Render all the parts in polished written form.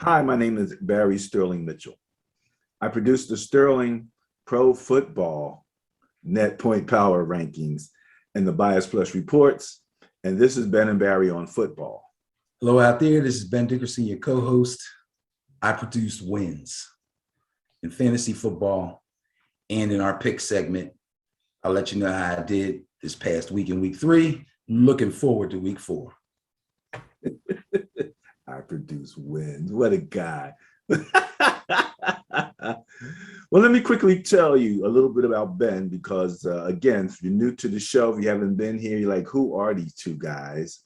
Hi, my name is Barry Sterling Mitchell. I produce the Sterling Pro Football Net Point Power Rankings and the Bias Plus Reports, and this is Ben and Barry on football. Hello out there, this is Ben Dickerson, your co-host. I produce wins in fantasy football and in our pick segment. I'll let you know how I did this past week in week 3. Looking forward to week 4. I produce wins. What a guy. Well, let me quickly tell you a little bit about Ben because, again, if you're new to the show, if you haven't been here, you're like, who are these two guys?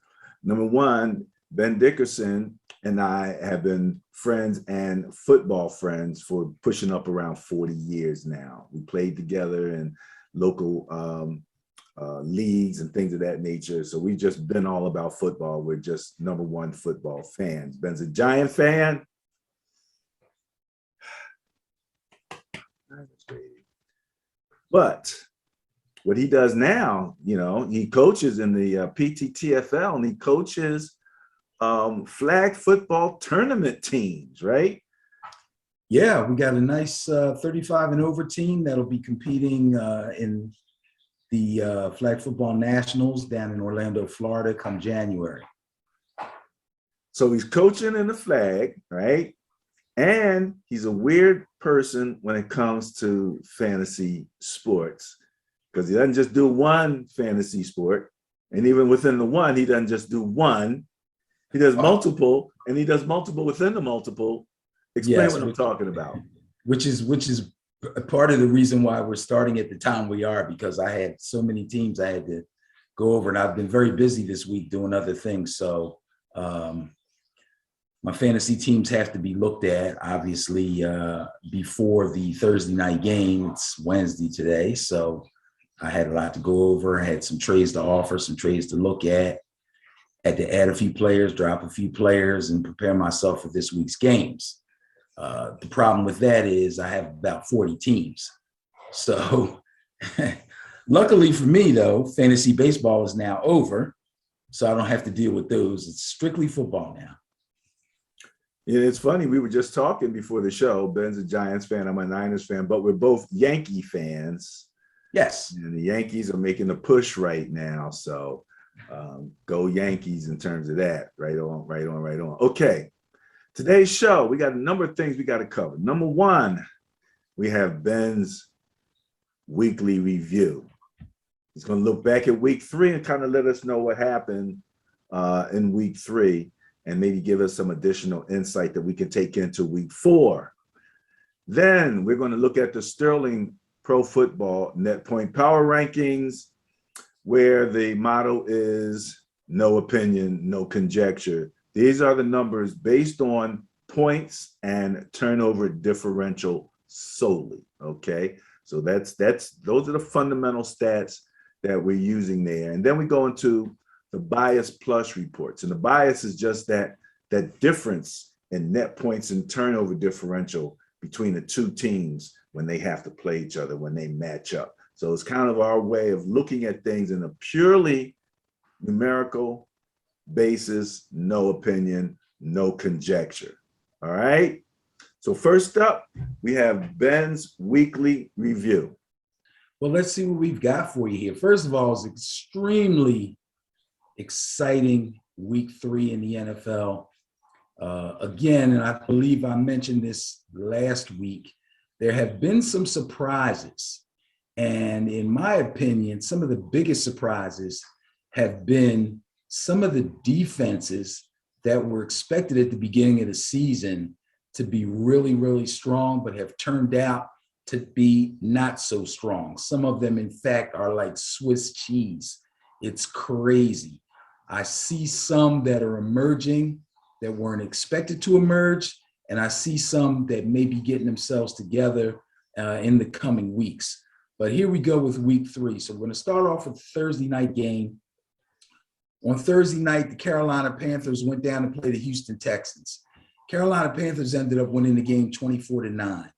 Number one, Ben Dickerson and I have been friends and football friends for pushing up around 40 years now. We played together in local leagues and things of that nature. So we've just been all about football. We're just number one football fans. Ben's a Giant fan. But what he does now, he coaches in the PTTFL and he coaches flag football tournament teams, right? Yeah, we got a nice 35 and over team that'll be competing in the Flag Football Nationals down in Orlando, Florida come January. So he's coaching in the flag, right? And he's a weird person when it comes to fantasy sports because he doesn't just do one fantasy sport. And even within the one, he doesn't just do one. He does multiple, and he does multiple within the multiple. Explain what I'm talking about. Which is part of the reason why we're starting at the time we are, because I had so many teams I had to go over, and I've been very busy this week doing other things. So my fantasy teams have to be looked at, obviously, before the Thursday night game. It's Wednesday today, so I had a lot to go over. I had some trades to offer, some trades to look at. Had to add a few players, drop a few players, and prepare myself for this week's games. The problem with that is I have about 40 teams. So luckily for me, though, fantasy baseball is now over, so I don't have to deal with those. It's strictly football now. Yeah, it's funny. We were just talking before the show. Ben's a Giants fan. I'm a Niners fan, but we're both Yankee fans. Yes. And the Yankees are making a push right now. So go Yankees in terms of that. Right on, right on, right on. Okay. Today's show, we got a number of things we got to cover. Number one, we have Ben's weekly review. He's going to look back at week 3 and kind of let us know what happened in week 3 and maybe give us some additional insight that we can take into week 4. Then we're going to look at the Sterling Pro Football Net Point Power Rankings, where the motto is no opinion, no conjecture. These are the numbers based on points and turnover differential solely, okay? So those are the fundamental stats that we're using there. And then we go into the Bias Plus reports. And the bias is just that difference in net points and turnover differential between the two teams when they have to play each other, when they match up. So it's kind of our way of looking at things in a purely numerical basis, no opinion, no conjecture. All right. So first up, we have Ben's weekly review. Well, let's see what we've got for you here. First of all, it's extremely exciting week 3 in the NFL. Again, and I believe I mentioned this last week, there have been some surprises. And in my opinion, some of the biggest surprises have been some of the defenses that were expected at the beginning of the season to be really, really strong, but have turned out to be not so strong. Some of them, in fact, are like Swiss cheese. It's crazy. I see some that are emerging that weren't expected to emerge, and I see some that may be getting themselves together in the coming weeks. But here we go with week 3. So we're going to start off with the Thursday night game. On Thursday night, the Carolina Panthers went down to play the Houston Texans. Carolina Panthers ended up winning the game 24-9.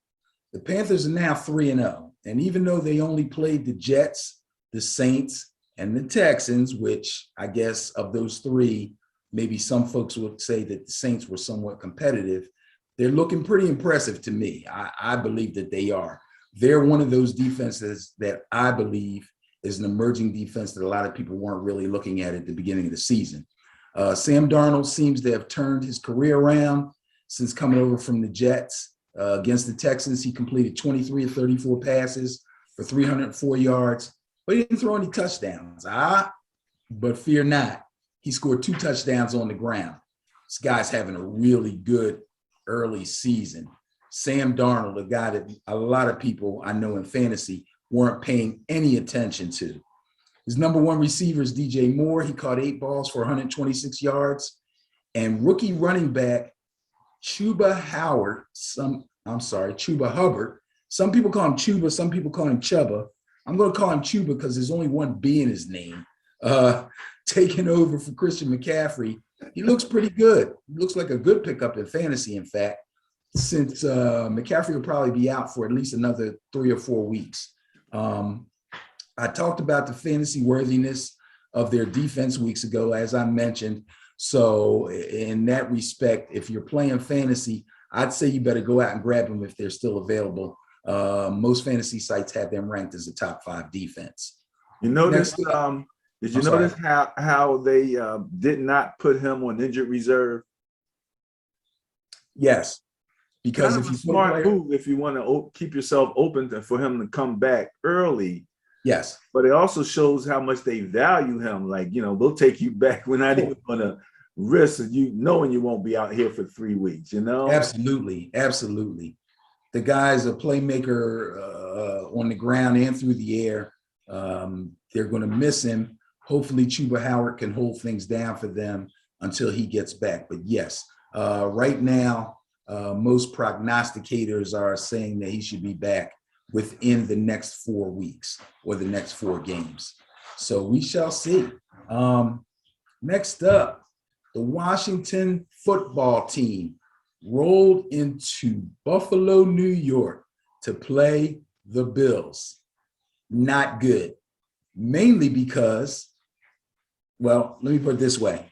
The Panthers are now 3-0. And even though they only played the Jets, the Saints, and the Texans, which I guess of those 3, maybe some folks would say that the Saints were somewhat competitive, they're looking pretty impressive to me. I believe that they are. They're one of those defenses that I believe is an emerging defense that a lot of people weren't really looking at the beginning of the season. Sam Darnold seems to have turned his career around since coming over from the Jets. Against the Texans, he completed 23 of 34 passes for 304 yards, but he didn't throw any touchdowns. But fear not. He scored 2 touchdowns on the ground. This guy's having a really good early season. Sam Darnold, a guy that a lot of people I know in fantasy weren't paying any attention to. His number 1 receiver is DJ Moore. He caught 8 balls for 126 yards. And rookie running back Chuba Hubbard. Some people call him Chuba, some people call him Chubba. I'm going to call him Chuba because there's only one B in his name. Taking over for Christian McCaffrey. He looks pretty good. He looks like a good pickup in fantasy, in fact, since McCaffrey will probably be out for at least another 3 or 4 weeks. I talked about the fantasy worthiness of their defense weeks ago, as I mentioned. So in that respect, if you're playing fantasy, I'd say you better go out and grab them if they're still available. Most fantasy sites have them ranked as a top 5 defense. You notice, did you notice how they did not put him on injured reserve? Yes, because if you smart move, if you want to keep yourself open for him to come back early. Yes, but it also shows how much they value him. Like, they'll take you back. We're not even going to risk you knowing you won't be out here for 3 weeks. Absolutely. The guy's a playmaker on the ground and through the air. They're going to miss him. Hopefully Chuba Hubbard can hold things down for them until he gets back. But yes, right now, most prognosticators are saying that he should be back within the next 4 weeks or the next 4 games. So we shall see. Next up, the Washington football team rolled into Buffalo, New York to play the Bills. Not good. Mainly because, well, let me put it this way.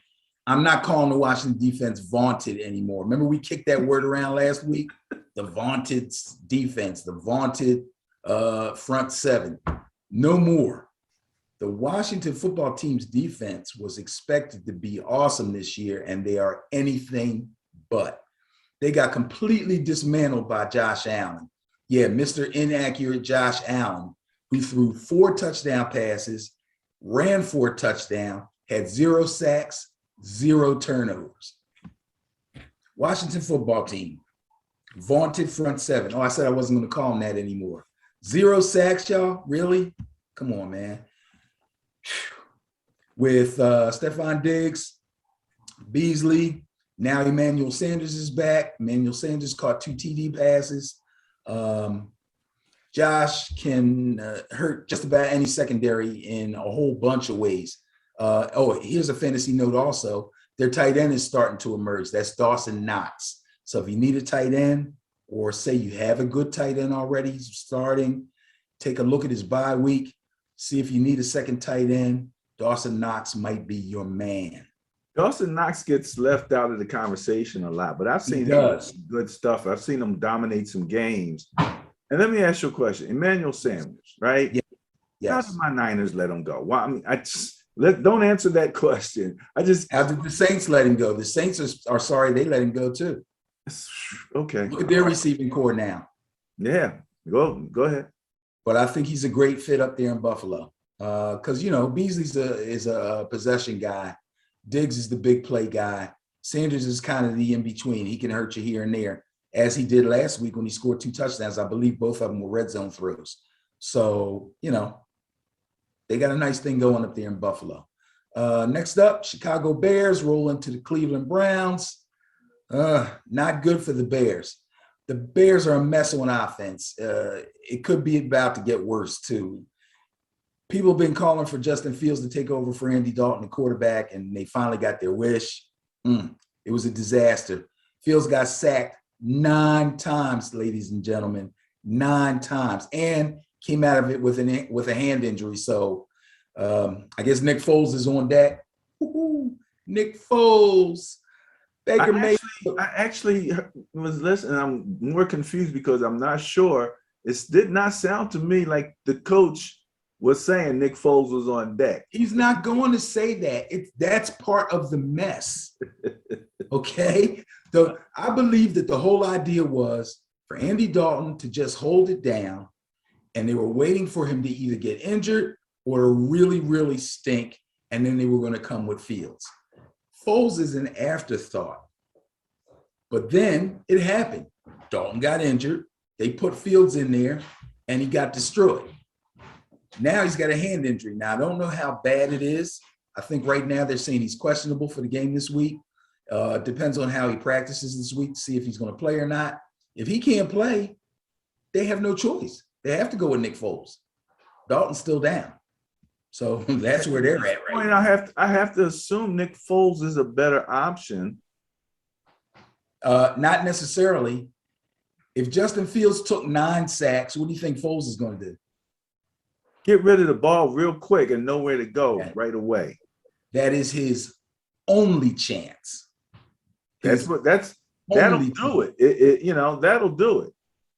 I'm not calling the Washington defense vaunted anymore. Remember we kicked that word around last week? The vaunted defense, the vaunted front 7. No more. The Washington football team's defense was expected to be awesome this year, and they are anything but. They got completely dismantled by Josh Allen. Yeah, Mr. Inaccurate Josh Allen, who threw 4 touchdown passes, ran for a touchdown, had 0 sacks, 0 turnovers. Washington football team, vaunted front 7. Oh, I said I wasn't going to call them that anymore. 0 sacks, y'all? Really? Come on, man. With Stephon Diggs, Beasley, now Emmanuel Sanders is back. Emmanuel Sanders caught 2 TD passes. Josh can hurt just about any secondary in a whole bunch of ways. Here's a fantasy note also. Their tight end is starting to emerge. That's Dawson Knox. So if you need a tight end, or say you have a good tight end already starting, take a look at his bye week, see if you need a second tight end. Dawson Knox might be your man. Dawson Knox gets left out of the conversation a lot, but I've seen him do good stuff. I've seen him dominate some games. And let me ask you a question. Emmanuel Sanders, right? Yeah. Yes. How did my Niners let him go? Well, I mean, don't answer that question. How did the Saints let him go? The Saints are sorry they let him go too. Okay. Look at their receiving core now. Yeah. Go ahead. But I think he's a great fit up there in Buffalo. Because Beasley is a possession guy. Diggs is the big play guy. Sanders is kind of the in-between. He can hurt you here and there, as he did last week when he scored 2 touchdowns. I believe both of them were red zone throws. So, they got a nice thing going up there in Buffalo. Next up, Chicago Bears roll into the Cleveland Browns. Not good for the Bears. The Bears are a mess on offense. It could be about to get worse, too. People have been calling for Justin Fields to take over for Andy Dalton, the quarterback, and they finally got their wish. It was a disaster. Fields got sacked 9 times, ladies and gentlemen, 9 times, and came out of it with a hand injury. So I guess Nick Foles is on deck. Nick Foles. Baker I actually was listening. I'm more confused because I'm not sure. It did not sound to me like the coach was saying Nick Foles was on deck. He's not going to say that. That's part of the mess. Okay. So I believe that the whole idea was for Andy Dalton to just hold it down, and they were waiting for him to either get injured or to really, really stink, and then they were going to come with Fields. Foles is an afterthought. But then it happened. Dalton got injured. They put Fields in there, and he got destroyed. Now he's got a hand injury. Now, I don't know how bad it is. I think right now they're saying he's questionable for the game this week. Depends on how he practices this week to see if he's going to play or not. If he can't play, they have no choice. They have to go with Nick Foles. Dalton's still down. So that's where they're at right now. I have to assume Nick Foles is a better option. Not necessarily. If Justin Fields took 9 sacks, what do you think Foles is going to do? Get rid of the ball real quick and know where to go right away. That is his only chance. That'll do it. That'll do it.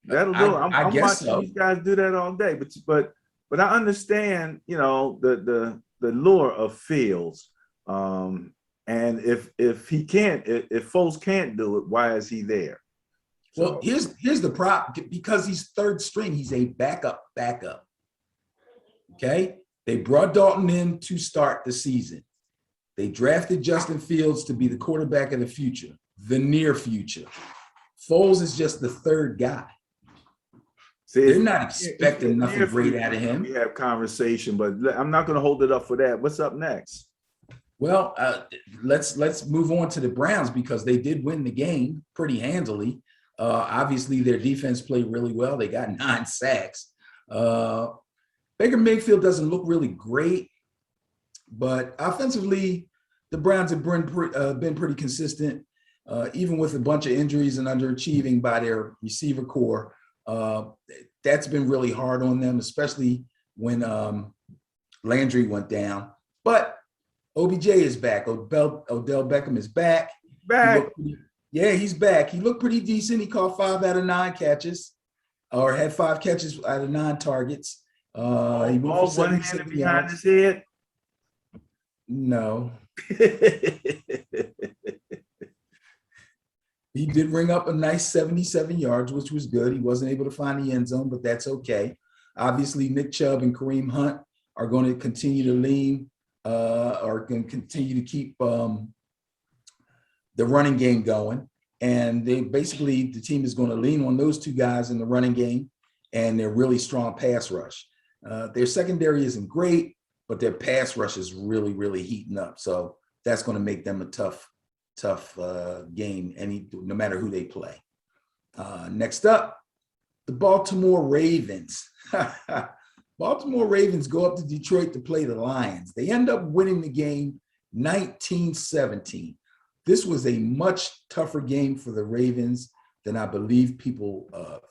That'll do it. I'm watching these guys do that all day. But I understand, the lure of Fields. And if Foles can't do it, why is he there? Well, here's the problem. Because he's third string, he's a backup. Okay? They brought Dalton in to start the season. They drafted Justin Fields to be the quarterback of the future, the near future. Foles is just the third guy. See, they're not expecting nothing great out of him. We have conversation, but I'm not going to hold it up for that. What's up next? Well, let's move on to the Browns because they did win the game pretty handily. Obviously, their defense played really well. They got 9 sacks. Baker Mayfield doesn't look really great, but offensively, the Browns have been pretty consistent, even with a bunch of injuries and underachieving by their receiver core. That's been really hard on them, especially when Landry went down. But OBJ is back. Odell Beckham is back. He's back. He looked pretty decent. He caught 5 out of 9 catches, or had 5 catches out of 9 targets. He went for 76 behind his head. No. He did ring up a nice 77 yards, which was good. He wasn't able to find the end zone, but that's okay. Obviously, Nick Chubb and Kareem Hunt are going to continue to lean, are going to continue to keep the running game going. And the team is going to lean on those 2 guys in the running game and their really strong pass rush. Their secondary isn't great, but their pass rush is really, really heating up. So that's going to make them a tough game, no matter who they play. Next up, the Baltimore Ravens. Baltimore Ravens go up to Detroit to play the Lions. They end up winning the game 19-17. This was a much tougher game for the Ravens than I believe people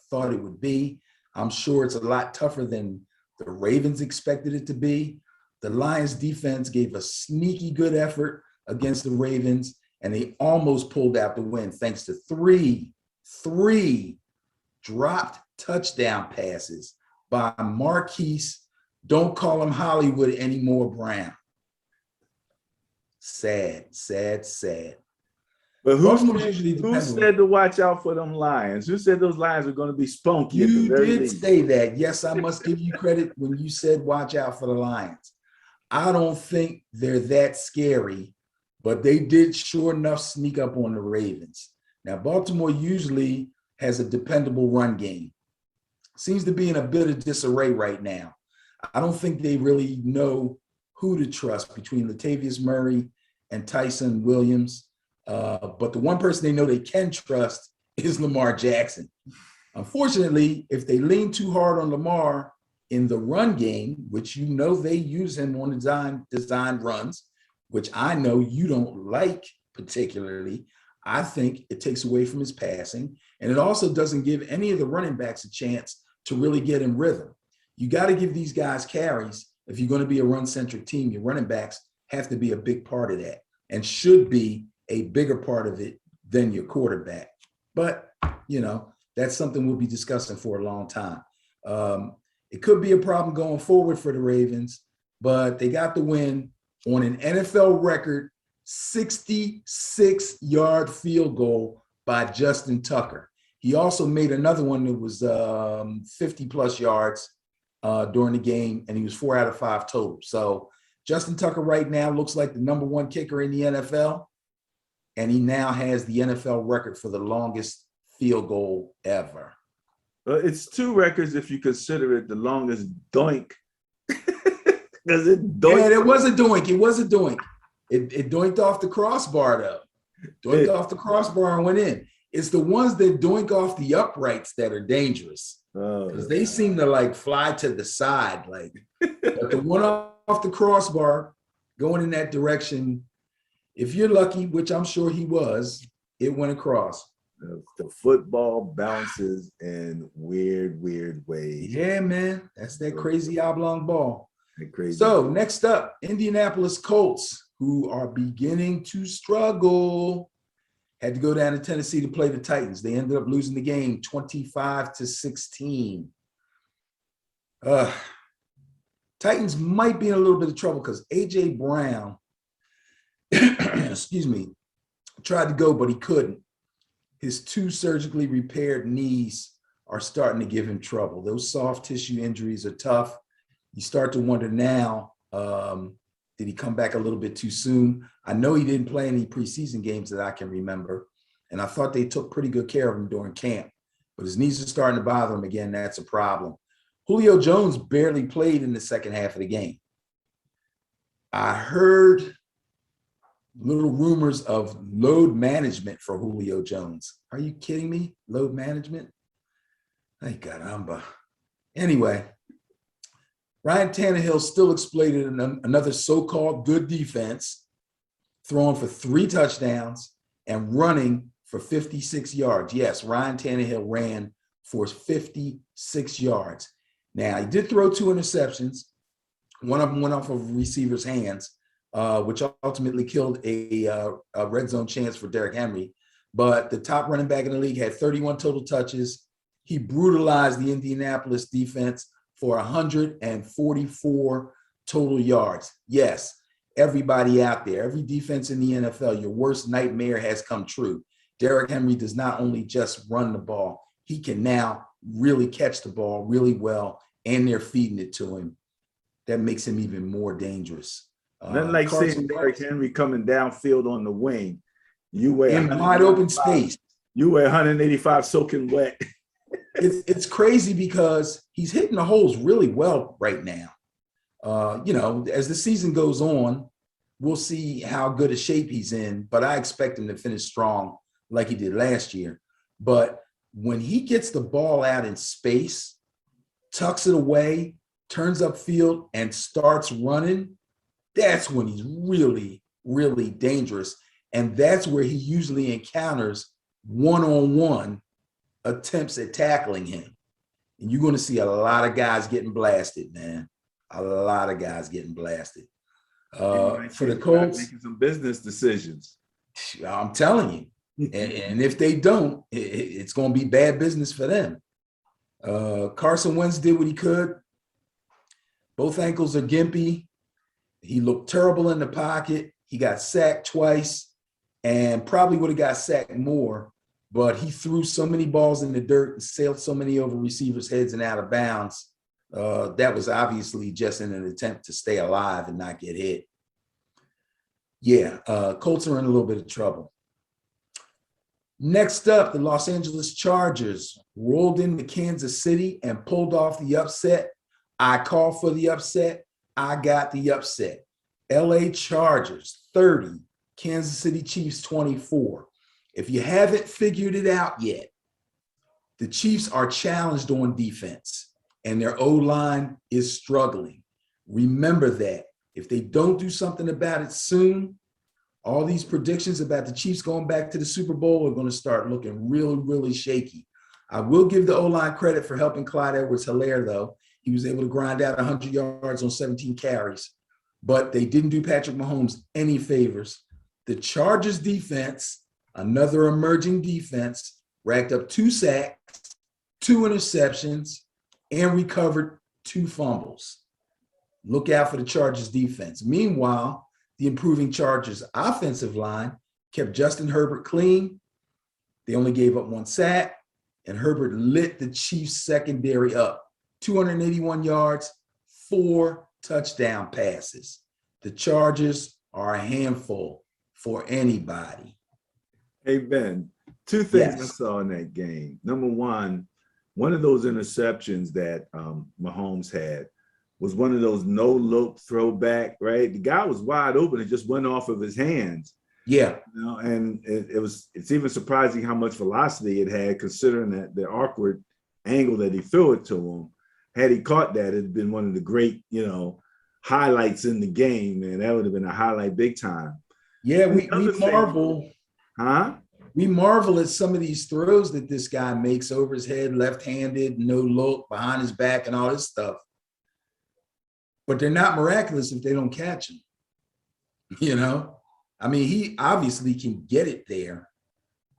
thought it would be. I'm sure it's a lot tougher than the Ravens expected it to be. The Lions defense gave a sneaky good effort against the Ravens, and they almost pulled out the win thanks to three dropped touchdown passes by Marquise, don't call him Hollywood anymore, Brown. Sad. But who said to watch out for them Lions? Who said those Lions were going to be spunky? You did say that. Yes, I must give you credit when you said watch out for the Lions. I don't think they're that scary, but they did sure enough sneak up on the Ravens. Now, Baltimore usually has a dependable run game. Seems to be in a bit of disarray right now. I don't think they really know who to trust between Latavius Murray and Tyson Williams. But the one person they know they can trust is Lamar Jackson. Unfortunately, if they lean too hard on Lamar in the run game, which they use him on design runs, which I know you don't like particularly, I think it takes away from his passing. And it also doesn't give any of the running backs a chance to really get in rhythm. You got to give these guys carries. If you're going to be a run-centric team, your running backs have to be a big part of that and should be a bigger part of it than your quarterback. But, that's something we'll be discussing for a long time. It could be a problem going forward for the Ravens, but they got the win on an NFL record 66-yard field goal by Justin Tucker. He also made another one that was 50-plus yards during the game, and he was 4 out of 5 total. So Justin Tucker right now looks like the number 1 kicker in the NFL, and he now has the NFL record for the longest field goal ever. It's 2 records if you consider it the longest doink. Because it doinked. Yeah, it was a doink. It was a doink. It doinked off the crossbar, though. Doinked off the crossbar and went in. It's the ones that doink off the uprights that are dangerous. Because they seem to like fly to the side. But the one off the crossbar going in that direction, if you're lucky, which I'm sure he was, it went across. The football bounces in weird ways. Yeah, man. That's that crazy oblong ball. Crazy. So next up, Indianapolis Colts, who are beginning to struggle, had to go down to Tennessee to play the Titans. They ended up losing the game 25-16. Titans might be in a little bit of trouble because A.J. Brown, excuse me, tried to go, but he couldn't. His 2 surgically repaired knees are starting to give him trouble. Those soft tissue injuries are tough. You start to wonder now, did he come back a little bit too soon? I know he didn't play any preseason games that I can remember, and I thought they took pretty good care of him during camp. But his knees are starting to bother him again. That's a problem. Julio Jones barely played in the second half of the game. I heard little rumors of load management for Julio Jones. Are you kidding me? Load management? Ay, caramba. Anyway, Ryan Tannehill still exploited another so-called good defense, throwing for 3 touchdowns and running for 56 yards. Yes, Ryan Tannehill ran for 56 yards. Now, he did throw 2 interceptions. One of them went off of a receiver's hands, which ultimately killed a red zone chance for Derrick Henry. But the top running back in the league had 31 total touches. He brutalized the Indianapolis defense for 144 total yards. Yes, everybody out there, every defense in the NFL, your worst nightmare has come true. Derrick Henry does not only just run the ball, he can now really catch the ball really well, and they're feeding it to him. That makes him even more dangerous. Nothing like seeing Derrick Henry coming downfield on the wing. You wear in wide open space. You wear 185 soaking wet. It's crazy because he's hitting the holes really well right now. As the season goes on, we'll see how good a shape he's in, but I expect him to finish strong like he did last year. But when he gets the ball out in space, tucks it away, turns upfield, and starts running, that's when he's really, really dangerous. And that's where he usually encounters one-on-one attempts at tackling him. And you're going to see a lot of guys getting blasted, man. A lot of guys getting blasted. For the Colts, making some business decisions. I'm telling you. And if they don't, it's going to be bad business for them. Carson Wentz did what he could. Both ankles are gimpy. He looked terrible in the pocket. He got sacked twice and probably would have got sacked more, but he threw so many balls in the dirt and sailed so many over receivers' heads and out of bounds. That was obviously just in an attempt to stay alive and not get hit. Yeah, Colts are in a little bit of trouble. Next up, the Los Angeles Chargers rolled into Kansas City and pulled off the upset. I called for the upset. I got the upset. LA Chargers 30, Kansas City Chiefs 24. If you haven't figured it out yet, the Chiefs are challenged on defense and their O-line is struggling. Remember that. If they don't do something about it soon, all these predictions about the Chiefs going back to the Super Bowl are going to start looking really, really shaky. I will give the O-line credit for helping Clyde Edwards-Helaire, though. He was able to grind out 100 yards on 17 carries, but they didn't do Patrick Mahomes any favors. The Chargers defense another emerging defense, racked up 2 sacks, 2 interceptions, and recovered 2 fumbles. Look out for the Chargers defense. Meanwhile, the improving Chargers offensive line kept Justin Herbert clean. They only gave up 1 sack, and Herbert lit the Chiefs secondary up. 281 yards, 4 touchdown passes. The Chargers are a handful for anybody. Hey, Ben, 2 things I Yes. saw in that game. Number one of those interceptions that Mahomes had was one of those no-look throwback, right? The guy was wide open. It just went off of his hands. Yeah. You know, and it's even surprising how much velocity it had, considering that the awkward angle that he threw it to him. Had he caught that, it'd been one of the great, highlights in the game, and that would have been a highlight big time. Yeah, we Another thing- marvel. Huh? We marvel at some of these throws that this guy makes over his head, left-handed, no look, behind his back, and all this stuff. But they're not miraculous if they don't catch him. I mean, he obviously can get it there,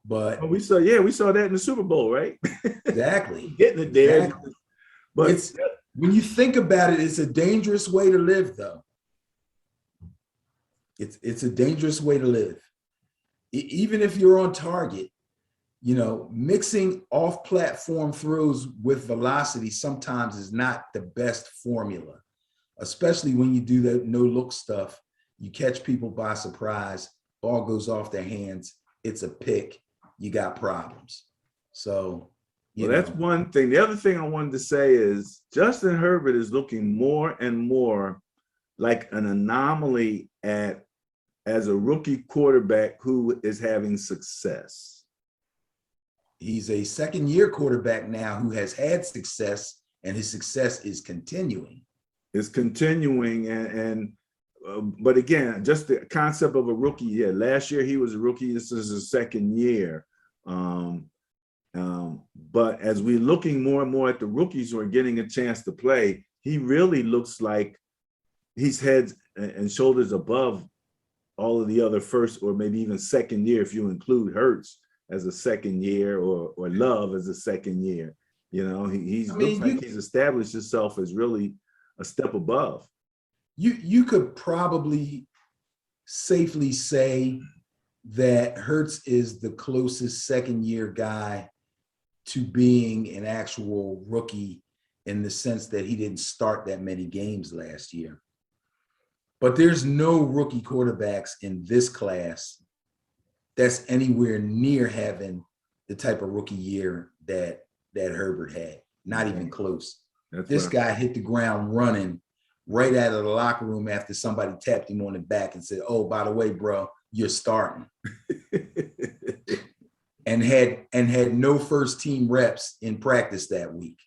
but Oh, we saw that in the Super Bowl, right? exactly. Getting it there. Exactly. But It's when you think about it, it's a dangerous way to live, though. It's a dangerous way to live. Even if you're on target, mixing off-platform throws with velocity sometimes is not the best formula, especially when you do that no-look stuff. You catch people by surprise, ball goes off their hands, it's a pick, you got problems. So, that's one thing. The other thing I wanted to say is Justin Herbert is looking more and more like an anomaly as a rookie quarterback who is having success. He's a second-year quarterback now who has had success, and his success is continuing. It's continuing, but again, just the concept of a rookie. Yeah, last year he was a rookie. This is his second year. But as we're looking more and more at the rookies who are getting a chance to play, he really looks like he's head and shoulders above all of the other first or maybe even second year, if you include Hurts as a second year or Love as a second year. Looks like he's established himself as really a step above. You could probably safely say that Hurts is the closest second-year guy to being an actual rookie in the sense that he didn't start that many games last year. But there's no rookie quarterbacks in this class that's anywhere near having the type of rookie year that Herbert had. Not even close. This guy hit the ground running right out of the locker room after somebody tapped him on the back and said, "Oh, by the way, bro, you're starting." and had no first team reps in practice that week.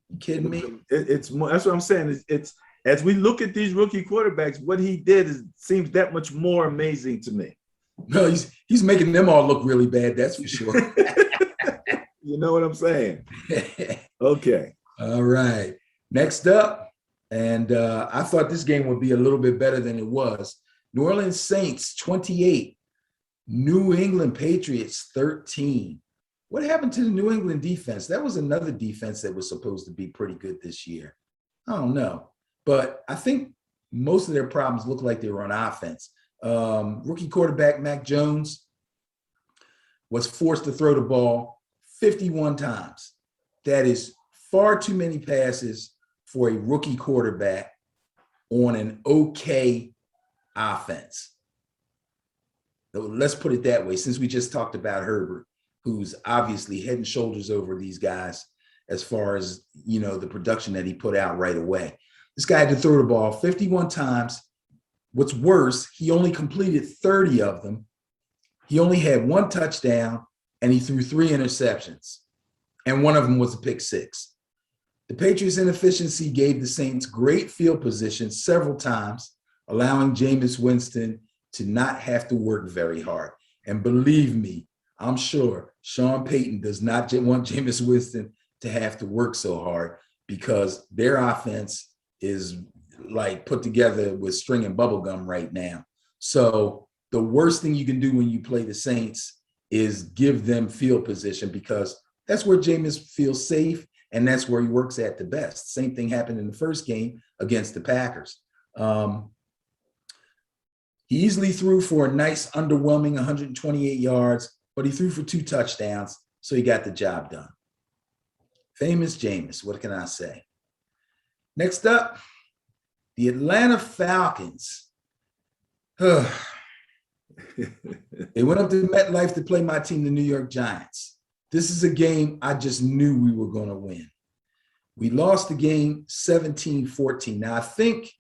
You kidding me? It's more, that's what I'm saying. It's as we look at these rookie quarterbacks, what he did seems that much more amazing to me. No, he's making them all look really bad. That's for sure. You know what I'm saying? Okay. All right. Next up, and I thought this game would be a little bit better than it was. New Orleans Saints 28, New England Patriots 13. What happened to the New England defense? That was another defense that was supposed to be pretty good this year. I don't know. But I think most of their problems look like they were on offense. Rookie quarterback Mac Jones was forced to throw the ball 51 times. That is far too many passes for a rookie quarterback on an okay offense. Let's put it that way, since we just talked about Herbert, who's obviously head and shoulders over these guys as far as, the production that he put out right away. This guy had to throw the ball 51 times. What's worse, he only completed 30 of them. He only had 1 touchdown, and he threw 3 interceptions, and one of them was a pick 6. The Patriots' inefficiency gave the Saints great field position several times, allowing Jameis Winston to not have to work very hard. And believe me, I'm sure Sean Payton does not want Jameis Winston to have to work so hard, because their offense is like put together with string and bubble gum right now. So the worst thing you can do when you play the Saints is give them field position, because that's where Jameis feels safe and that's where he works at the best. Same thing happened in the first game against the Packers. He easily threw for a nice, underwhelming 128 yards, but he threw for 2 touchdowns, so he got the job done. Famous Jameis, what can I say? Next up, the Atlanta Falcons. They went up to MetLife to play my team, the New York Giants. This is a game I just knew we were going to win. We lost the game 17-14. Now, I think,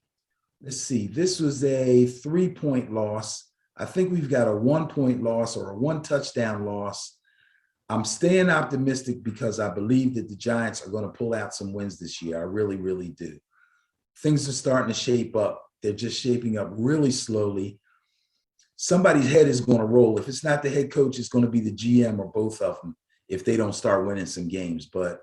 let's see, this was a 3-point loss. I think we've got a 1-point loss or a 1-touchdown loss. I'm staying optimistic because I believe that the Giants are going to pull out some wins this year. I really, really do. Things are starting to shape up. They're just shaping up really slowly. Somebody's head is going to roll. If it's not the head coach, it's going to be the GM or both of them if they don't start winning some games. But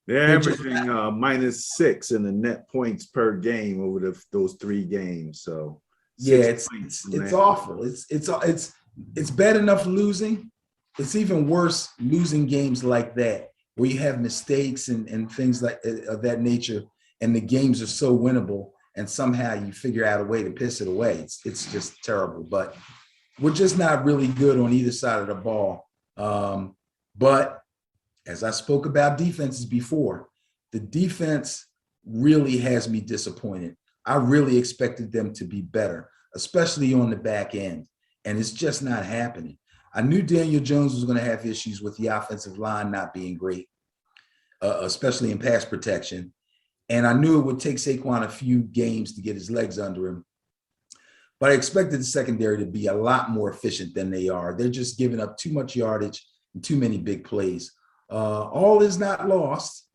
they're averaging -6 in the net points per game over those 3 games. So yeah, it's awful. It's bad enough losing. It's even worse losing games like that, where you have mistakes and things like of that nature, and the games are so winnable, and somehow you figure out a way to piss it away. It's just terrible. But we're just not really good on either side of the ball. But as I spoke about defenses before, the defense really has me disappointed. I really expected them to be better, especially on the back end, and it's just not happening. I knew Daniel Jones was going to have issues with the offensive line not being great, especially in pass protection. And I knew it would take Saquon a few games to get his legs under him. But I expected the secondary to be a lot more efficient than they are. They're just giving up too much yardage and too many big plays. All is not lost.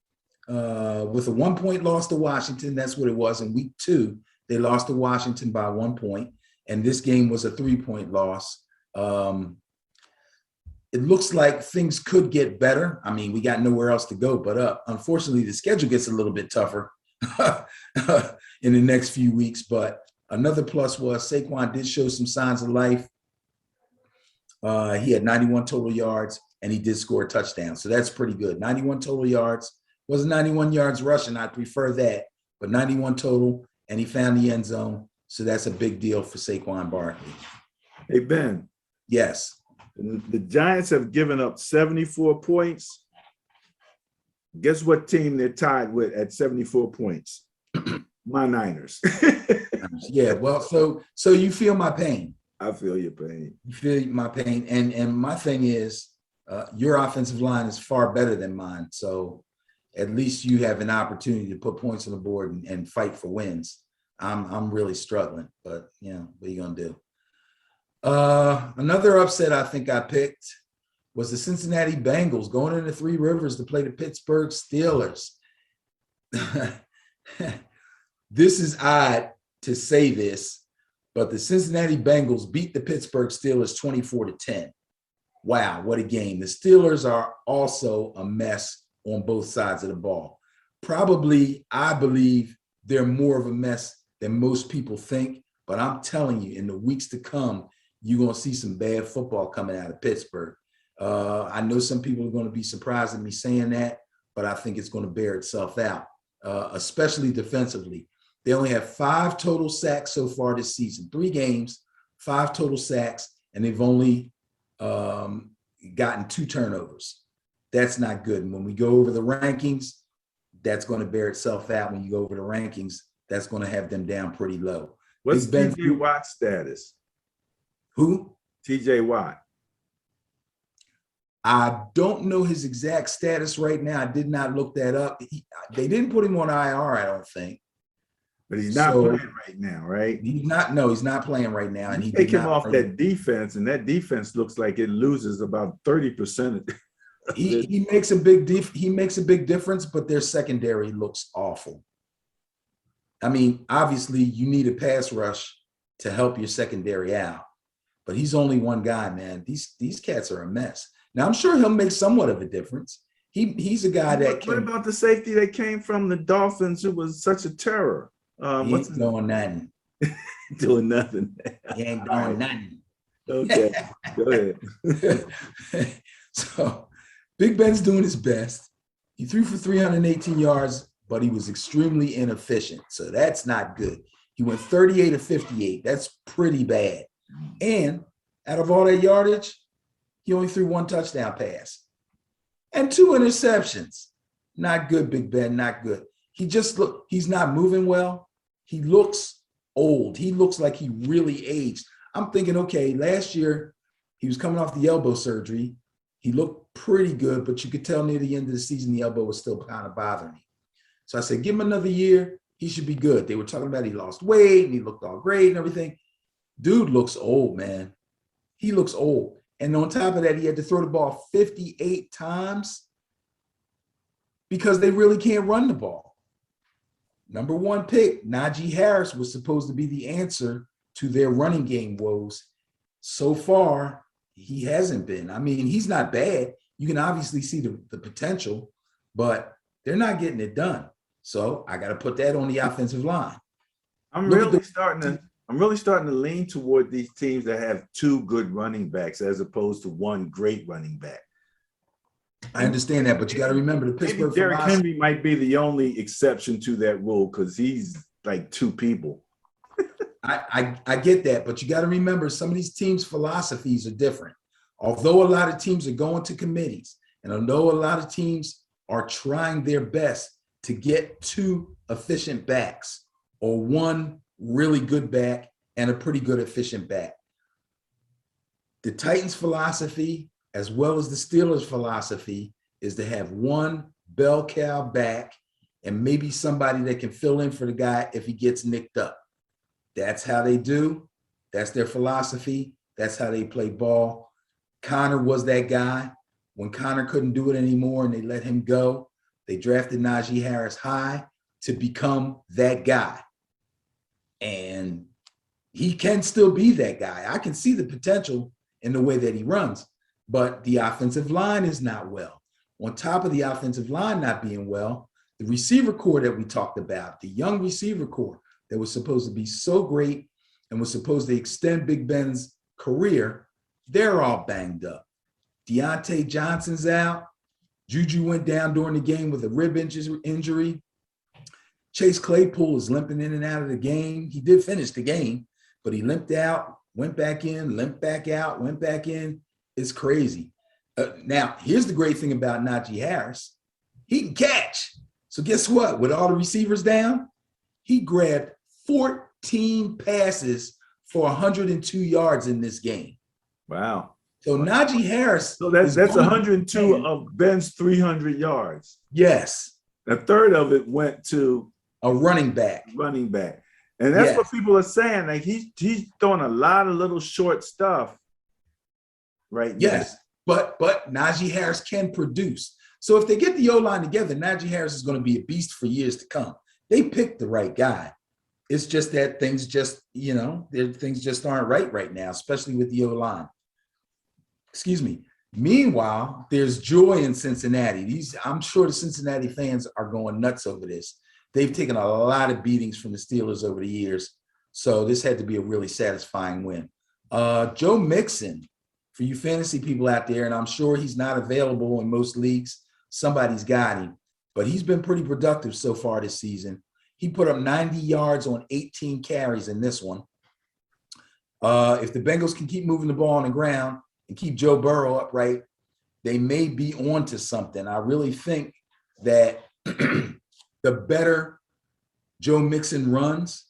With a 1-point loss to Washington, that's what it was. In week 2, they lost to Washington by 1 point. And this game was a 3-point loss. It looks like things could get better. I mean, we got nowhere else to go but up. Unfortunately, the schedule gets a little bit tougher in the next few weeks. But another plus was Saquon did show some signs of life. He had 91 total yards, and he did score a touchdown. So that's pretty good. 91 total yards. Wasn't 91 yards rushing. I prefer that. But 91 total, and he found the end zone. So that's a big deal for Saquon Barkley. Hey, Ben. Yes. The Giants have given up 74 points. Guess what team they're tied with at 74 points? My Niners. Yeah, well, so you feel my pain. I feel your pain. You feel my pain. And my thing is, your offensive line is far better than mine. So at least you have an opportunity to put points on the board and fight for wins. I'm really struggling, but you know, what are you gonna do? Another upset I think I picked was the Cincinnati Bengals going into Three Rivers to play the Pittsburgh Steelers. This is odd to say this, but the Cincinnati Bengals beat the Pittsburgh Steelers 24-10. Wow, what a game. The Steelers are also a mess on both sides of the ball. Probably, I believe they're more of a mess than most people think, but I'm telling you, in the weeks to come, you're going to see some bad football coming out of Pittsburgh. I know some people are going to be surprised at me saying that, but I think it's going to bear itself out, especially defensively. They only have 5 total sacks so far this season, 3 games, 5 total sacks, and they've only gotten 2 turnovers. That's not good. And when we go over the rankings, that's going to bear itself out. When you go over the rankings, that's going to have them down pretty low. What's T.J. Watt's status? Who? T.J. Watt. I don't know his exact status right now. I did not look that up. They didn't put him on IR, I don't think. But he's not playing right now, right? He's not playing right now. And he take him off that defense, and that defense looks like it loses about 30%. He makes a big difference, but their secondary looks awful. I mean, obviously, you need a pass rush to help your secondary out. But he's only one guy, man. These cats are a mess. Now, I'm sure he'll make somewhat of a difference. He's a guy that What about the safety that came from the Dolphins who was such a terror? He ain't doing nothing. Doing nothing. He ain't doing nothing. Okay, go ahead. So Big Ben's doing his best. He threw for 318 yards, but he was extremely inefficient. So that's not good. He went 38 of 58. That's pretty bad. And out of all that yardage, he only threw one touchdown pass and two interceptions. Not good, Big Ben, not good. He's not moving well. He looks old. He looks like he really aged. I'm thinking, okay, last year he was coming off the elbow surgery. He looked pretty good, but you could tell near the end of the season, the elbow was still kind of bothering him. So I said, give him another year. He should be good. They were talking about he lost weight and he looked all great and everything. Dude looks old, man. He looks old. And on top of that, he had to throw the ball 58 times because they really can't run the ball. Number one pick, Najee Harris, was supposed to be the answer to their running game woes. So far, he hasn't been. I mean, he's not bad. You can obviously see the potential, but they're not getting it done. So I got to put that on the offensive line. I'm really starting to lean toward these teams that have two good running backs as opposed to one great running back. I understand that, but you got to remember the Pittsburgh Derrick Henry might be the only exception to that rule because he's like two people. I get that, but you got to remember some of these teams' philosophies are different. Although a lot of teams are going to committees, and although a lot of teams are trying their best to get two efficient backs or one really good back and a pretty good efficient back, the Titans' philosophy, as well as the Steelers' philosophy, is to have one bell cow back and maybe somebody that can fill in for the guy if he gets nicked up. That's how they do. That's their philosophy. That's how they play ball. Connor was that guy. When Connor couldn't do it anymore and they let him go, they drafted Najee Harris high to become that guy. And he can still be that guy. I can see the potential in the way that he runs, but the offensive line is not well. On top of the offensive line not being well, the receiver core that we talked about, the young receiver core that was supposed to be so great and was supposed to extend Big Ben's career, they're all banged up. Deontay Johnson's out. Juju went down during the game with a rib injury. Chase Claypool is limping in and out of the game. He did finish the game, but he limped out, went back in, limped back out, went back in. It's crazy. Now, here's the great thing about Najee Harris. He can catch. So guess what? With all the receivers down, he grabbed 14 passes for 102 yards in this game. Wow. So Najee Harris. So that's 102 of Ben's 300 yards. Yes. A third of it went to a running back. And that's what people are saying. Like he's throwing a lot of little short stuff right now. Yes. But Najee Harris can produce. So if they get the O-line together, Najee Harris is going to be a beast for years to come. They picked the right guy. It's just that things just aren't right now, especially with the O-line. Excuse me. Meanwhile, there's joy in Cincinnati. I'm sure the Cincinnati fans are going nuts over this. They've taken a lot of beatings from the Steelers over the years. So this had to be a really satisfying win. Joe Mixon, for you fantasy people out there, and I'm sure he's not available in most leagues. Somebody's got him, but he's been pretty productive so far this season. He put up 90 yards on 18 carries in this one. If the Bengals can keep moving the ball on the ground and keep Joe Burrow upright, they may be on to something. I really think that the better Joe Mixon runs,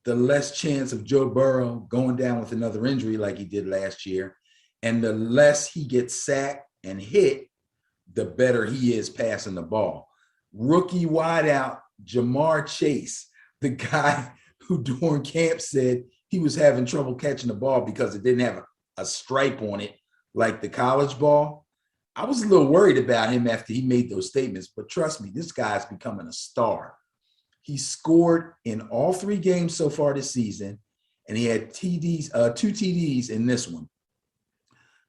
the less chance of Joe Burrow going down with another injury like he did last year. And the less he gets sacked and hit, the better he is passing the ball. Rookie wideout Jamar Chase, the guy who during camp said he was having trouble catching the ball because it didn't have a stripe on it like the college ball. I was a little worried about him after he made those statements, but trust me, this guy's becoming a star. He scored in all 3 games so far this season, and he had 2 TDs in this one.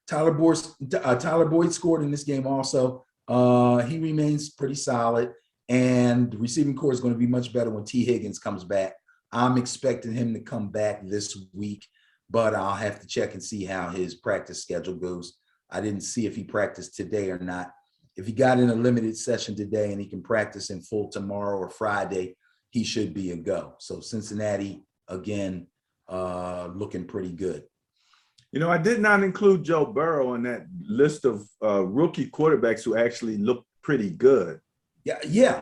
Tyler Boyd scored in this game also. He remains pretty solid, and the receiving core is going to be much better when T. Higgins comes back. I'm expecting him to come back this week. but I'll have to check and see how his practice schedule goes. I didn't see if he practiced today or not. If he got in a limited session today and he can practice in full tomorrow or Friday, he should be a go. So Cincinnati, again, looking pretty good. You know, I did not include Joe Burrow on that list of rookie quarterbacks who actually looked pretty good. Yeah.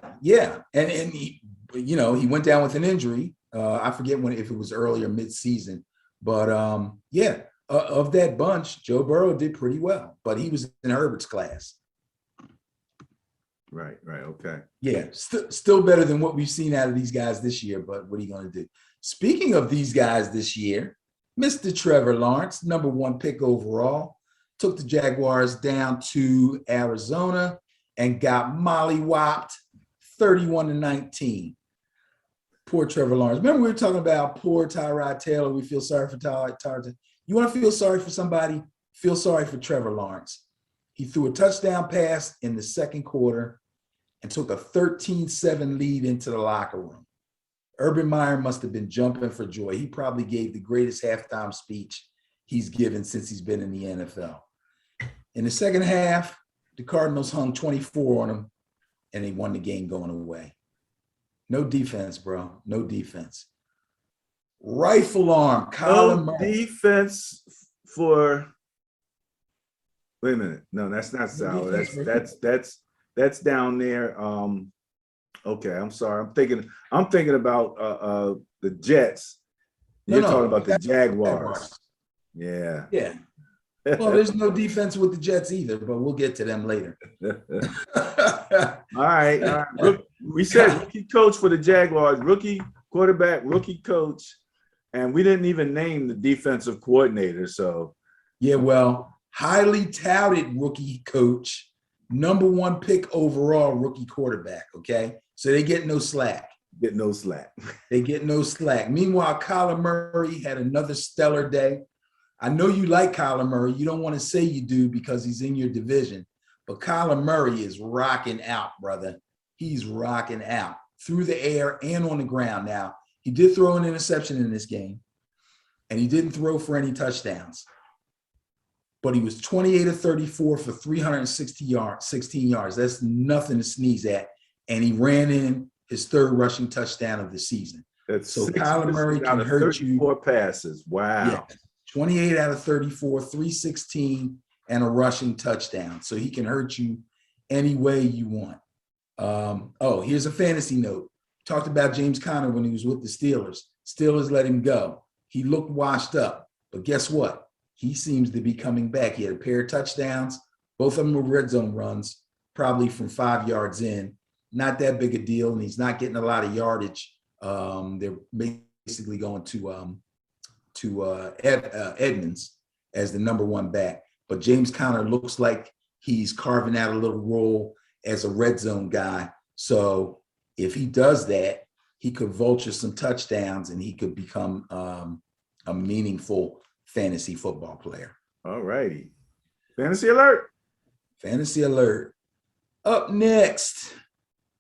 And he, you know, he went down with an injury. I forget if it was early or mid-season, but of that bunch, Joe Burrow did pretty well, but he was in Herbert's class. Right, okay. Yeah, still better than what we've seen out of these guys this year, but what are you going to do? Speaking of these guys this year, Mr. Trevor Lawrence, number 1 pick overall, took the Jaguars down to Arizona and got mollywopped 31-19. Poor Trevor Lawrence. Remember we were talking about poor Tyrod Taylor. We feel sorry for Tyrod. You want to feel sorry for somebody? Feel sorry for Trevor Lawrence. He threw a touchdown pass in the second quarter and took a 13-7 lead into the locker room. Urban Meyer must have been jumping for joy. He probably gave the greatest halftime speech he's given since he's been in the NFL. In the second half, the Cardinals hung 24 on him, and they won the game going away. No defense, bro. No defense. Rifle arm, Kyler Murray. Defense for. Wait a minute. No, that's not solid. That's down there. Okay, I'm sorry. I'm thinking about the Jets. You're talking about the Jaguars. Yeah. Well, there's no defense with the Jets either, but we'll get to them later. All right. We said rookie coach for the Jaguars, rookie quarterback, rookie coach, and we didn't even name the defensive coordinator. So, yeah, well, highly touted rookie coach, number 1 pick overall rookie quarterback. Okay, so they get no slack. They get no slack. Meanwhile, Kyler Murray had another stellar day. I know you like Kyler Murray. You don't want to say you do because he's in your division, but Kyler Murray is rocking out, brother. He's rocking out through the air and on the ground. Now, he did throw an interception in this game, and he didn't throw for any touchdowns, but he was 28 of 34 for 360 yards, 16 yards. That's nothing to sneeze at. And he ran in his 3rd rushing touchdown of the season. So Kyler Murray can hurt you. 34 passes. Wow. Yeah, 28 out of 34, 316, and a rushing touchdown. So he can hurt you any way you want. Here's a fantasy note. Talked about James Conner when he was with the Steelers. Steelers let him go. He looked washed up. But guess what? He seems to be coming back. He had a pair of touchdowns. Both of them were red zone runs, probably from 5 yards in. Not that big a deal, and he's not getting a lot of yardage. They're basically going to Edmonds as the number 1 back. But James Conner looks like he's carving out a little role as a red zone guy. So if he does that, he could vulture some touchdowns and he could become a meaningful fantasy football player. All righty. Fantasy alert. Fantasy alert. Up next,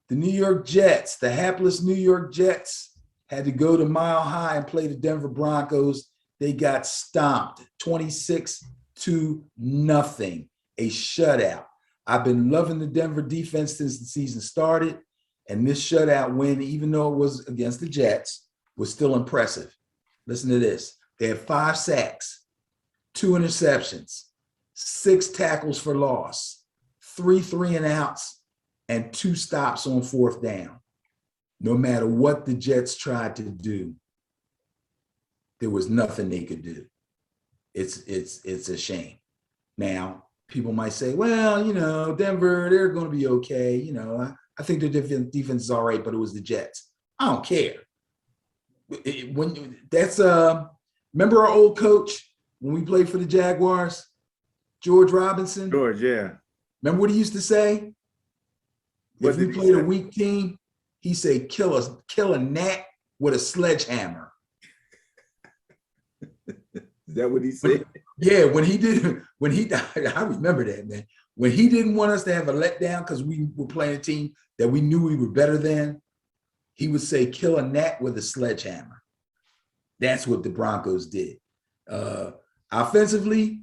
the New York Jets, the hapless New York Jets, had to go to Mile High and play the Denver Broncos. They got stomped 26-0, a shutout. I've been loving the Denver defense since the season started, and this shutout win, even though it was against the Jets, was still impressive. Listen to this. They had 5 sacks, 2 interceptions, 6 tackles for loss, 3 3-and-outs, and 2 stops on 4th down. No matter what the Jets tried to do, there was nothing they could do. It's a shame. Now, people might say, well, Denver, they're going to be okay. I think their defense is all right, but it was the Jets. I don't care. Remember our old coach when we played for the Jaguars, George Robinson? George, yeah. Remember what he used to say? If we played a weak team, he said, kill a gnat with a sledgehammer. Is that what he said? Yeah, I remember that, man. When he didn't want us to have a letdown because we were playing a team that we knew we were better than, he would say, kill a gnat with a sledgehammer. That's what the Broncos did. Offensively,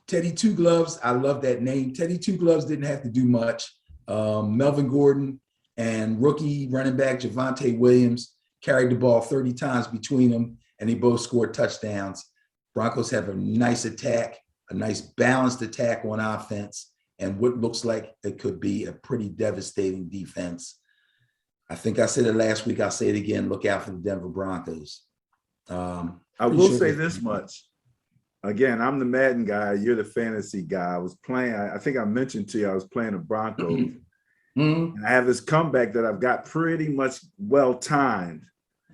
Teddy Two Gloves, I love that name. Teddy Two Gloves didn't have to do much. Melvin Gordon and rookie running back Javonte Williams carried the ball 30 times between them, and they both scored touchdowns. Broncos have a nice attack, a nice balanced attack on offense, and what looks like it could be a pretty devastating defense. I think I said it last week. I'll say it again. Look out for the Denver Broncos. I will say this much. Again, I'm the Madden guy. You're the fantasy guy. I was playing, I think I mentioned to you, I was playing the Broncos. And I have this comeback that I've got pretty much well timed.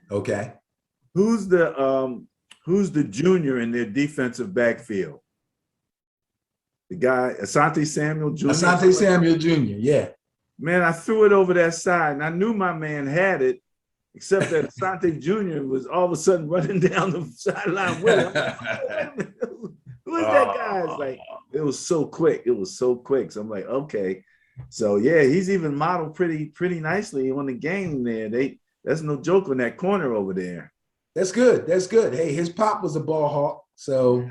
Okay. Who's the junior in their defensive backfield? The guy, Asante Samuel Jr. Asante Samuel Jr., yeah. Man, I threw it over that side, and I knew my man had it, except that Asante Jr. was all of a sudden running down the sideline with him. Like, who is that guy? It's like, it was so quick. It was so quick. So I'm like, okay. So yeah, he's even modeled pretty nicely on the game there. That's no joke on that corner over there. That's good. That's good. Hey, his pop was a ball hawk, so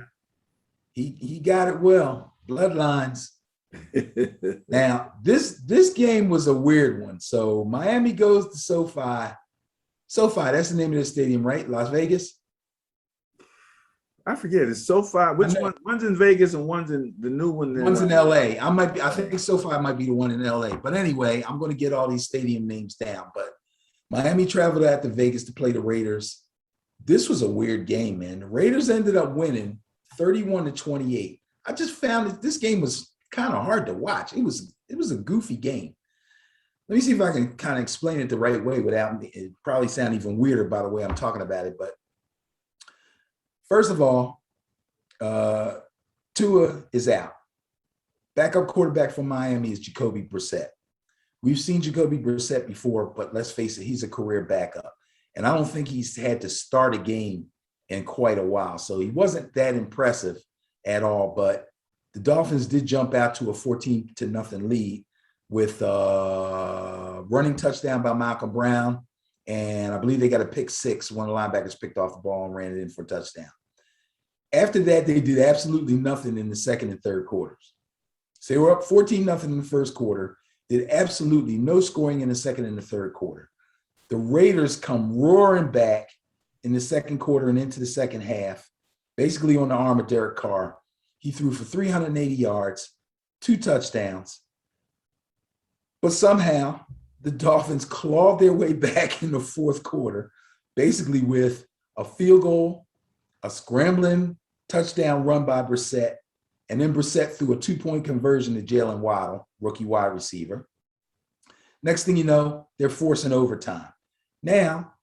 he got it well. Bloodlines. Now, this game was a weird one. So Miami goes to SoFi. SoFi, that's the name of the stadium, right? Las Vegas? I forget. It's SoFi. Which one? One's in Vegas and one's in the new one. One's in LA. I think SoFi might be the one in LA. But anyway, I'm going to get all these stadium names down. But Miami traveled out to Vegas to play the Raiders. This was a weird game, man. The Raiders ended up winning 31-28. I just found that this game was kind of hard to watch. It was a goofy game. Let me see if I can kind of explain it the right way without it probably sound even weirder by the way I'm talking about it. But first of all, Tua is out. Backup quarterback for Miami is Jacoby Brissett. We've seen Jacoby Brissett before, but let's face it, he's a career backup. And I don't think he's had to start a game in quite a while. So he wasn't that impressive at all. But the Dolphins did jump out to a 14-0 lead with a running touchdown by Malcolm Brown. And I believe they got a pick six. One of the linebackers picked off the ball and ran it in for a touchdown. After that, they did absolutely nothing in the second and third quarters. So they were up 14-0 in the first quarter, did absolutely no scoring in the second and the third quarter. The Raiders come roaring back in the second quarter and into the second half, basically on the arm of Derek Carr. He threw for 380 yards, 2 touchdowns. But somehow the Dolphins clawed their way back in the fourth quarter, basically with a field goal, a scrambling touchdown run by Brissett, and then Brissett threw a 2-point conversion to Jalen Waddle, rookie wide receiver. Next thing you know, they're forcing overtime. Now,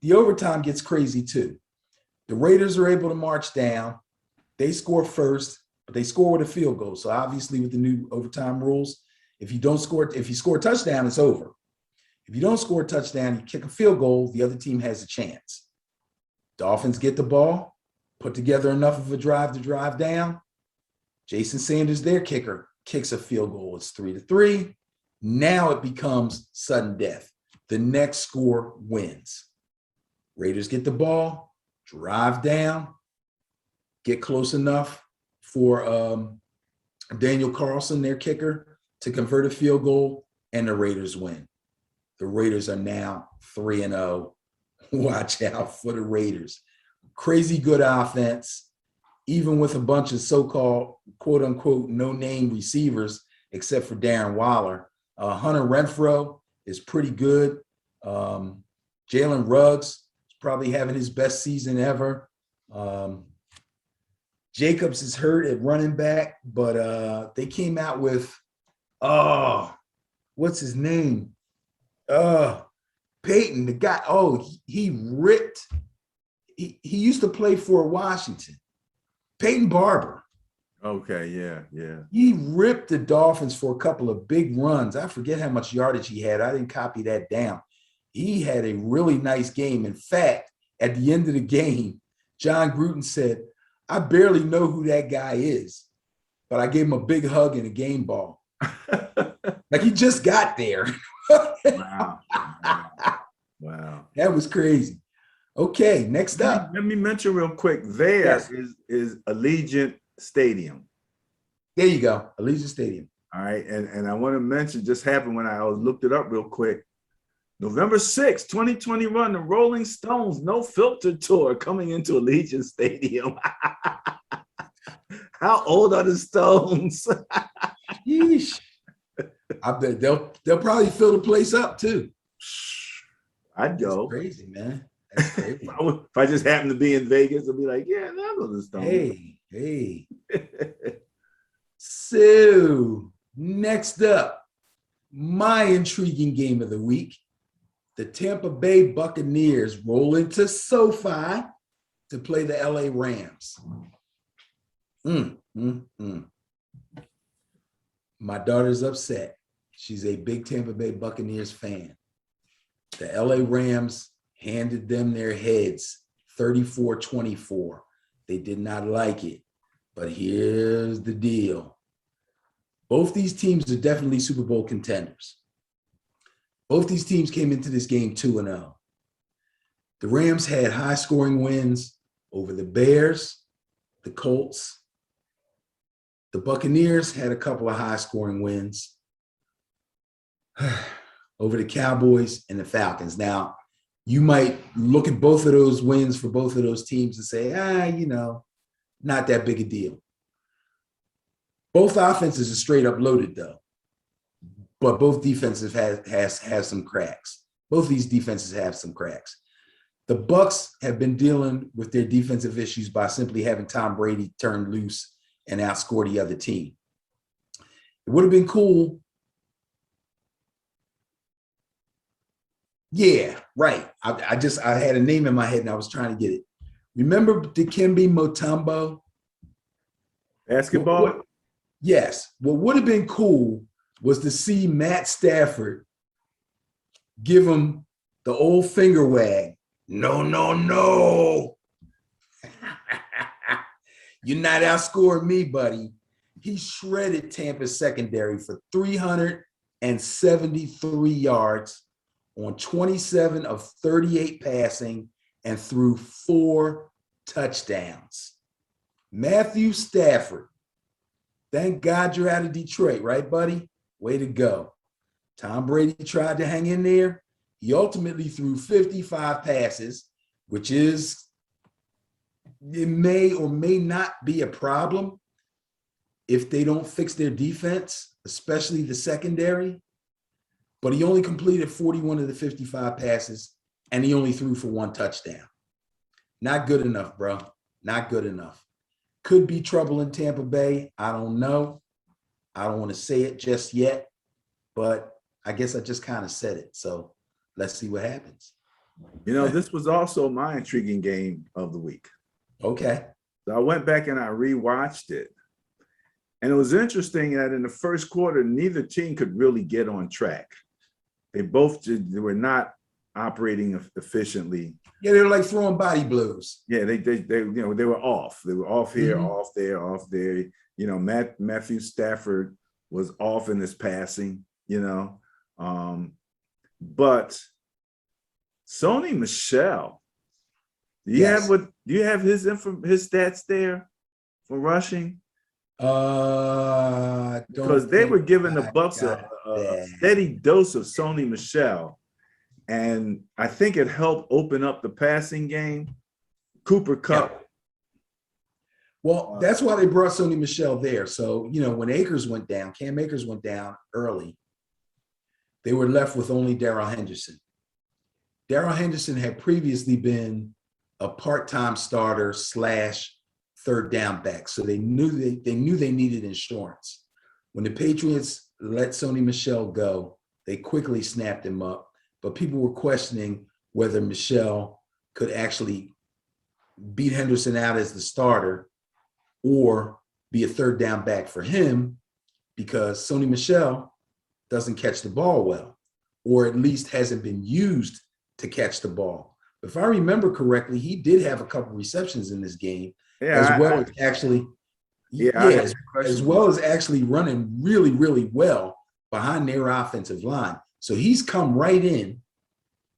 the overtime gets crazy too. The Raiders are able to march down. They score first, but they score with a field goal. So obviously with the new overtime rules, if you score a touchdown, it's over. If you don't score a touchdown, you kick a field goal, the other team has a chance. Dolphins get the ball, put together enough of a drive to drive down. Jason Sanders, their kicker, kicks a field goal. It's 3-3. Now it becomes sudden death. The next score wins. Raiders get the ball, drive down, get close enough for Daniel Carlson, their kicker, to convert a field goal, and the Raiders win. The Raiders are now 3-0. Watch out for the Raiders. Crazy good offense, even with a bunch of so-called, quote-unquote, no-name receivers, except for Darren Waller. Hunter Renfrow is pretty good. Jalen Ruggs is probably having his best season ever. Jacobs is hurt at running back, but they came out with, what's his name? Peyton, the guy, he ripped. He used to play for Washington. Peyton Barber. Okay, yeah. He ripped the Dolphins for a couple of big runs. I forget how much yardage he had. I didn't copy that down. He had a really nice game. In fact, at the end of the game, John Gruden said, I barely know who that guy is, but I gave him a big hug and a game ball. Like he just got there. Wow. That was crazy. Okay, next up. Let me mention real quick. There Yes. is Allegiant Stadium. There you go. Allegiant Stadium. All right. And I want to mention, just happened when I was looked it up real quick. November 6th, 2021, the Rolling Stones No Filter Tour coming into Allegiant Stadium. How old are the Stones? Yeesh. I bet they'll probably fill the place up too. I'd That's go. crazy, man. That's crazy. If I just happen to be in Vegas, I'll be like, yeah, I know the Stones. Hey. So next up, my intriguing game of the week. The Tampa Bay Buccaneers roll into SoFi to play the LA Rams. My daughter's upset. She's a big Tampa Bay Buccaneers fan. The LA Rams handed them their heads 34-24. They did not like it. But here's the deal. Both these teams are definitely Super Bowl contenders. Both these teams came into this game 2-0. The Rams had high-scoring wins over the Bears, the Colts. The Buccaneers had a couple of high-scoring wins over the Cowboys and the Falcons. Now, you might look at both of those wins for both of those teams and say, not that big a deal. Both offenses are straight up loaded, though. But both defenses have some cracks. Both these defenses have some cracks. The Bucs have been dealing with their defensive issues by simply having Tom Brady turn loose and outscore the other team. It would have been cool. Yeah, right. I had a name in my head and I was trying to get it. Remember Dikembe Mutombo? Basketball? Yes. What would have been cool was to see Matt Stafford give him the old finger wag. No. You're not outscoring me, buddy. He shredded Tampa's secondary for 373 yards on 27 of 38 passing and threw 4 touchdowns. Matthew Stafford. Thank God you're out of Detroit, right, buddy? Way to go. Tom Brady tried to hang in there. He ultimately threw 55 passes, which is, it may or may not be a problem if they don't fix their defense, especially the secondary. But he only completed 41 of the 55 passes, and he only threw for 1 touchdown. Not good enough, bro. Not good enough. Could be trouble in Tampa Bay. I don't know. I don't want to say it just yet, but I guess I just kind of said it. So let's see what happens. This was also my intriguing game of the week. Okay. So I went back and I rewatched it. And it was interesting that in the first quarter, neither team could really get on track. They were not operating efficiently. Yeah, they were like throwing body blows. Yeah, they were off. They were off here, off there, off there. Matthew Stafford was off in his passing, but Sony Michel, do you have his stats there for rushing? Because they were giving the Bucs a steady dose of Sony Michel, and I think it helped open up the passing game. Cooper Kupp. Yeah. Well, that's why they brought Sony Michel there. So, when Akers went down, Cam Akers went down early, they were left with only Darrell Henderson. Darrell Henderson had previously been a part-time starter / third down back. So they knew they needed insurance. When the Patriots let Sony Michel go, they quickly snapped him up. But people were questioning whether Michel could actually beat Henderson out as the starter or be a third down back for him, because Sony Michel doesn't catch the ball well, or at least hasn't been used to catch the ball. If I remember correctly, he did have a couple receptions in this game, as well as actually running really, really well behind their offensive line. So he's come right in,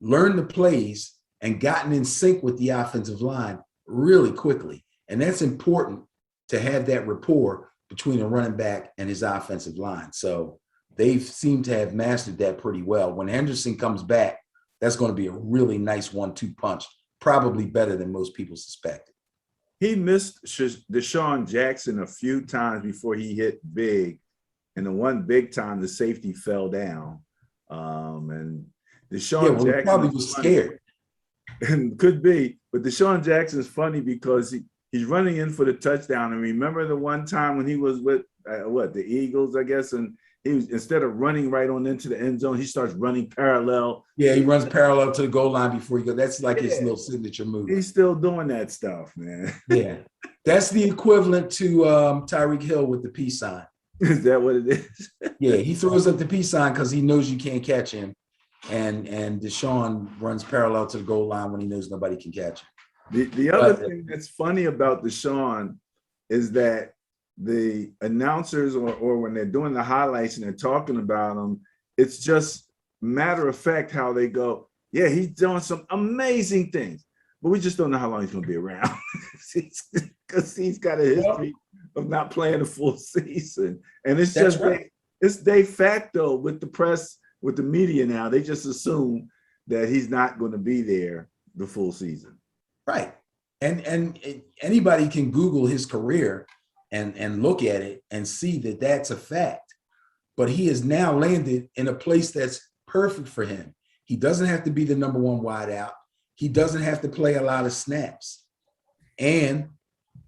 learned the plays, and gotten in sync with the offensive line really quickly. And that's important to have that rapport between a running back and his offensive line. So they seem to have mastered that pretty well. When Henderson comes back, that's going to be a really nice 1-2 punch, probably better than most people suspected. He missed Deshaun Jackson a few times before he hit big. And the one big time, the safety fell down. And Deshaun Jackson probably was scared. And could be, but Deshaun Jackson's funny because he's running in for the touchdown. And remember the one time when he was with the Eagles, I guess, and he was, instead of running right on into the end zone, he starts running parallel. Yeah, he runs parallel to the goal line before he goes. That's like his little signature move. He's still doing that stuff, man. Yeah, that's the equivalent to Tyreek Hill with the peace sign. Is that what it is? Yeah, he throws up the peace sign because he knows you can't catch him. And Deshaun runs parallel to the goal line when he knows nobody can catch him. The other thing that's funny about Deshaun is that the announcers or when they're doing the highlights and they're talking about him, it's just matter of fact how they go, yeah, he's doing some amazing things, but we just don't know how long he's going to be around because he's got a history of not playing a full season. And it's just it's de facto with the press, with the media now. They just assume that he's not going to be there the full season. Right. And anybody can Google his career and look at it and see that that's a fact. But he has now landed in a place that's perfect for him. He doesn't have to be the number one wideout. He doesn't have to play a lot of snaps. And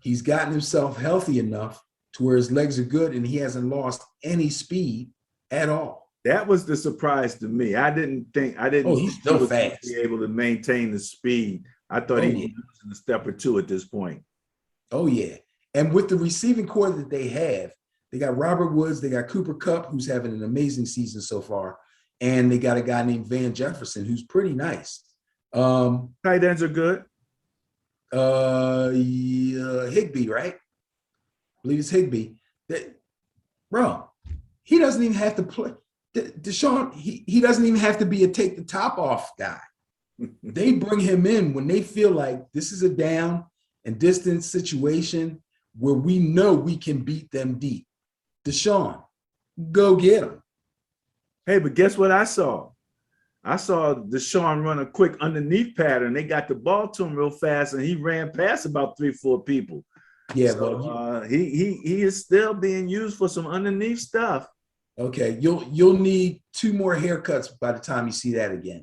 he's gotten himself healthy enough to where his legs are good and he hasn't lost any speed at all. That was the surprise to me. I didn't he's still fast. Be able to maintain the speed. I thought he was losing a step or two at this point. Oh, yeah. And with the receiving core that they got Robert Woods, they got Cooper Kupp, who's having an amazing season so far, and they got a guy named Van Jefferson, who's pretty nice. Tight ends are good. Higbee, right? I believe it's Higbee. Bro, he doesn't even have to play. Deshaun, he doesn't even have to be a take the top off guy. They bring him in when they feel like this is a down and distance situation where we know we can beat them deep. Deshaun, go get him. Hey, but guess what I saw? I saw Deshaun run a quick underneath pattern. They got the ball to him real fast, and he ran past about 3-4 people. Yeah, so, he is still being used for some underneath stuff. Okay, you'll need 2 more haircuts by the time you see that again.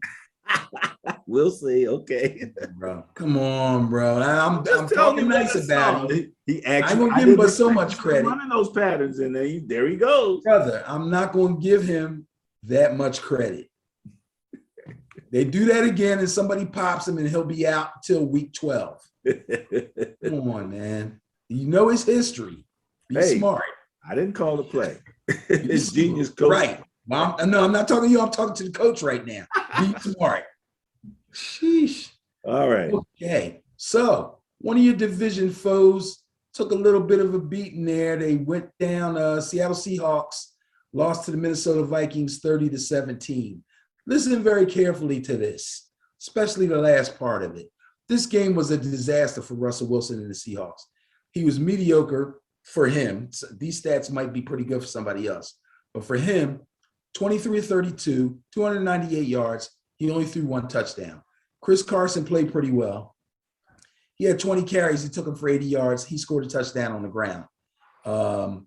We'll see. Okay, bro, come on, bro. I'm talking nice about him. He actually, I'm gonna give him but so much credit. Running those patterns, and there he goes, brother. I'm not going to give him that much credit. They do that again, and somebody pops him, and he'll be out until week 12. Come on, man. You know his history. Be smart. I didn't call the play. It's genius coach. Right. No, I'm not talking to you. I'm talking to the coach right now. Be smart. Sheesh. All right. Okay. So one of your division foes took a little bit of a beating there. They went down. Seattle Seahawks lost to the Minnesota Vikings 30-17. Listen very carefully to this, especially the last part of it. This game was a disaster for Russell Wilson and the Seahawks. He was mediocre for him. These stats might be pretty good for somebody else. But for him, 23-32, 298 yards. He only threw 1 touchdown. Chris Carson played pretty well. He had 20 carries. He took them for 80 yards. He scored a touchdown on the ground. And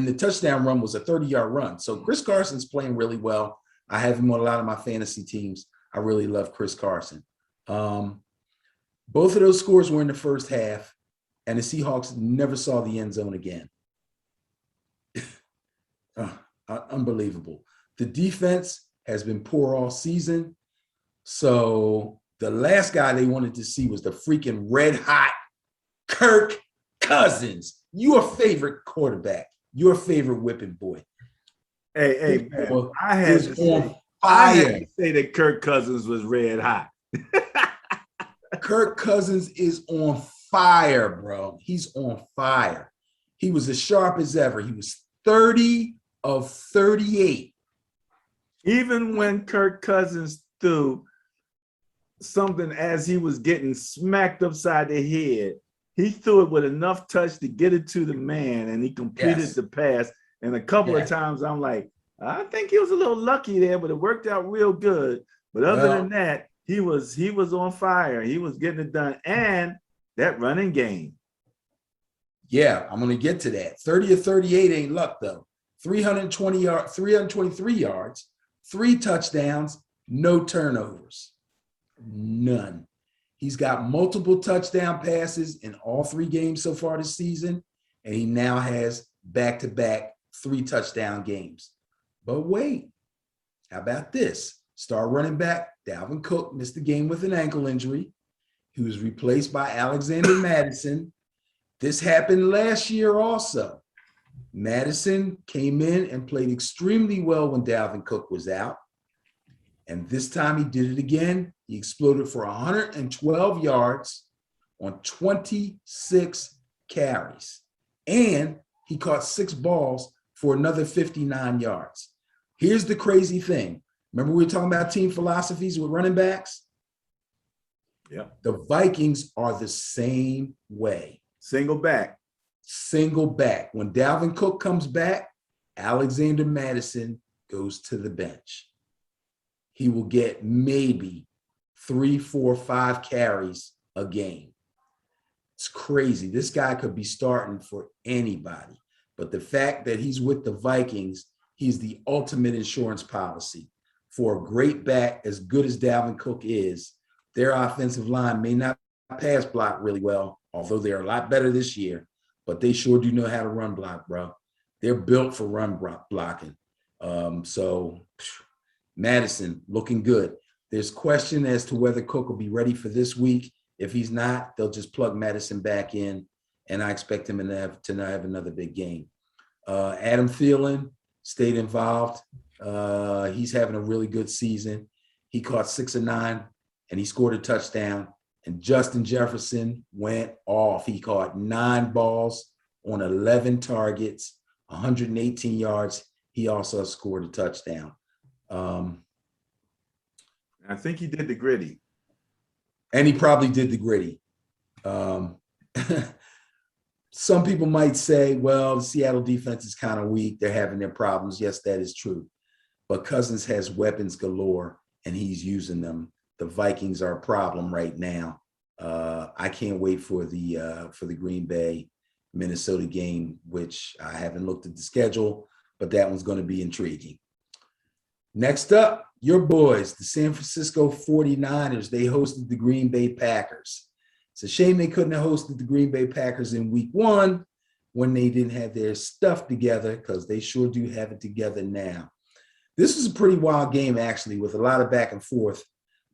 the touchdown run was a 30-yard run. So Chris Carson's playing really well. I have him on a lot of my fantasy teams. I really love Chris Carson. Both of those scores were in the first half, and the Seahawks never saw the end zone again. Unbelievable. The defense has been poor all season. So the last guy they wanted to see was the freaking red hot Kirk Cousins, your favorite quarterback, your favorite whipping boy. Hey, man, I had to say that Kirk Cousins was red hot. Kirk Cousins is on fire, bro. He's on fire. He was as sharp as ever. He was 30 of 38. Even when Kirk Cousins threw something as he was getting smacked upside the head. He threw it with enough touch to get it to the man, and he completed Yes. the pass. And a couple of times I'm like, I think he was a little lucky there, but it worked out real good. But other than Well, that, he was on fire. He was getting it done. And that running game. yeah, I'm going to get to that. 30 or 38 ain't luck, though. 320 yards, 323 yards, 3 touchdowns, no turnovers. None. He's got multiple touchdown passes in all 3 games so far this season, and he now has back-to-back 3 touchdown games. But wait, how about this? Star running back Dalvin Cook missed the game with an ankle injury. He was replaced by Alexander Madison. This happened last year also. Madison came in and played extremely well when Dalvin Cook was out. And this time he did it again. He exploded for 112 yards on 26 carries. And he caught 6 balls for another 59 yards. Here's the crazy thing. Remember we were talking about team philosophies with running backs? Yeah. The Vikings are the same way. Single back. Single back. When Dalvin Cook comes back, Alexander Madison goes to the bench. He will get maybe 3, 4, 5 carries a game. It's crazy. This guy could be starting for anybody. But the fact that he's with the Vikings, he's the ultimate insurance policy. For a great back as good as Dalvin Cook is, their offensive line may not pass block really well, although they're a lot better this year, but they sure do know how to run block, bro. They're built for run blocking. So Madison looking good. There's question as to whether Cook will be ready for this week. If he's not, they'll just plug Madison back in, and I expect him to have another big game. Adam Thielen stayed involved. He's having a really good season. He caught 6 of 9, and he scored a touchdown. And Justin Jefferson went off. He caught 9 balls on 11 targets, 118 yards. He also scored a touchdown. I think he did the gritty. And he probably did the gritty. Some people might say, well, the Seattle defense is kind of weak. They're having their problems. Yes, that is true. But Cousins has weapons galore, and he's using them. The Vikings are a problem right now. I can't wait for the Green Bay Minnesota game, which I haven't looked at the schedule, but that one's going to be intriguing. Next up, your boys, the San Francisco 49ers. They hosted the Green Bay Packers. It's a shame they couldn't have hosted the Green Bay Packers in week 1 when they didn't have their stuff together, because they sure do have it together now. This was a pretty wild game, actually, with a lot of back and forth.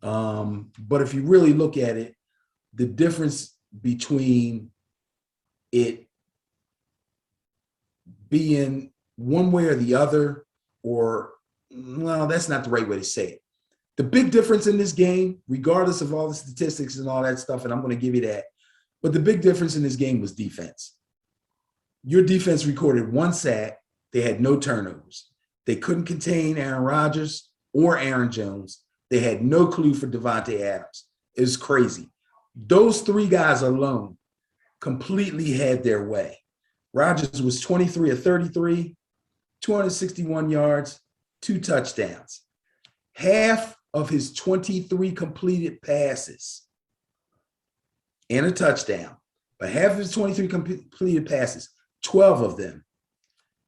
But if you really look at it, the difference between it being one way or the other, or, well, that's not the right way to say it. The big difference in this game, regardless of all the statistics and all that stuff, and I'm going to give you that, but the big difference in this game was defense. Your defense recorded 1 sack. They had no turnovers. They couldn't contain Aaron Rodgers or Aaron Jones. They had no clue for Davante Adams. It was crazy. Those 3 guys alone completely had their way. Rodgers was 23 of 33, 261 yards, 2 touchdowns. Half of his 23 completed passes and a touchdown, but half of his 23 completed passes, 12 of them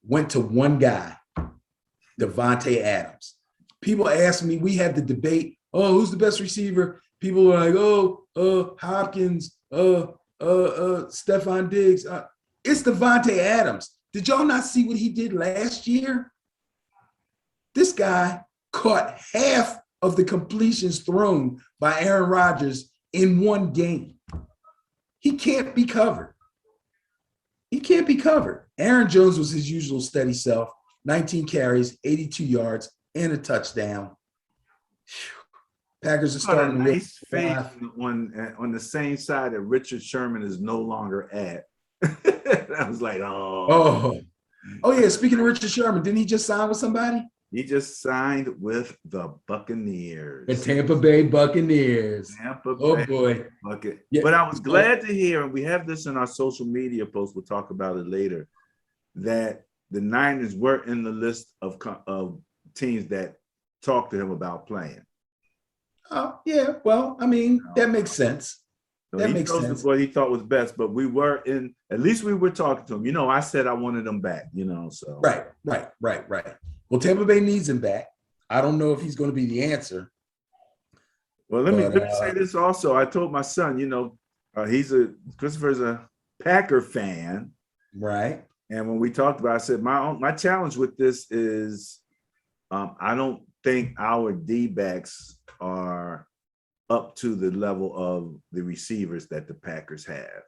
went to one guy, Davante Adams. People ask me, we had the debate, oh, who's the best receiver? People are like, Hopkins, Stephon Diggs. It's Davante Adams. Did y'all not see what he did last year? This guy caught half of the completions thrown by Aaron Rodgers in one game. He can't be covered. He can't be covered. Aaron Jones was his usual steady self, 19 carries, 82 yards, and a touchdown. Packers are starting a with nice face on the same side that Richard Sherman is no longer at. I was like, Oh yeah. Speaking of Richard Sherman, didn't he just sign with somebody? He just signed with the Buccaneers. The Tampa Bay Buccaneers. Tampa Oh Bay boy. Bucket. Yeah. But I was glad to hear, and we have this in our social media post, we'll talk about it later, that the Niners were in the list of teams that talked to him about playing. Oh, yeah. Well, I mean, that makes sense. So That he makes chose sense. what he thought was best, but we were at least we were talking to him. I said I wanted him back, so. Right. Well, Tampa Bay needs him back. I don't know if he's going to be the answer. Well, let me say this also. I told my son, Christopher's a Packer fan. Right. And when we talked about it, I said, my challenge with this is I don't think our D-backs are up to the level of the receivers that the Packers have.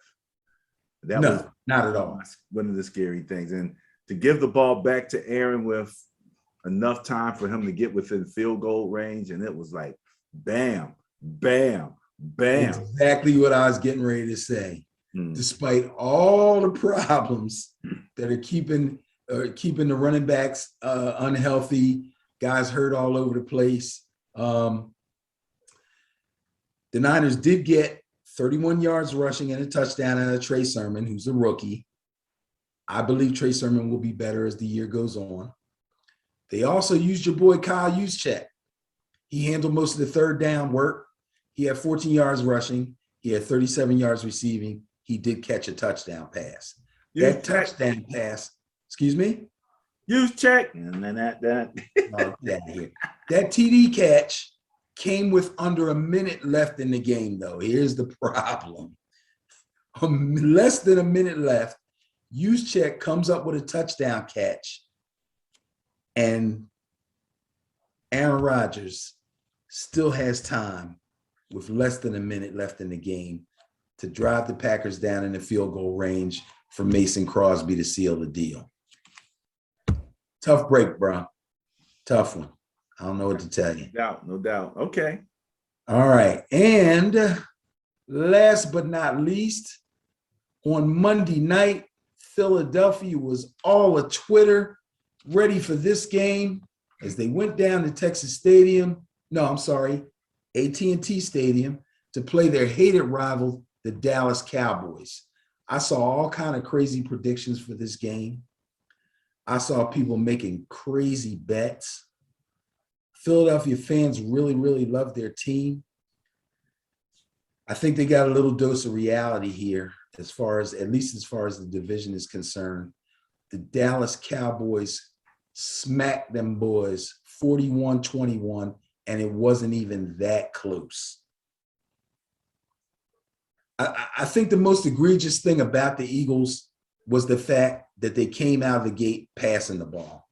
That was not at all. One of the scary things. And to give the ball back to Aaron with enough time for him to get within field goal range, and it was like, bam, bam, bam. Exactly what I was getting ready to say. Despite all the problems that are keeping the running backs unhealthy, guys hurt all over the place. The Niners did get 31 yards rushing and a touchdown out of Trey Sermon, who's a rookie. I believe Trey Sermon will be better as the year goes on. They also used your boy Kyle Juszczyk. He handled most of the third down work. He had 14 yards rushing. He had 37 yards receiving. He did catch a touchdown pass. That touchdown pass, excuse me? Juszczyk. And then that. Oh, get out of here. That TD catch came with under a minute left in the game, though. Here's the problem. Less than a minute left. Juszczyk comes up with a touchdown catch. And Aaron Rodgers still has time with less than a minute left in the game to drive the Packers down in the field goal range for Mason Crosby to seal the deal. Tough break, bro. Tough one. I don't know what to tell you. No doubt. Okay. All right. And last but not least, on Monday night, Philadelphia was all a Twitter, ready for this game as they went down to Texas Stadium. No, I'm sorry, AT&T Stadium to play their hated rival, the Dallas Cowboys. I saw all kind of crazy predictions for this game. I saw people making crazy bets. Philadelphia fans really, really love their team. I think they got a little dose of reality here at least as far as the division is concerned. The Dallas Cowboys smacked them boys 41-21, and it wasn't even that close. I think the most egregious thing about the Eagles was the fact that they came out of the gate passing the ball.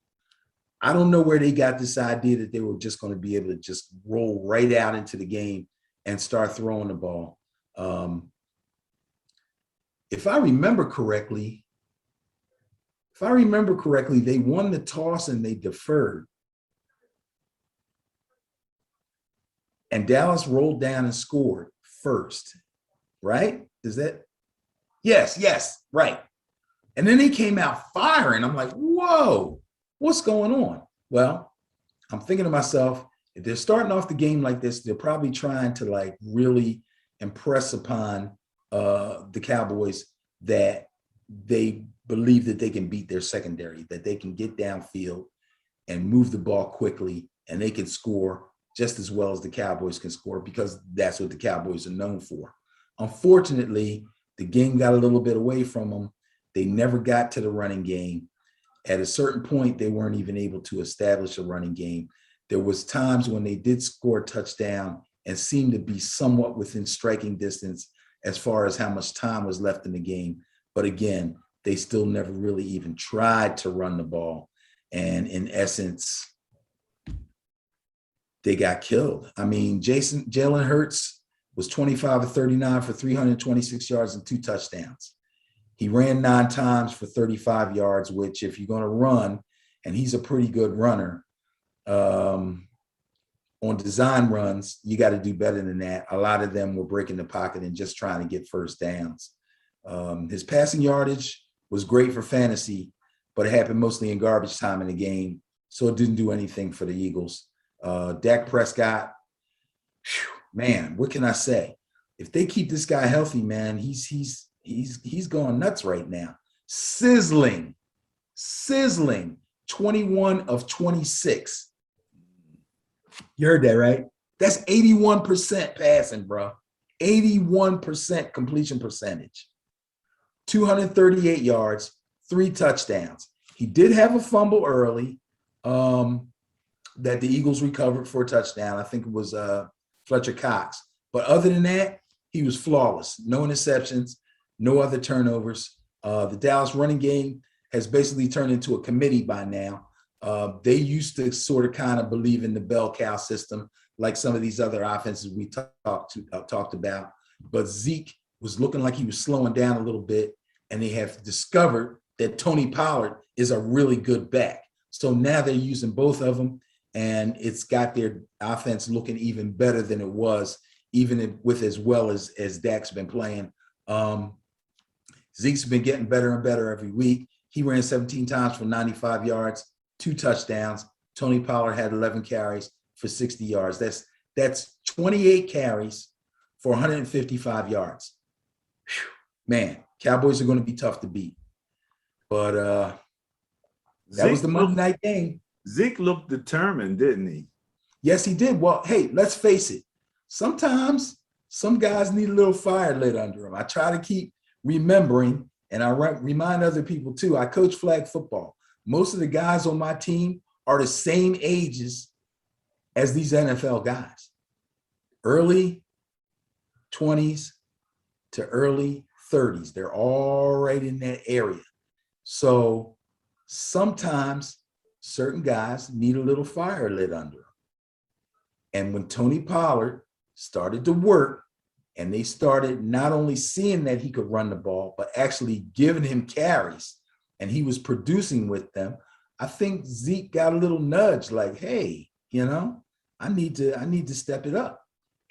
I don't know where they got this idea that they were just going to be able to just roll right out into the game and start throwing the ball. If I remember correctly, they won the toss and they deferred. And Dallas rolled down and scored first, right? Yes, right. And then they came out firing. I'm like, whoa, what's going on? Well, I'm thinking to myself, if they're starting off the game like this, they're probably trying to really impress upon the Cowboys that they believe that they can beat their secondary, that they can get downfield and move the ball quickly, and they can score just as well as the Cowboys can score, because that's what the Cowboys are known for. Unfortunately, the game got a little bit away from them. They never got to the running game. At a certain point, they weren't even able to establish a running game. There was times when they did score a touchdown and seemed to be somewhat within striking distance as far as how much time was left in the game. But again, they still never really even tried to run the ball. And in essence, they got killed. I mean, Jalen Hurts was 25 of 39 for 326 yards and 2 touchdowns. He ran 9 times for 35 yards, which if you're going to run, and he's a pretty good runner, on design runs, you got to do better than that. A lot of them were breaking the pocket and just trying to get first downs. His passing yardage was great for fantasy, but it happened mostly in garbage time in the game so it didn't do anything for the Eagles. Dak Prescott, man, what can I say? If they keep this guy healthy, man, he's going nuts right now. Sizzling, 21 of 26. You heard that, right? That's 81% passing, bro. 81% completion percentage. 238 yards, 3 touchdowns. He did have a fumble early that the Eagles recovered for a touchdown. I think it was Fletcher Cox. But other than that, he was flawless. No interceptions, no other turnovers. The Dallas running game has basically turned into a committee by now. They used to sort of kind of believe in the bell cow system, like some of these other offenses we talked about. But Zeke was looking like he was slowing down a little bit, and they have discovered that Tony Pollard is a really good back. So now they're using both of them, and it's got their offense looking even better than it was, even with as well as Dak's been playing. Zeke's been getting better and better every week. He ran 17 times for 95 yards, 2 touchdowns. Tony Pollard had 11 carries for 60 yards. That's 28 carries for 155 yards. Whew. Man, Cowboys are going to be tough to beat. But that was the Monday night game. Zeke looked determined, didn't he? Yes, he did. Well, hey, let's face it. Sometimes some guys need a little fire lit under them. I try to keep remembering, and I remind other people too. I coach flag football. Most of the guys on my team are the same ages as these NFL guys. Early 20s to early 30s. They're all right in that area. So sometimes certain guys need a little fire lit under them. And when Tony Pollard started to work, and they started not only seeing that he could run the ball, but actually giving him carries, and he was producing with them, I think Zeke got a little nudge like, hey, I need to step it up.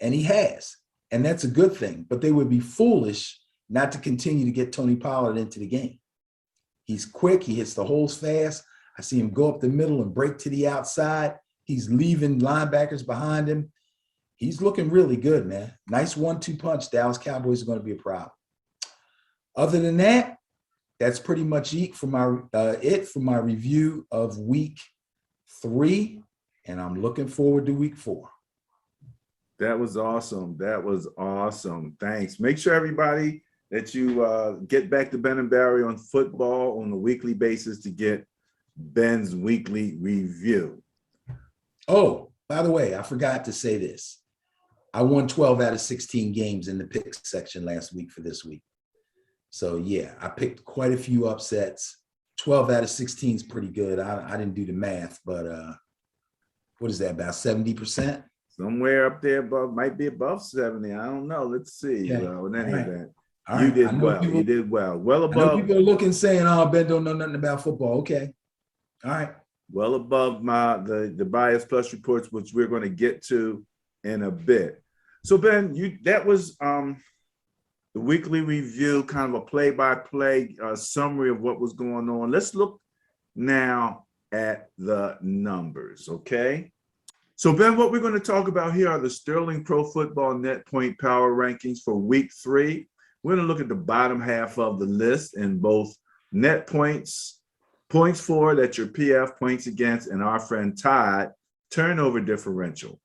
And he has. And that's a good thing. But they would be foolish not to continue to get Tony Pollard into the game. He's quick. He hits the holes fast. I see him go up the middle and break to the outside. He's leaving linebackers behind him. He's looking really good, man. Nice 1-2 punch. Dallas Cowboys are going to be a problem. Other than that, that's pretty much it for my review of week 3, and I'm looking forward to week 4. That was awesome. Thanks. Make sure, everybody, that you get back to Ben and Barry on football on a weekly basis to get Ben's weekly review. Oh, by the way, I forgot to say this. I won 12 out of 16 games in the pick section last week for this week. So, yeah, I picked quite a few upsets. 12 out of 16 is pretty good. I didn't do the math, but what is that, about 70%? Somewhere up there above, might be above 70. I don't know. Let's see. Okay. Well, in any event, you did well. You did well. Well above. I know people are looking saying, "Oh, Ben don't know nothing about football." Okay. All right. Well above the Bias Plus reports, which we're going to get to in a bit. So, Ben, that was the weekly review, kind of a play-by-play summary of what was going on. Let's look now at the numbers, okay? So, Ben, what we're going to talk about here are the Sterling Pro Football Net Point Power Rankings for week 3. We're going to look at the bottom half of the list in both net points, points for, that's your PF, points against, and our friend Todd, turnover differential.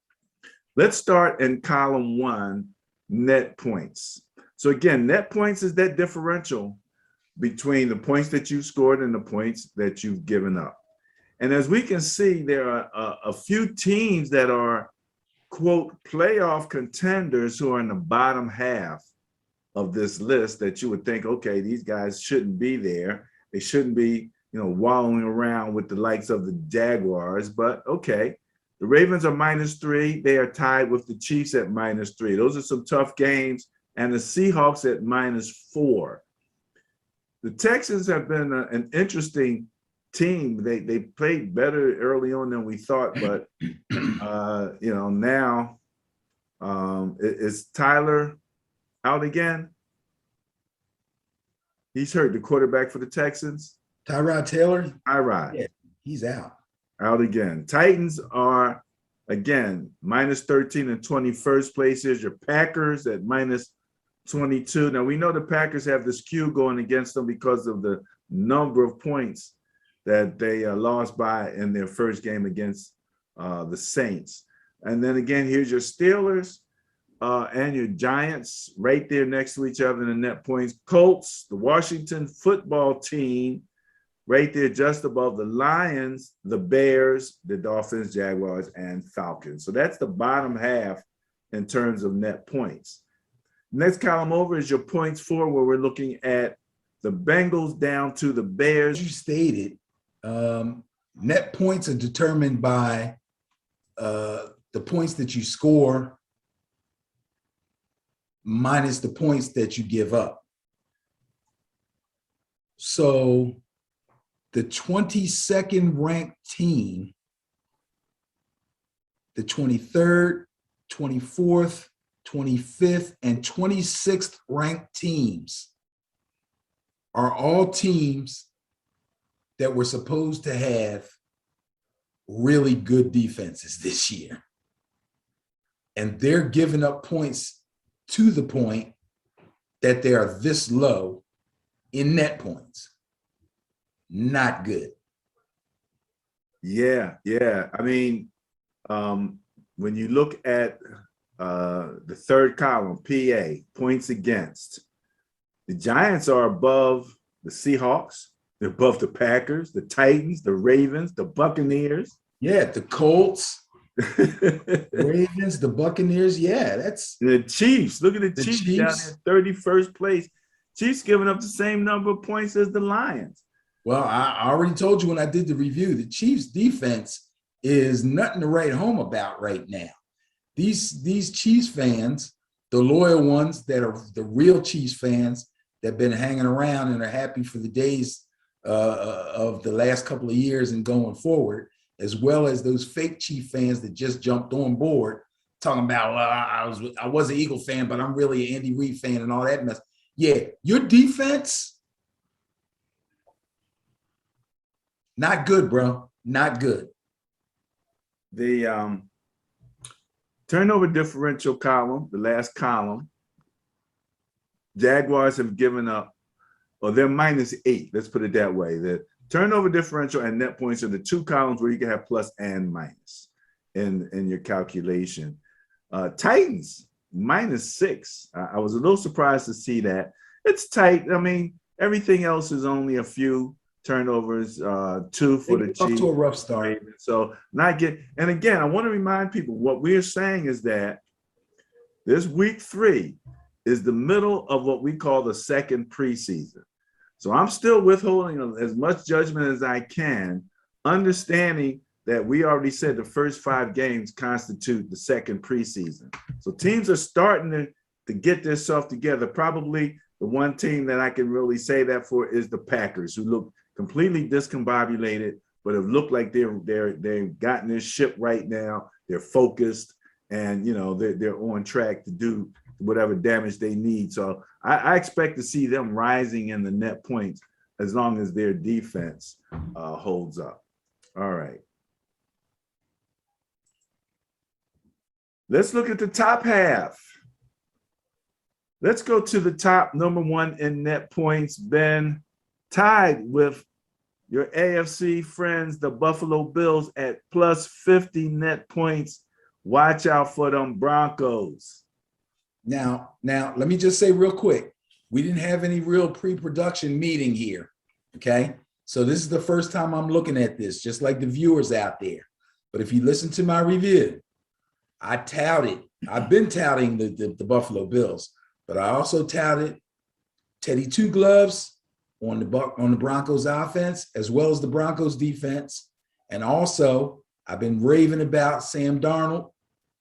Let's start in column 1, net points. So again, net points is that differential between the points that you scored and the points that you've given up. And as we can see, there are a few teams that are, quote, playoff contenders who are in the bottom half of this list that you would think, okay, these guys shouldn't be there. They shouldn't be, wallowing around with the likes of the Jaguars, but okay. The Ravens are -3. They are tied with the Chiefs at -3. Those are some tough games. And the Seahawks at -4. The Texans have been an interesting team. They played better early on than we thought, but now is Tyler out again? He's hurt, the quarterback for the Texans. Tyrod Taylor? Tyrod. Yeah, he's out. Out again. Titans are, again, minus 13 and 21st place. Here's your Packers at minus 22. Now, we know the Packers have the skew going against them because of the number of points that they lost by in their first game against the Saints. And then again, here's your Steelers and your Giants right there next to each other in the net points. Colts, the Washington football team, right there just above the Lions, the Bears, the Dolphins, Jaguars, and Falcons. So that's the bottom half in terms of net points. Next column over is your points for, where we're looking at the Bengals down to the Bears. As you stated, net points are determined by the points that you score minus the points that you give up. So the 22nd ranked team, the 23rd, 24th, 25th, and 26th ranked teams are all teams that were supposed to have really good defenses this year. And they're giving up points to the point that they are this low in net points. Not good. Yeah. I mean, when you look at the third column, PA, points against, the Giants are above the Seahawks. They're above the Packers, the Titans, the Ravens, the Buccaneers. Yeah, the Colts, Ravens, the Buccaneers. Yeah, that's the Chiefs. Look at the Chiefs down there, 31st place. Chiefs giving up the same number of points as the Lions. Well, I already told you when I did the review, the Chiefs defense is nothing to write home about right now. These Chiefs fans, the loyal ones that are the real Chiefs fans that have been hanging around and are happy for the days of the last couple of years and going forward, as well as those fake Chief fans that just jumped on board talking about, I was an Eagle fan, but I'm really an Andy Reid fan and all that mess. Yeah, your defense, not good, bro. Not good. The turnover differential column, the last column, Jaguars have given up, or they're -8. Let's put it that way. The turnover differential and net points are the two columns where you can have plus and minus in your calculation. Titans, -6. I was a little surprised to see that. It's tight. I mean, everything else is only a few turnovers, 2 for the Chiefs. Off to a rough start. So and again, I want to remind people what we're saying is that this week 3 is the middle of what we call the second preseason. So I'm still withholding as much judgment as I can, understanding that we already said the first 5 games constitute the second preseason. So teams are starting to get their stuff together. Probably the one team that I can really say that for is the Packers, who look completely discombobulated, but have looked like they've gotten their ship right now. They're focused, and they're on track to do whatever damage they need. So I expect to see them rising in the net points as long as their defense holds up. All right. Let's look at the top half. Let's go to the top, number 1 in net points, Ben, tied with your AFC friends, the Buffalo Bills, at plus 50 net points. Watch out for them Broncos. Now, let me just say real quick, we didn't have any real pre-production meeting here, okay? So this is the first time I'm looking at this, just like the viewers out there. But if you listen to my review, I've been touting the Buffalo Bills, but I also touted Teddy Two Gloves on the Broncos offense, as well as the Broncos defense. And also, I've been raving about Sam Darnold,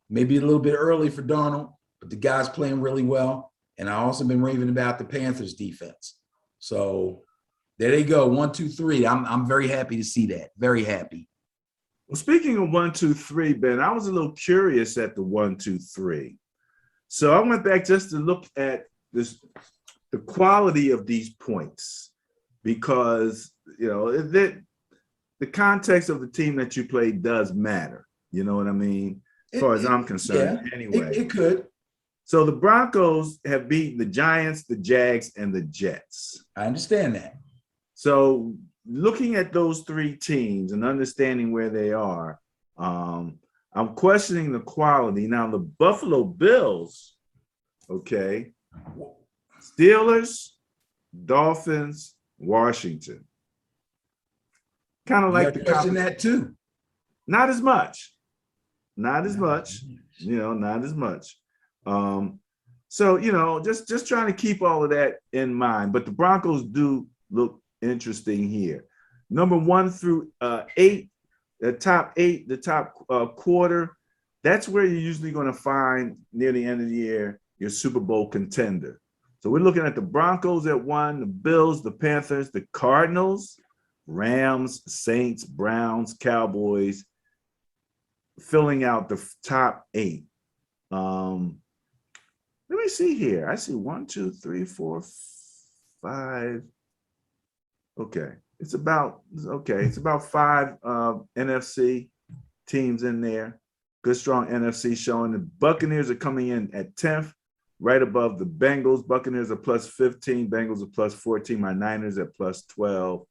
maybe a little bit early for Darnold, but the guy's playing really well. And I also been raving about the Panthers defense. So there they go, 1, 2, 3. I'm very happy to see that. Very happy. Well, speaking of 1, 2, 3, Ben, I was a little curious at the 1, 2, 3. So I went back just to look at the quality of these points, because the context of the team that you play does matter. You know what I mean? As far as I'm concerned, anyway. It could. So the Broncos have beaten the Giants, the Jags, and the Jets. I understand that. So looking at those three teams and understanding where they are, I'm questioning the quality. Now, the Buffalo Bills, okay, Steelers, Dolphins, Washington. Kind of like the question that too. Not as much. Not as much. Not as much. So, just trying to keep all of that in mind. But the Broncos do look interesting here. Number 1 through 8, the top 8, the top quarter, that's where you're usually going to find near the end of the year your Super Bowl contender. So we're looking at the Broncos at 1, the Bills, the Panthers, the Cardinals, Rams, Saints, Browns, Cowboys, filling out the top 8. Let me see here. I see 1, 2, 3, 4, 5. Okay. It's about 5 NFC teams in there. Good, strong NFC showing. The Buccaneers are coming in at 10th, right above the Bengals. Buccaneers are plus 15. Bengals are plus 14. My Niners at plus 12.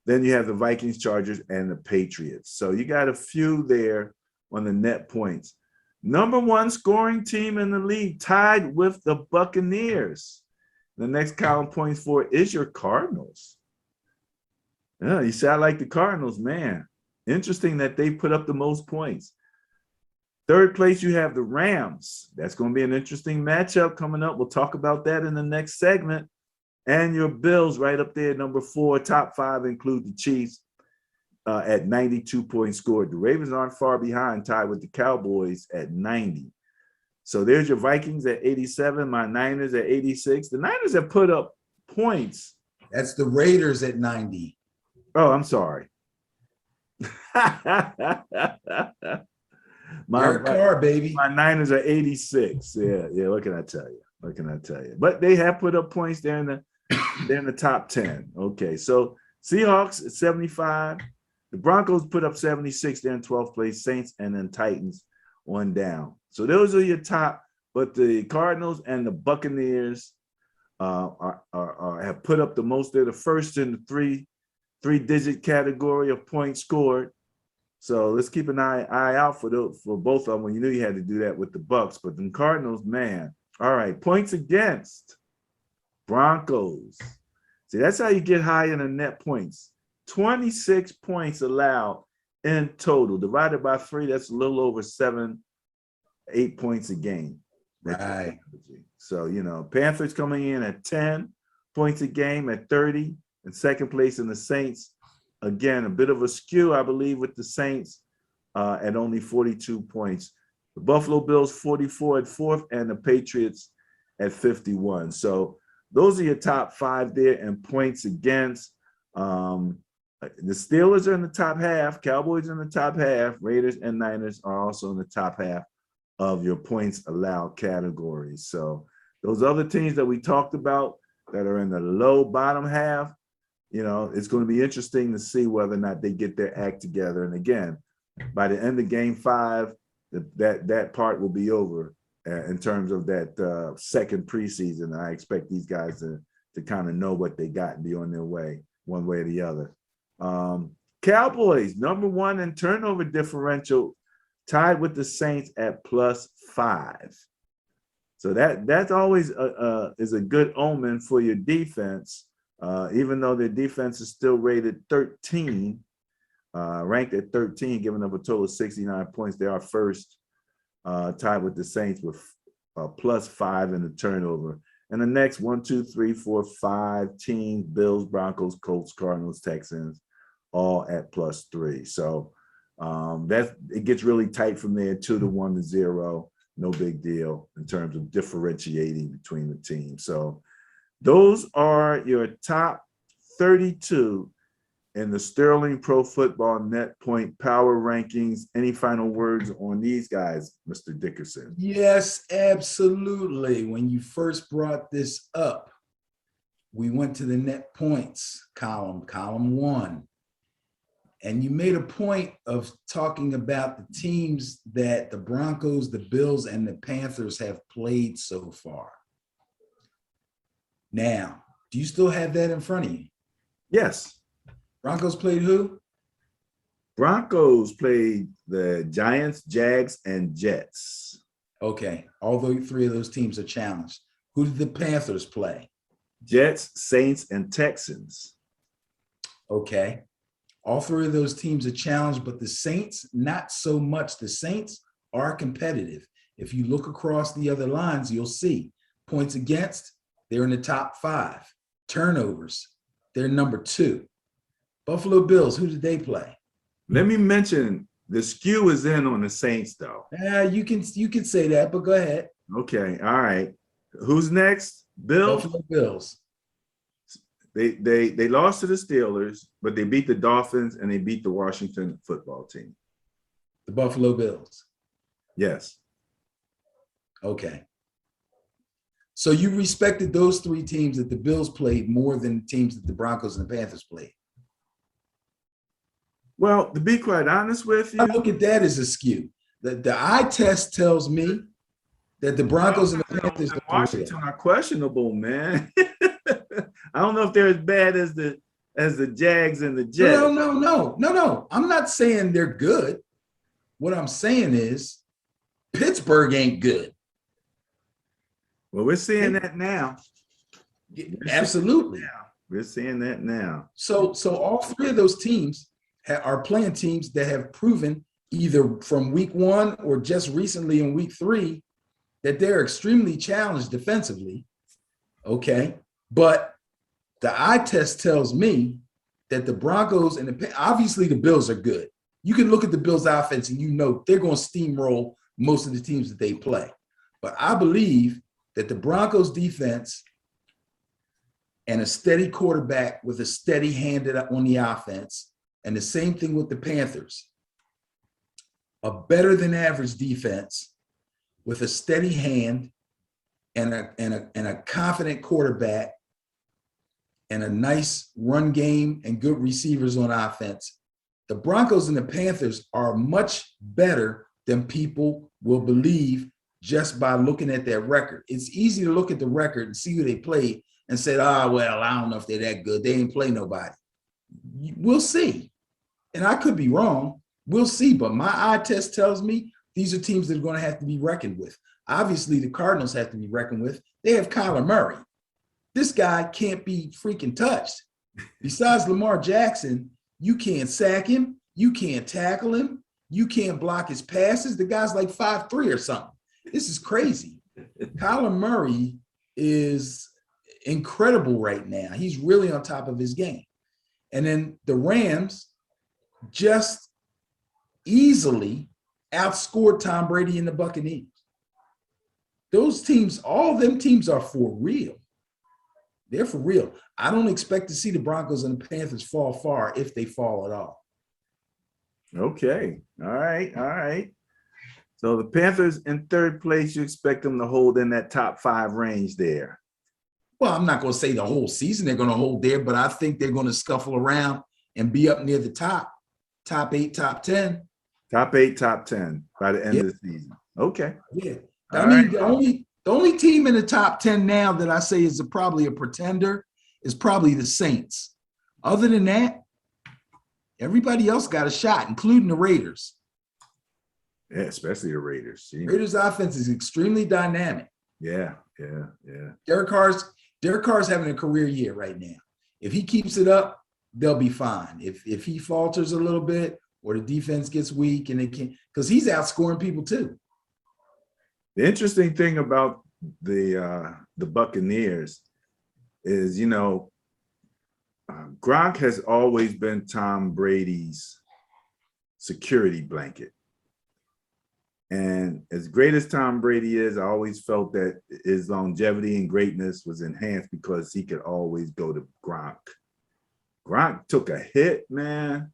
Then you have the Vikings, Chargers, and the Patriots. So you got a few there on the net points. Number 1 scoring team in the league, tied with the Buccaneers. The next column points for is your Cardinals. Yeah, you say I like the Cardinals, man. Interesting that they put up the most points. 3rd place, you have the Rams. That's going to be an interesting matchup coming up. We'll talk about that in the next segment. And your Bills right up there, number 4. Top 5 include the Chiefs at 92 points scored. The Ravens aren't far behind, tied with the Cowboys at 90. So there's your Vikings at 87, my Niners at 86. The Niners have put up points. That's the Raiders at 90. Oh, I'm sorry. My car, baby. My Niners are 86. Yeah. What can I tell you? But they have put up points there in the top 10. Okay, so Seahawks at 75. The Broncos put up 76. They're in 12th place. Saints and then Titans on down. So those are your top. But the Cardinals and the Buccaneers have put up the most. They're the first in the three-digit category of points scored. So let's keep an eye out for both of them. When you knew you had to do that with the Bucs, but the Cardinals, man. All right, points against Broncos. See, that's how you get high in the net points. 26 points allowed in total. Divided by 3, that's a little over 7-8 points a game. Right. So, Panthers coming in at 10 points a game at 30. In 2nd place in the Saints. Again, a bit of a skew, I believe, with the Saints at only 42 points. The Buffalo Bills, 44 at 4th, and the Patriots at 51. So those are your top 5 there in points against. The Steelers are in the top half. Cowboys in the top half. Raiders and Niners are also in the top half of your points allowed categories. So those other teams that we talked about that are in the low bottom half, it's going to be interesting to see whether or not they get their act together. And again, by the end of game 5, that part will be over in terms of that second preseason. I expect these guys to kind of know what they got and be on their way one way or the other. Cowboys, number 1 in turnover differential, tied with the Saints at +5. So that's always is a good omen for your defense. Even though their defense is still rated 13, ranked at 13, giving up a total of 69 points. They are first, tied with the Saints with +5 in the turnover. And the next 1, 2, 3, 4, 5 teams, Bills, Broncos, Colts, Cardinals, Texans, all at +3. So it gets really tight from there, 2 to 1 to 0. No big deal in terms of differentiating between the teams. So those are your top 32 in the Sterling Pro Football Net Point Power Rankings. Any final words on these guys, Mr. Dickerson? Yes, absolutely. When you first brought this up, we went to the net points column 1. And you made a point of talking about the teams that the Broncos, the Bills, and the Panthers have played so far. Now, do you still have that in front of you? Yes. Broncos played who? Broncos played the Giants, Jags, and Jets. Okay. Although three of those teams are challenged. Who did the Panthers play? Jets, Saints, and Texans. Okay. All three of those teams are challenged, but the Saints, not so much. The Saints are competitive. If you look across the other lines, you'll see points against, they're in the top 5. Turnovers, they're number 2. Buffalo Bills, who did they play? Let me mention the skew is in on the Saints, though. You can say that, but go ahead. Okay, all right. Who's next? Bills? Buffalo Bills. They lost to the Steelers, but they beat the Dolphins and they beat the Washington football team. The Buffalo Bills. Yes. Okay. So you respected those 3 teams that the Bills played more than the teams that the Broncos and the Panthers played. Well, to be quite honest with you, I look at that as a skew. The eye test tells me that the Broncos and the Panthers and Washington are questionable, man. I don't know if they're as bad as the Jags and the Jets. No. I'm not saying they're good. What I'm saying is Pittsburgh ain't good. Well, we're seeing that now. Absolutely. We're seeing that now. So all 3 of those teams are playing teams that have proven either from week 1 or just recently in week 3 that they're extremely challenged defensively. Okay. But the eye test tells me that the Broncos and obviously the Bills are good. You can look at the Bills offense and you know they're going to steamroll most of the teams that they play. But I believe that the Broncos defense and a steady quarterback with a steady hand on the offense, and the same thing with the Panthers, a better than average defense with a steady hand and a confident quarterback and a nice run game and good receivers on offense. The Broncos and the Panthers are much better than people will believe just by looking at their record. It's easy to look at the record and see who they played and say, well, I don't know if they're that good. They ain't play nobody. We'll see. And I could be wrong. We'll see. But my eye test tells me these are teams that are going to have to be reckoned with. Obviously, the Cardinals have to be reckoned with. They have Kyler Murray. This guy can't be freaking touched. Besides Lamar Jackson, you can't sack him. You can't tackle him. You can't block his passes. The guy's like 5'3" or something. This is crazy. Kyler Murray is incredible right now. He's really on top of his game. And then the Rams just easily outscored Tom Brady and the Buccaneers. Those teams, all of them teams are for real. They're for real. I don't expect to see the Broncos and the Panthers fall far if they fall at all. Okay. All right. So the Panthers in 3rd place, you expect them to hold in that top 5 range there. Well, I'm not going to say the whole season they're going to hold there, but I think they're going to scuffle around and be up near the top 8, top 10. Top 8, top 10 by the end of the season. Okay. Yeah. All I mean, right. the only team in the top 10 now that I say is probably a pretender is probably the Saints. Other than that, everybody else got a shot, including the Raiders. Yeah, especially the Raiders. Raiders offense is extremely dynamic. Yeah. Derek Carr's having a career year right now. If he keeps it up, they'll be fine. If he falters a little bit or the defense gets weak and they can't, because he's outscoring people too. The interesting thing about the Buccaneers is, Gronk has always been Tom Brady's security blanket. And as great as Tom Brady is, I always felt that his longevity and greatness was enhanced because he could always go to Gronk. Gronk took a hit, man.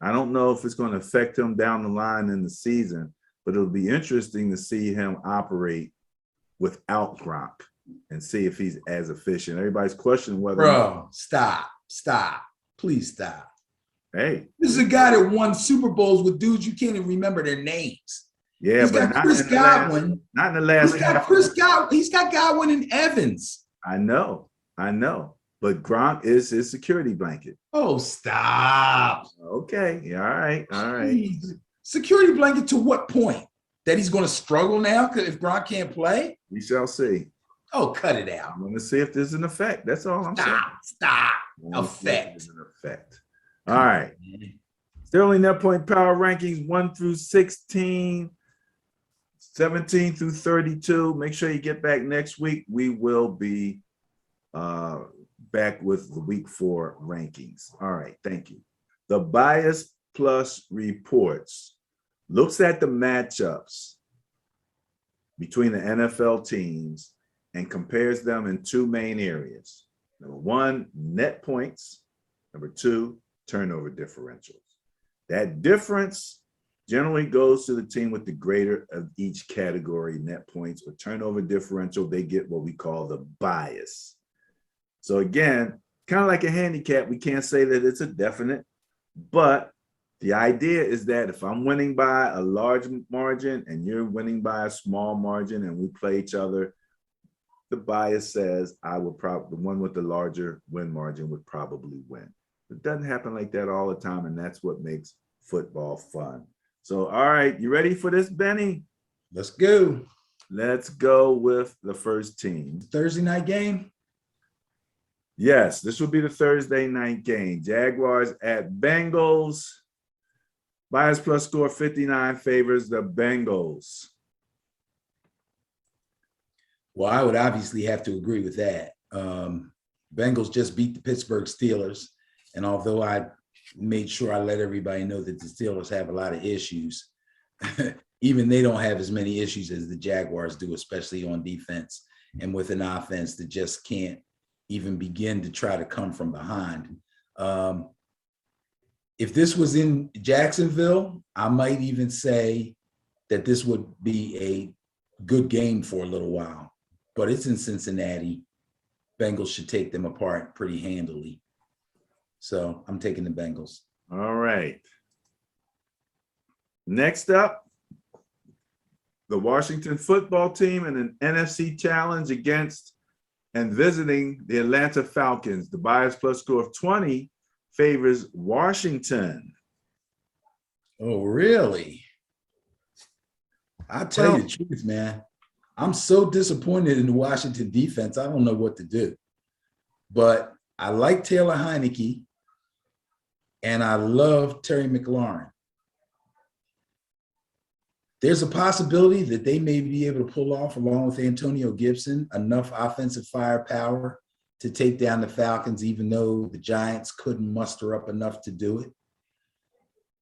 I don't know if it's going to affect him down the line in the season, but it'll be interesting to see him operate without Gronk and see if he's as efficient. Everybody's questioning whether— Bro, stop. Please stop. Hey. This is a guy that won Super Bowls with dudes you can't even remember their names. Yeah, He's but got Chris Godwin. not in the last. He's got Godwin and Evans. I know. But Gronk is his security blanket. Oh, stop. Okay. Yeah, all right. Jeez. Security blanket to what point? That he's going to struggle now if Gronk can't play? We shall see. Oh, cut it out. I'm going to see if there's an effect. That's all I'm saying. Stop. Effect. An effect. All right. Sterling net point power rankings 1 through 16, 17 through 32. Make sure you get back next week. We will be back with the week 4 rankings. All right. Thank you. The Bias Plus reports looks at the matchups between the NFL teams and compares them in 2 main areas. Number 1, net points. Number 2, turnover differentials. That difference generally goes to the team with the greater of each category, net points or turnover differential. They get what we call the bias. So again, kind of like a handicap, we can't say that it's a definite, but the idea is that if I'm winning by a large margin and you're winning by a small margin and we play each other, the bias says the one with the larger win margin would probably win. It doesn't happen like that all the time, and that's what makes football fun. So, all right, you ready for this, Benny? Let's go. Let's go with the first team. Thursday night game? Yes, this will be the Thursday night game. Jaguars at Bengals. Bias plus score 59 favors the Bengals. Well, I would obviously have to agree with that. Bengals just beat the Pittsburgh Steelers. And although I made sure I let everybody know that the Steelers have a lot of issues, even they don't have as many issues as the Jaguars do, especially on defense and with an offense that just can't even begin to try to come from behind. If this was in Jacksonville, I might even say that this would be a good game for a little while, but it's in Cincinnati. Bengals should take them apart pretty handily. So I'm taking the Bengals. All right. Next up, the Washington football team in an NFC challenge against and visiting the Atlanta Falcons. The bias plus score of 20 favors Washington. Oh, really? I'll tell you the truth, man. I'm so disappointed in the Washington defense. I don't know what to do. But I like Taylor Heineke, and I love Terry McLaurin. There's a possibility that they may be able to pull off, along with Antonio Gibson, enough offensive firepower to take down the Falcons, even though the Giants couldn't muster up enough to do it.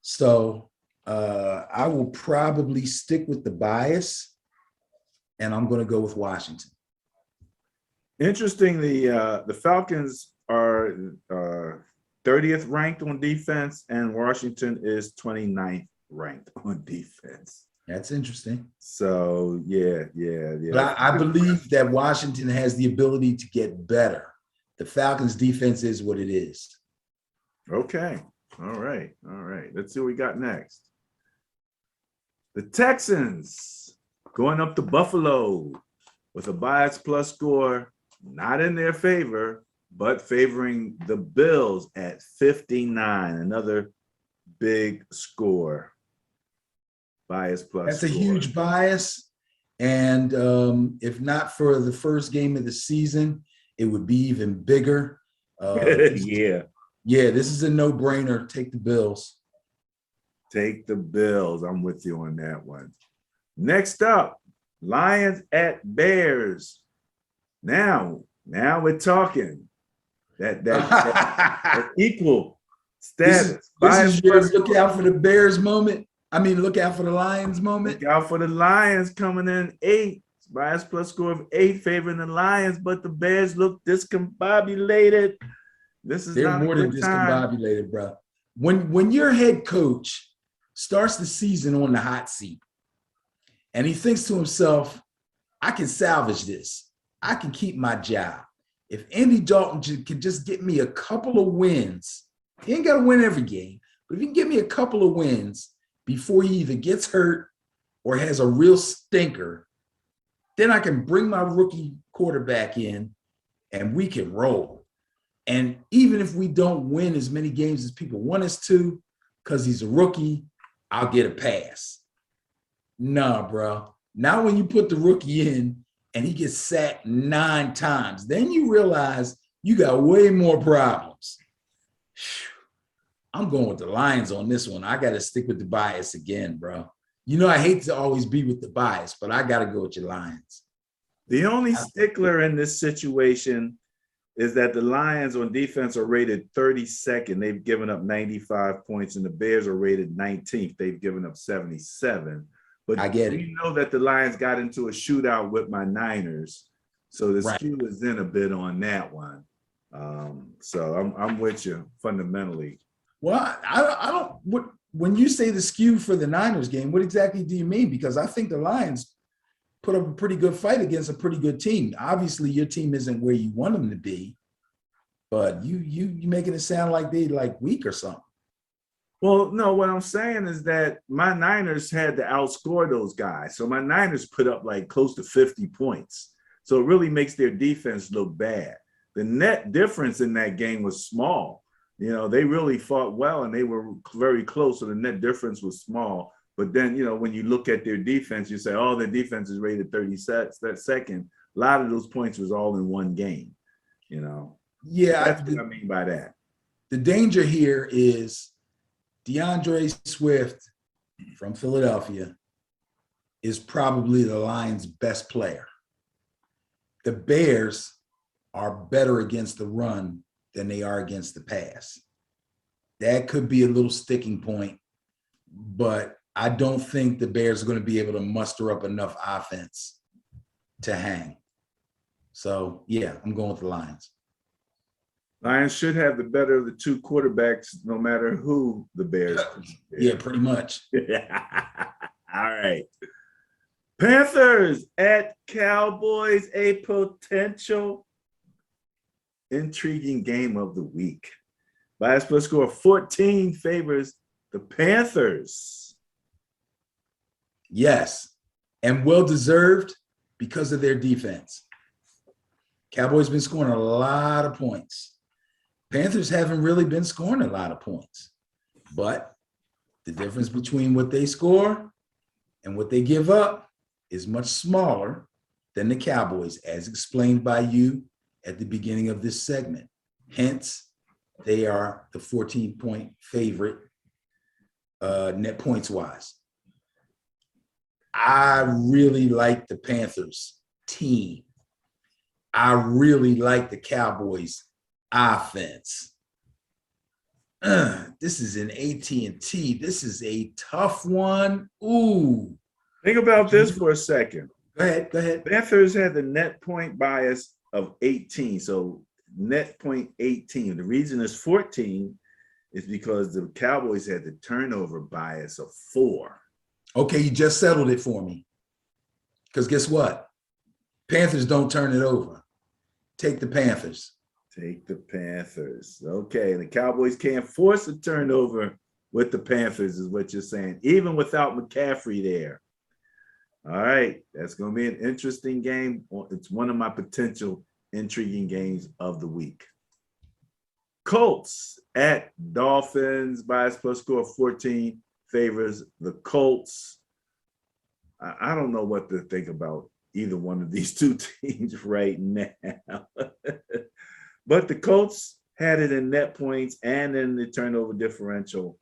So I will probably stick with the bias, and I'm going to go with Washington. Interesting, the Falcons are 30th ranked on defense, and Washington is 29th ranked on defense. That's interesting. So, yeah. But I believe that Washington has the ability to get better. The Falcons' defense is what it is. Okay. All right. Let's see what we got next. The Texans going up to Buffalo with a bias plus score not in their favor, but favoring the Bills at 59. Another big score. Bias plus That's score. a huge bias. And if not for the first game of the season, it would be even bigger. Yeah, this is a no-brainer. Take the Bills. Take the Bills. I'm with you on that one. Next up, Lions at Bears. Now we're talking that equal status. This is your look out for the Bears moment. I mean, look out for the Lions moment. Look out for the Lions coming in 8. Bias plus score of 8 favoring the Lions, but the Bears look discombobulated. They're more than discombobulated, bro. When your head coach starts the season on the hot seat and he thinks to himself, I can salvage this. I can keep my job. If Andy Dalton could just get me a couple of wins He ain't got to win every game, but if you can give me a couple of wins before he either gets hurt or has a real stinker, then I can bring my rookie quarterback in and we can roll. And even if we don't win as many games as people want us to, because he's a rookie, I'll get a pass. Nah, bro. Now when you put the rookie in and he gets sacked 9 times, then you realize you got way more problems. I'm going with the Lions on this one. I got to stick with the bias again, bro. You know, I hate to always be with the bias, but I got to go with your Lions. The only stickler in this situation is that the Lions on defense are rated 32nd. They've given up 95 points, and the Bears are rated 19th. They've given up 77. But I get it. You know that the Lions got into a shootout with my Niners, so the skew is in a bit on that one. So I'm with you fundamentally. Well, I don't. When you say the skew for the Niners game, what exactly do you mean? Because I think the Lions put up a pretty good fight against a pretty good team. Obviously, your team isn't where you want them to be, but you making it sound like they like weak or something. Well, no, what I'm saying is that my Niners had to outscore those guys. So my Niners put up like close to 50 points. So it really makes their defense look bad. The net difference in that game was small. You know, they really fought well and they were very close. So the net difference was small. But then, you know, when you look at their defense, you say, oh, their defense is rated 32nd. A lot of those points was all in one game, you know. Yeah. That's what I mean by that. The danger here is DeAndre Swift from Philadelphia is probably the Lions' best player. The Bears are better against the run than they are against the pass. That could be a little sticking point, but I don't think the Bears are going to be able to muster up enough offense to hang. So, yeah, I'm going with the Lions. Lions should have the better of the two quarterbacks, no matter who the Bears. Yeah, pretty much. All right. Panthers at Cowboys, a potential intriguing game of the week. Bias plus score 14 favors the Panthers. Yes, and well-deserved because of their defense. Cowboys been scoring a lot of points. Panthers haven't really been scoring a lot of points, but the difference between what they score and what they give up is much smaller than the Cowboys, as explained by you at the beginning of this segment. Hence, they are the 14-point favorite net points-wise. I really like the Panthers team. I really like the Cowboys offense. This is an AT&T. This is a tough one. Ooh. Think about this for a second. Go ahead. Panthers had the net point bias of 18. So net point 18. The reason it's 14 is because the Cowboys had the turnover bias of 4. Okay, you just settled it for me. Because guess what? Panthers don't turn it over. Take the Panthers. Take the Panthers. Okay, the Cowboys can't force a turnover with the Panthers is what you're saying, even without McCaffrey there. All right, that's going to be an interesting game. It's one of my potential intriguing games of the week. Colts at Dolphins. Bias plus score 14 favors the Colts. I don't know what to think about either one of these two teams right now. But the Colts had it in net points and in the turnover differential,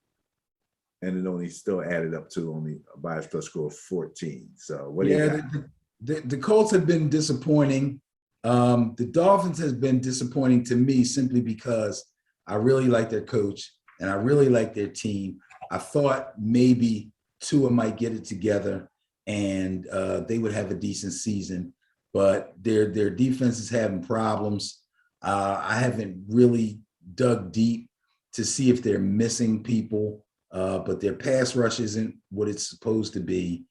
and it only still added up to only a bias plus score of 14. So what do you got? The Colts have been disappointing. The Dolphins has been disappointing to me simply because I really like their coach and I really like their team. I thought maybe Tua might get it together and they would have a decent season, but their defense is having problems. I haven't really dug deep to see if they're missing people, but their pass rush isn't what it's supposed to be.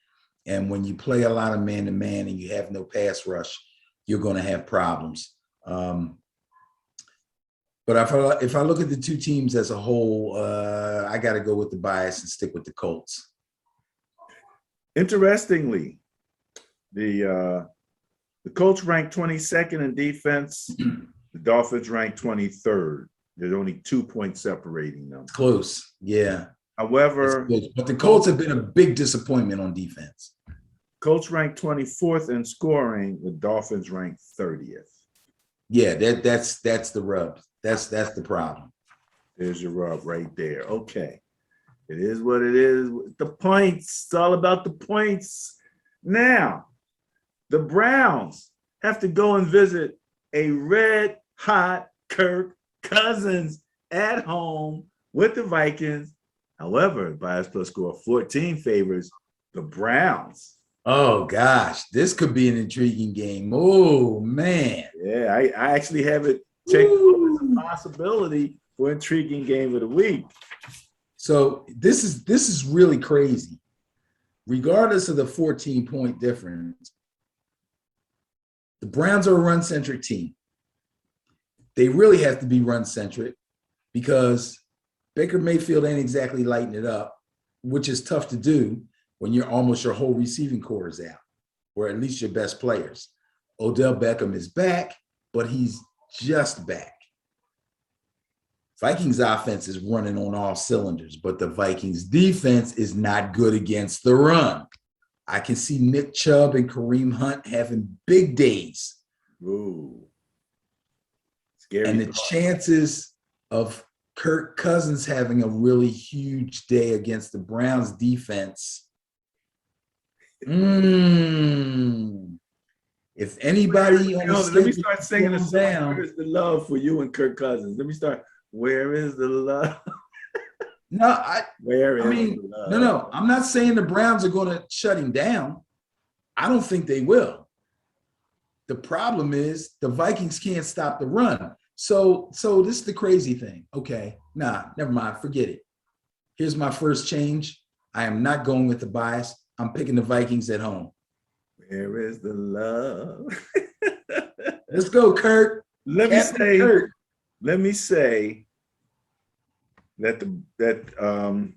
And when you play a lot of man-to-man and you have no pass rush, you're going to have problems. But if I look at the two teams as a whole, I got to go with the bias and stick with the Colts. Interestingly, the Colts ranked 22nd in defense. The Dolphins ranked 23rd. There's only 2 points separating them. Close, yeah. However, but the Colts have been a big disappointment on defense. Colts ranked 24th in scoring. The Dolphins ranked 30th. Yeah, that's the rub. That's the problem. There's your rub right there. Okay. It is what it is. The points. It's all about the points. Now, the Browns have to go and visit a red hot Kirk Cousins at home with the Vikings. However, Bias Plus Score 14 favors the Browns. Oh gosh, this could be an intriguing game. Oh man. Yeah, I actually have it checked as a possibility for intriguing game of the week. So this is really crazy. Regardless of the 14-point difference, the Browns are a run-centric team. They really have to be run-centric because Baker Mayfield ain't exactly lighting it up, which is tough to do when you're almost your whole receiving core is out, or at least your best players. Odell Beckham is back, but he's just back. Vikings offense is running on all cylinders, but the Vikings defense is not good against the run. I can see Nick Chubb and Kareem Hunt having big days. Ooh. Scary. And the chances of Kirk Cousins having a really huge day against the Browns defense. If anybody on the let me start singing a song. down, Where's the love for you and Kirk Cousins? Let me start. Where is the love? No, the love? No. I'm not saying the Browns are going to shut him down. I don't think they will. The problem is the Vikings can't stop the run. So this is the crazy thing. Okay, never mind. Forget it. Here's my first change. I am not going with the bias. I'm picking the Vikings at home. Where is the love? Let's go, Kurt. Let me say that the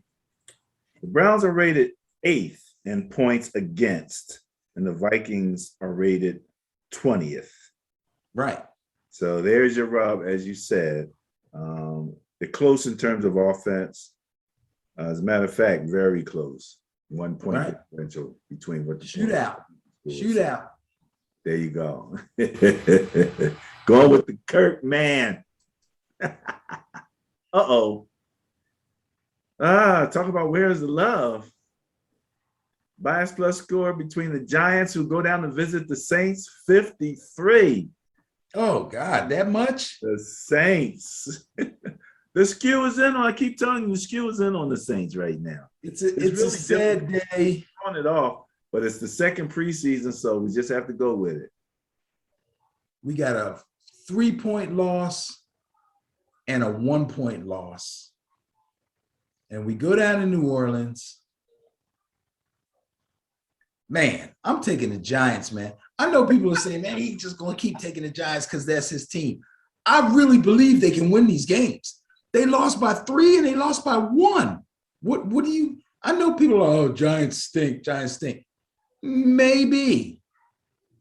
Browns are rated 8th in points against, and the Vikings are rated 20th. Right. So there's your rub, as you said. They're close in terms of offense. As a matter of fact, very close. 1 point differential between what the shootout. There you go. Going with the Kirk man. Uh-oh. Talk about where's the love. Bias Plus Score between the Giants, who go down to visit the Saints, 53. Oh, God, that much? The Saints. The skew is in on, I keep telling you, the skew is in on the Saints right now. It's really a sad day. On it off, but it's the second preseason, so we just have to go with it. We got a 3-point loss and a 1-point loss. And we go down to New Orleans. Man, I'm taking the Giants, man. I know people are saying, man, he's just going to keep taking the Giants because that's his team. I really believe they can win these games. They lost by 3 and they lost by 1. What do you – I know people are, oh, Giants stink. Maybe.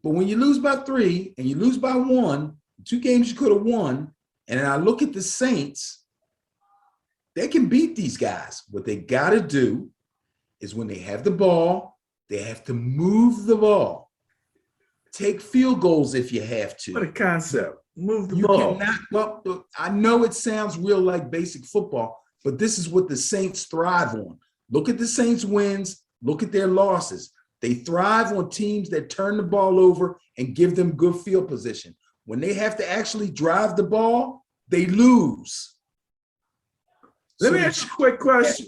But when you lose by 3 and you lose by 1, 2 games you could have won, and I look at the Saints, they can beat these guys. What they got to do is when they have the ball, they have to move the ball. Take field goals if you have to. What a concept. Move the ball. Well, I know it sounds real like basic football, but this is what the Saints thrive on. Look at the Saints' wins. Look at their losses. They thrive on teams that turn the ball over and give them good field position. When they have to actually drive the ball, they lose. Let me ask you a quick question.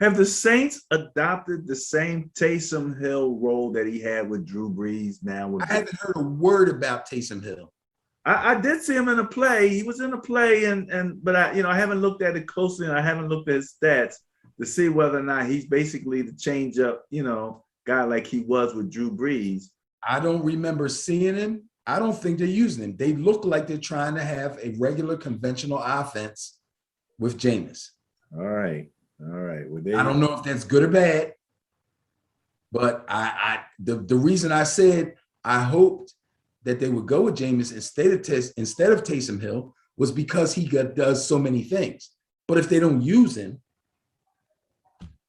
Have the Saints adopted the same Taysom Hill role that he had with Drew Brees now? I haven't heard a word about Taysom Hill. I did see him in a play. He was in a play, but I haven't looked at it closely, and I haven't looked at his stats to see whether or not he's basically the change up, guy like he was with Drew Brees. I don't remember seeing him. I don't think they're using him. They look like they're trying to have a regular conventional offense with Jameis. All right. All right. Well, I don't know if that's good or bad, but the reason I said I hoped that they would go with Jameis instead of Taysom Hill was because he does so many things. But if they don't use him,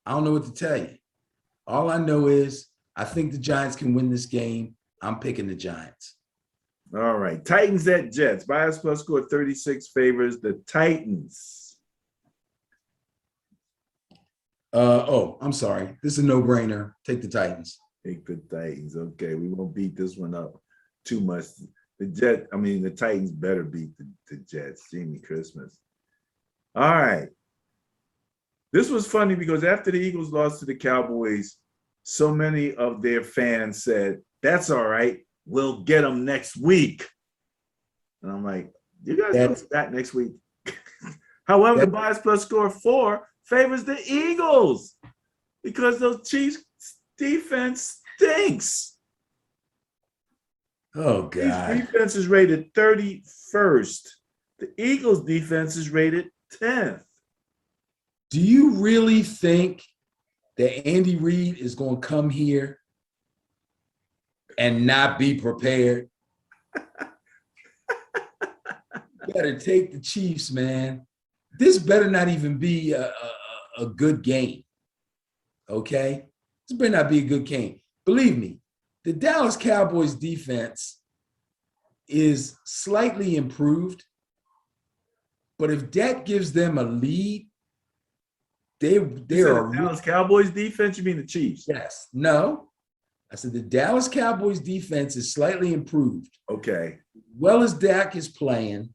I don't know what to tell you. All I know is I think the Giants can win this game. I'm picking the Giants. All right. Titans at Jets. Bias plus score 36 favors the Titans. I'm sorry. This is a no-brainer. Take the Titans. Take the Titans. Okay. We won't beat this one up too much. The Titans better beat the Jets. Jimmy Christmas. All right. This was funny because after the Eagles lost to the Cowboys, so many of their fans said, that's all right. We'll get them next week. And I'm like, you guys will be back next week. However, the bias plus score 4 favors the Eagles because those Chiefs defense stinks. Oh, God. Chiefs defense is rated 31st. The Eagles defense is rated 10th. Do you really think that Andy Reid is going to come here and not be prepared? You better take the Chiefs, man. This better not even be a good game, okay? This better not be a good game. Believe me, the Dallas Cowboys defense is slightly improved, but if that gives them a lead, they are the Dallas Cowboys defense. You mean the Chiefs? Yes. No. I said the Dallas Cowboys defense is slightly improved. Okay. Well as Dak is playing,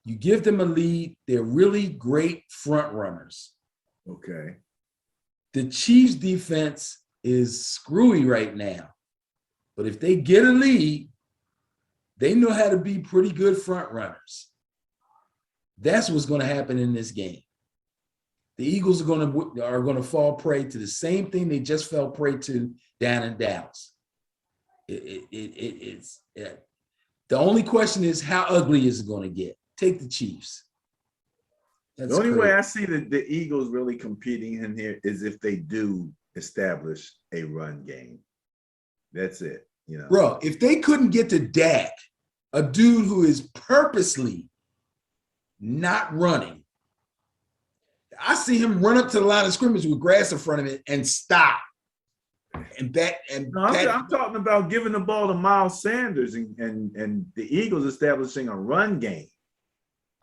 you give them a lead. They're really great front runners. Okay. The Chiefs defense is screwy right now, but if they get a lead, they know how to be pretty good front runners. That's what's going to happen in this game. The Eagles are going to fall prey to the same thing they just fell prey to down in Dallas. The only question is how ugly is it going to get? Take the Chiefs. The only way I see the Eagles really competing in here is if they do establish a run game. That's it. You know, bro. If they couldn't get to Dak, a dude who is purposely not running. I see him run up to the line of scrimmage with grass in front of it and stop. I'm talking about giving the ball to Miles Sanders and the Eagles establishing a run game.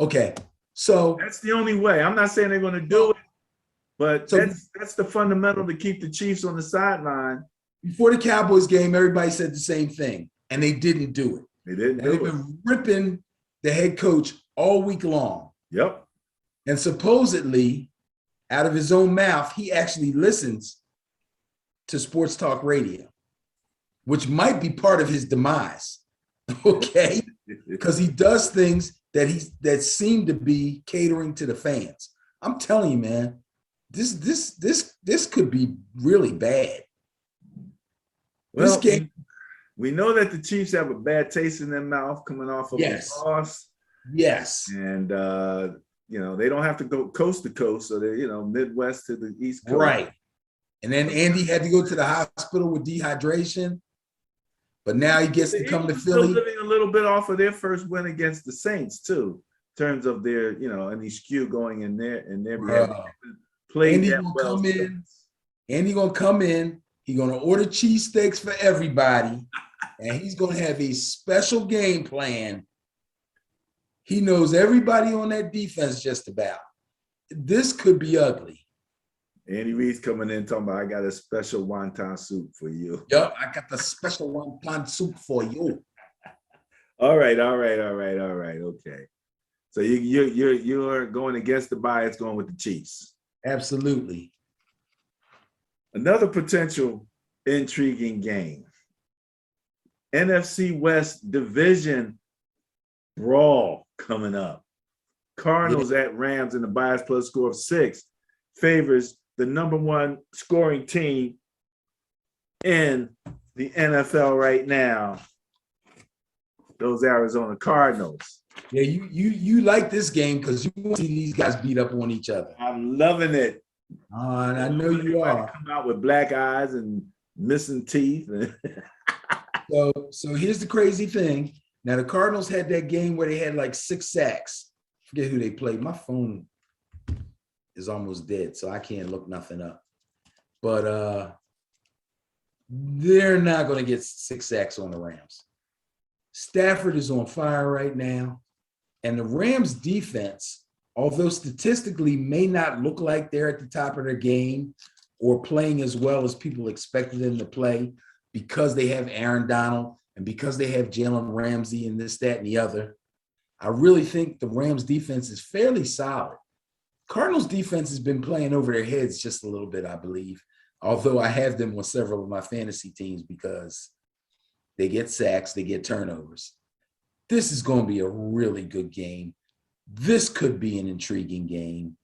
Okay, so that's the only way. I'm not saying they're going to do it, but that's the fundamental to keep the Chiefs on the sideline. Before the Cowboys game, everybody said the same thing, and they didn't do it. They didn't do it. They've been ripping the head coach all week long. Yep. And supposedly, out of his own mouth, he actually listens to sports talk radio, which might be part of his demise, okay? Because he does things that seem to be catering to the fans. I'm telling you, man, this could be really bad. Well, this game, we know that the Chiefs have a bad taste in their mouth coming off of a loss. Yes. And they don't have to go coast to coast, so they're Midwest to the East Coast. Right. And then Andy had to go to the hospital with dehydration, but now he gets to come to Philly. Still living a little bit off of their first win against the Saints too, in terms of their any skew going in there and their play. Andy gonna come in. Andy gonna come in. He's gonna order cheesesteaks for everybody, and he's gonna have a special game plan. He knows everybody on that defense just about. This could be ugly. Andy Reid's coming in talking about, I got a special wonton soup for you. Yep, I got the special wonton soup for you. All right. Okay. So you're going against the bias, going with the Chiefs. Absolutely. Another potential intriguing game. NFC West division brawl coming up. Cardinals at Rams in the bias plus score of 6 favors the number 1 scoring team in the NFL right now, those Arizona Cardinals. Yeah, you like this game because you want to see these guys beat up on each other. I'm loving it. And I know you are. Come out with black eyes and missing teeth. So here's the crazy thing. Now the Cardinals had that game where they had like 6 sacks. Forget who they played. My phone is almost dead, so I can't look nothing up. But they're not going to get 6 sacks on the Rams. Stafford is on fire right now. And the Rams defense, although statistically may not look like they're at the top of their game or playing as well as people expected them to play because they have Aaron Donald and because they have Jalen Ramsey and this, that, and the other, I really think the Rams defense is fairly solid. Cardinals defense has been playing over their heads just a little bit, I believe, although I have them on several of my fantasy teams because they get sacks, they get turnovers. This is going to be a really good game. This could be an intriguing game.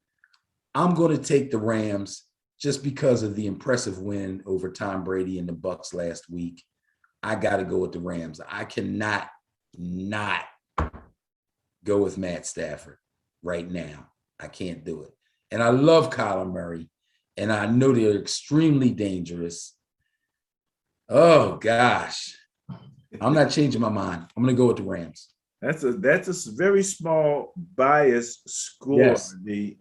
I'm going to take the Rams just because of the impressive win over Tom Brady and the Bucs last week. I got to go with the Rams. I cannot not go with Matt Stafford right now. I can't do it. And I love Kyler Murray, and I know they're extremely dangerous. Oh, gosh. I'm not changing my mind. I'm going to go with the Rams. That's a very small bias score. Yes. The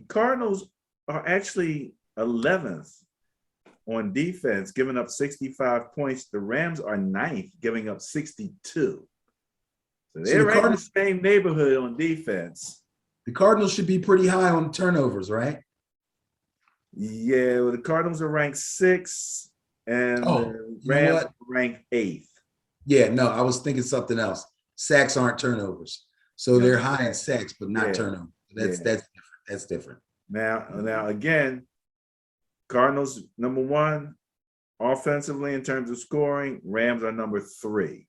Cardinals are actually 11th on defense, giving up 65 points. The Rams are 9th, giving up 62. So they're right in the same neighborhood on defense. The Cardinals should be pretty high on turnovers, right? Yeah, well, the Cardinals are ranked 6th, and the Rams are ranked 8th. Yeah, no, I was thinking something else. Sacks aren't turnovers. So they're high in sacks, but not turnovers. That's different. Now again, Cardinals number 1 offensively in terms of scoring. Rams are number 3.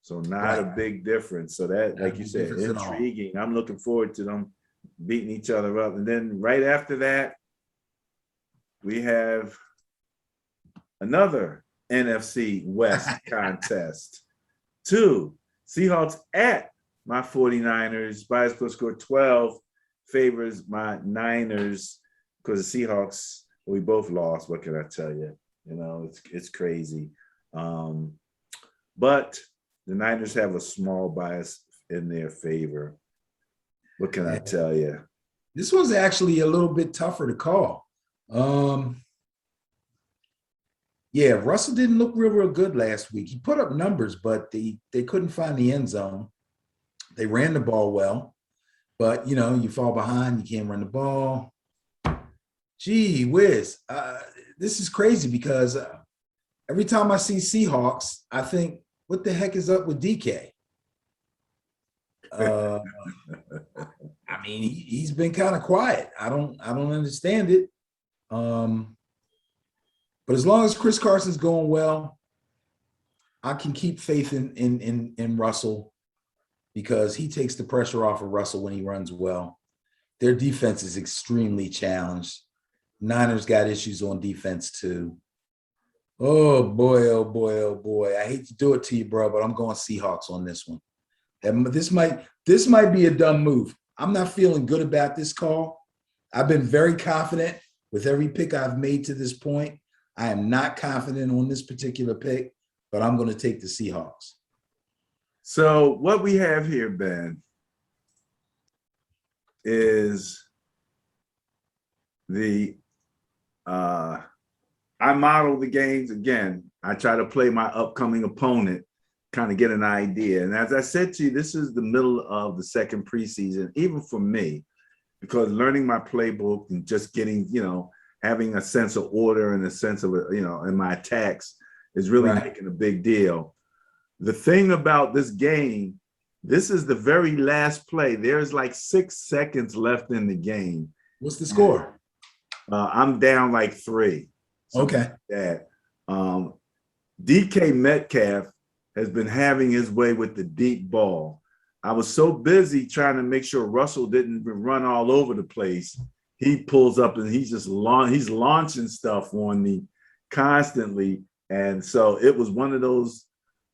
So not a big difference. So that, like you said, intriguing. I'm looking forward to them beating each other up. And then right after that, we have another NFC West contest. 2 Seahawks at my 49ers. Bias score 12 favors my Niners because the Seahawks, we both lost. What can I tell you? You know, it's crazy. But the Niners have a small bias in their favor. What can I tell you? This one's actually a little bit tougher to call. Yeah, Russell didn't look real good last week. He put up numbers, but they couldn't find the end zone. They ran the ball well, but, you know, you fall behind, you can't run the ball. Gee whiz. This is crazy because every time I see Seahawks, I think, what the heck is up with DK? I mean, he's been kind of quiet. I don't understand it. But as long as Chris Carson's going well, I can keep faith in Russell because he takes the pressure off of Russell when he runs well. Their defense is extremely challenged. Niners got issues on defense too. Oh boy, oh boy, oh boy. I hate to do it to you, bro, but I'm going Seahawks on this one. This might be a dumb move. I'm not feeling good about this call. I've been very confident with every pick I've made to this point. I am not confident on this particular pick, but I'm going to take the Seahawks. So what we have here, Ben, is I model the games again. I try to play my upcoming opponent, kind of get an idea. And as I said to you, this is the middle of the second preseason, even for me, because learning my playbook and just getting, you know, having a sense of order and a sense of, you know, in my attacks is really making a big deal. The thing about this game, this is the very last play. There's like 6 seconds left in the game. What's the score? I'm down like 3. Okay. Like that. DK Metcalf has been having his way with the deep ball. I was so busy trying to make sure Russell didn't run all over the place. He pulls up and he's launching stuff on me constantly. And so it was one of those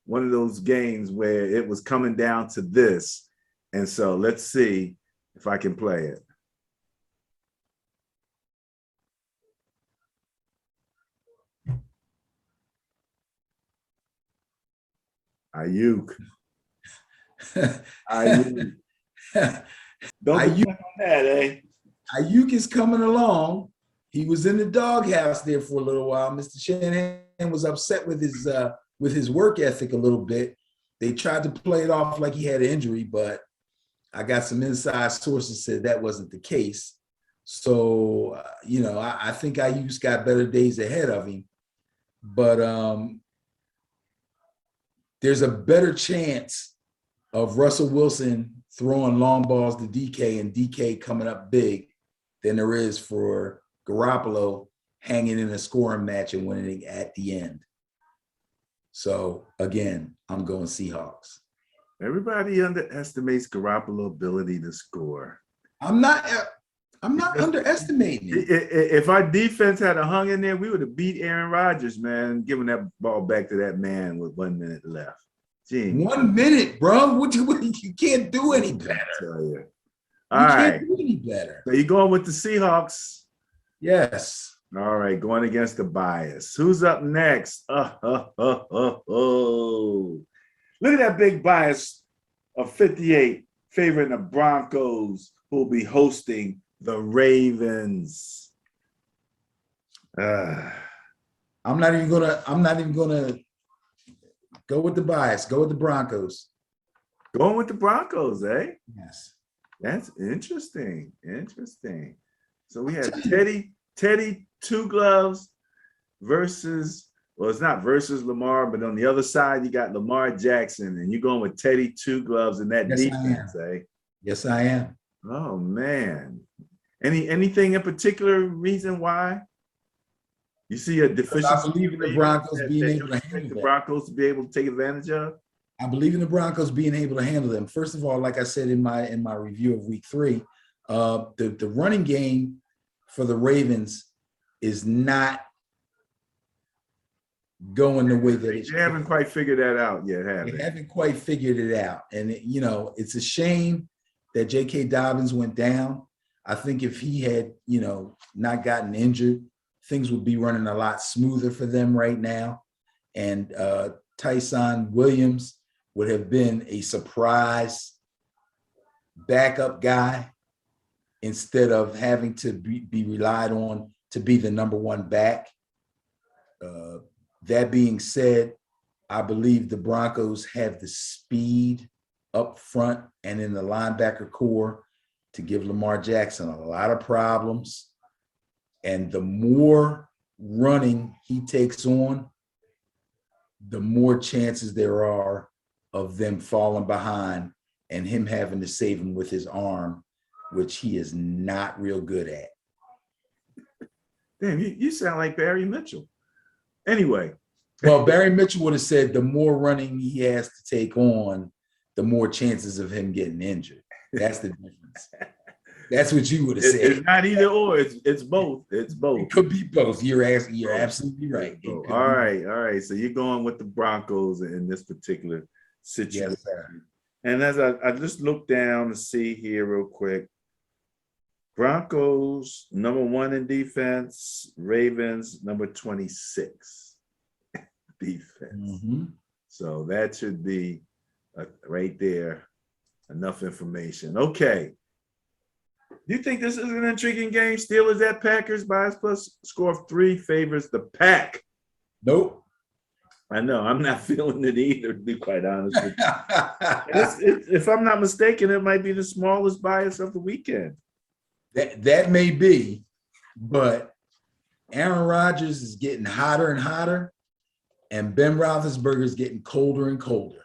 one of those games where it was coming down to this. And so let's see if I can play it. Ayuk. Ayuk. Don't Ayuk, on that, eh? Ayuk is coming along. He was in the doghouse there for a little while. Mr. Shanahan was upset with his work ethic a little bit. They tried to play it off like he had an injury, but I got some inside sources said that wasn't the case. So, I think Ayuk's got better days ahead of him. But there's a better chance of Russell Wilson throwing long balls to DK and DK coming up big than there is for Garoppolo hanging in a scoring match and winning at the end. So again, I'm going Seahawks. Everybody underestimates Garoppolo's ability to score. I'm not underestimating it. If our defense had hung in there, we would have beat Aaron Rodgers, man, giving that ball back to that man with 1 minute left. Gee. 1 minute, bro. You can't do any better. You Can't do any better. So you're going with the Seahawks? Yes. All right, going against the bias. Who's up next? Look at that big bias of 58 favoring the Broncos, who will be hosting the Ravens. I'm not even gonna go with the bias. Go with the Broncos. Going with the Broncos, eh? Yes. That's interesting. Interesting. So we have Teddy Two Gloves versus, well, it's not versus Lamar, but on the other side, you got Lamar Jackson, and you're going with Teddy Two Gloves in that defense, eh? Yes, I am. Oh man. Anything in particular reason why? You see a deficiency? I believe in the Broncos being able to handle the Broncos to be able to take advantage of. I believe in the Broncos being able to handle them. First of all, like I said in my review of week 3, the running game for the Ravens is not going the way that it should. They haven't quite figured that out yet, have They they? haven't quite figured it out. And, it's a shame that J.K. Dobbins went down. I think if he had, not gotten injured, things would be running a lot smoother for them right now. And Tyson Williams would have been a surprise backup guy instead of having to be relied on to be the number 1 back. That being said, I believe the Broncos have the speed up front and in the linebacker core to give Lamar Jackson a lot of problems. And the more running he takes on, the more chances there are of them falling behind and him having to save him with his arm, which he is not real good at. Damn, you sound like Barry Mitchell. Anyway. Well, Barry Mitchell would have said the more running he has to take on, the more chances of him getting injured. That's the difference. That's what you would have said. It's not either or. It's both. It's both. It could be both. You're absolutely right. All right. So you're going with the Broncos in this particular situation. Yes, sir. And as I just looked down to see here real quick, Broncos number 1 in defense, Ravens number 26 defense. Mm-hmm. So that should be right there enough information. Okay. Do you think this is an intriguing game? Steelers at Packers, bias plus score of 3 favors the Pack. Nope. I know. I'm not feeling it either, to be quite honest with you. If I'm not mistaken, it might be the smallest bias of the weekend. That may be, but Aaron Rodgers is getting hotter and hotter, and Ben Roethlisberger is getting colder and colder.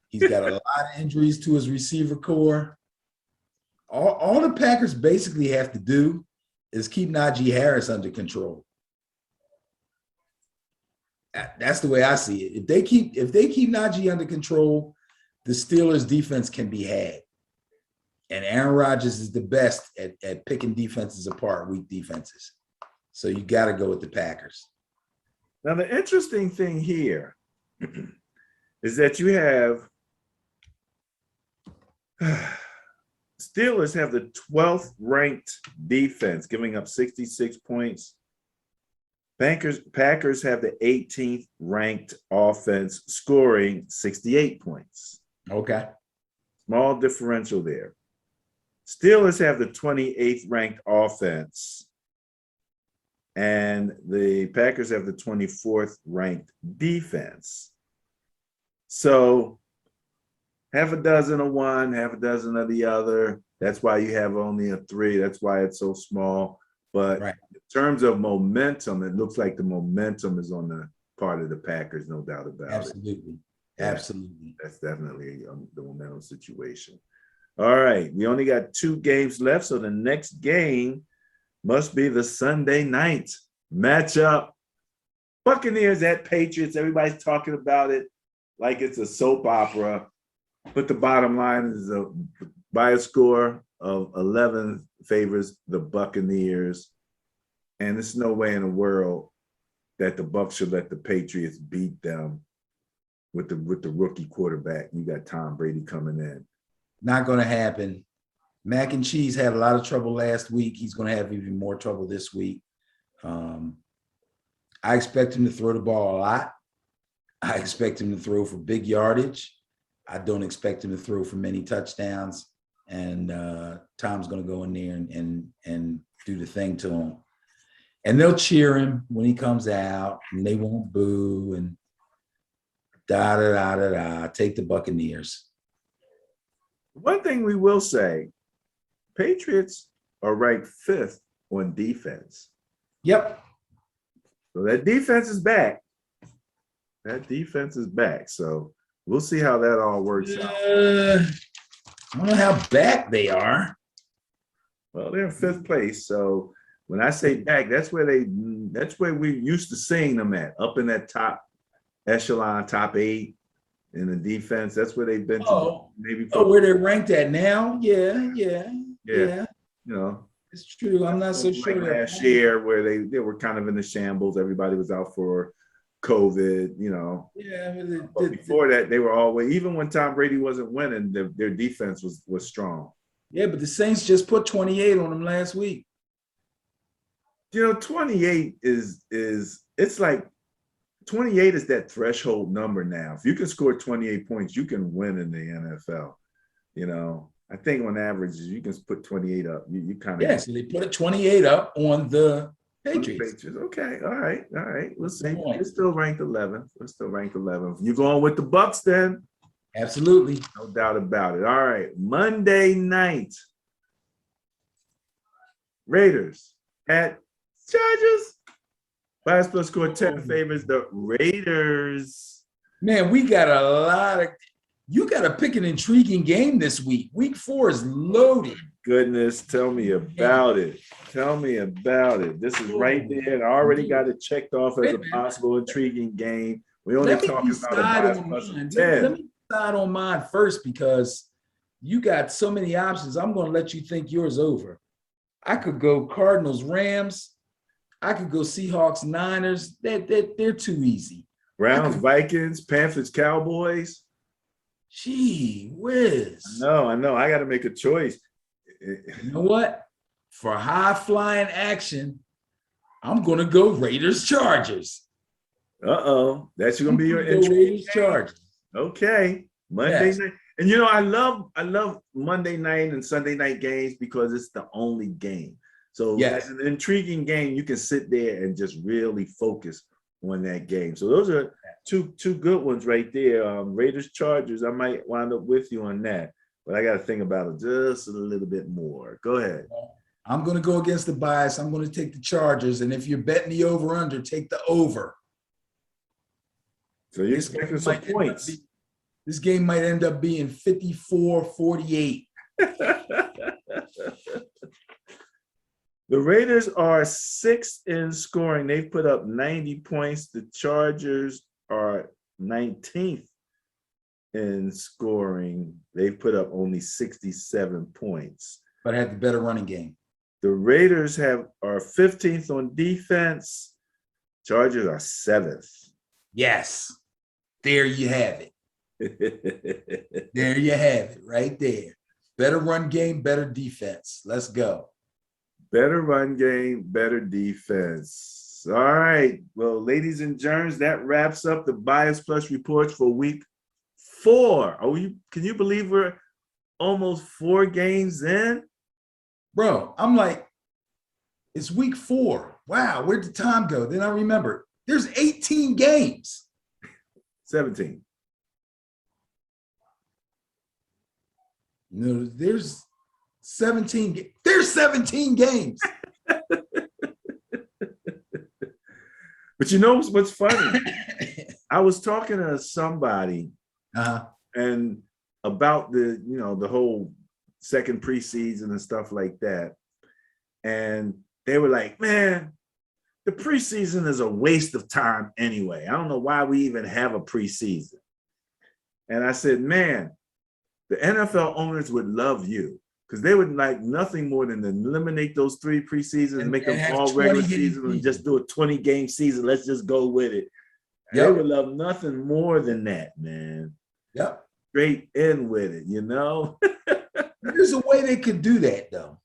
He's got a lot of injuries to his receiver core. All the Packers basically have to do is keep Najee Harris under control. That's the way I see it. If they keep Najee under control, the Steelers' defense can be had. And Aaron Rodgers is the best at picking defenses apart, weak defenses. So you got to go with the Packers. Now, the interesting thing here is that you have Steelers have the 12th ranked defense, giving up 66 points. Packers have the 18th ranked offense, scoring 68 points. Okay. Small differential there. Steelers have the 28th ranked offense, and the Packers have the 24th ranked defense. So half a dozen of one, half a dozen of the other. That's why you have only a 3. That's why it's so small. But Right. in terms of momentum, it looks like the momentum is on the part of the Packers, no doubt about it. Absolutely. Yeah. Absolutely. That's definitely the momentum situation. All right, we only got 2 games left, so the next game must be the Sunday night matchup. Buccaneers at Patriots. Everybody's talking about it like it's a soap opera, but the bottom line is by a score of 11 favors the Buccaneers, and there's no way in the world that the Bucs should let the Patriots beat them with the rookie quarterback. You got Tom Brady coming in. Not going to happen. Mac and Cheese had a lot of trouble last week. He's going to have even more trouble this week. I expect him to throw the ball a lot. I expect him to throw for big yardage. I don't expect him to throw for many touchdowns. And Tom's going to go in there and do the thing to him. And they'll cheer him when he comes out, and they won't boo and da-da-da-da-da. Take the Buccaneers. One thing we will say, Patriots are ranked 5th on defense. Yep. So that defense is back. That defense is back. So we'll see how that all works out. I don't know how back they are. Well, they're in 5th place. So when I say back, that's where we're used to seeing them at, up in that top echelon, top 8 in the defense. That's where they've been. Maybe. Where they're ranked at now? Yeah. You know, It's true. I'm not so sure. Like last year, where they were kind of in the shambles. Everybody was out for COVID. You know. Yeah. But before that, they were always, even when Tom Brady wasn't winning, their defense was strong. Yeah, but the Saints just put 28 on them last week. You know, 28 is it's like 28 is that threshold number now. If you can score 28 points, you can win in the NFL. You know, I think on average, you can put 28 up. You kind of. Yeah, so they put a 28 up on the Patriots. Okay, all right. We'll see. We're still ranked 11th. You're going with the Bucs then? Absolutely. No doubt about it. All right, Monday night. Raiders at Chargers. Last plus score 10 favors the Raiders. Man, we got a lot of. You got to pick an intriguing game this week. Week 4 is loaded. Goodness, tell me about it. This is right there. I already got it checked off as a possible intriguing game. We only talking about a plus 10. Let me decide on mine first, because you got so many options. I'm going to let you think yours over. I could go Cardinals, Rams. I could go Seahawks, Niners. They're too easy. Browns, Vikings, Panthers, Cowboys. Gee whiz. I know. I got to make a choice. You know what? For high flying action, I'm going to go Raiders, Chargers. That's going to be your Raiders, Chargers. Okay. Monday night. And you know, I love Monday night and Sunday night games because it's the only game. So as an intriguing game, you can sit there and just really focus on that game. So those are two good ones right there. Raiders, Chargers, I might wind up with you on that, but I got to think about it just a little bit more. Go ahead. I'm going to go against the bias. I'm going to take the Chargers. And if you're betting the over-under, take the over. So you're expecting some points. This game might end up being 54-48. The Raiders are 6th in scoring. They've put up 90 points. The Chargers are 19th in scoring. They've put up only 67 points. But had the better running game. The Raiders are 15th on defense. Chargers are 7th. Yes. There you have it. There you have it, right there. Better run game, better defense. Let's go. Better run game, better defense. All right. Well, ladies and germs, that wraps up the Bias Plus reports for week 4. Can you believe we're almost 4 games in? Bro, I'm like, it's week 4. Wow, where'd the time go? Then I remember there's 18 games. 17. No, there's 17. There's 17 games. But you know what's funny? I was talking to somebody and about the whole second preseason and stuff like that. And they were like, man, the preseason is a waste of time anyway. I don't know why we even have a preseason. And I said, man, the NFL owners would love you because they would like nothing more than to eliminate those 3 preseasons and make them all regular season and just do a 20-game season. Let's just go with it. Yep. They would love nothing more than that, man. Yep. Straight in with it, you know? There's a way they could do that, though.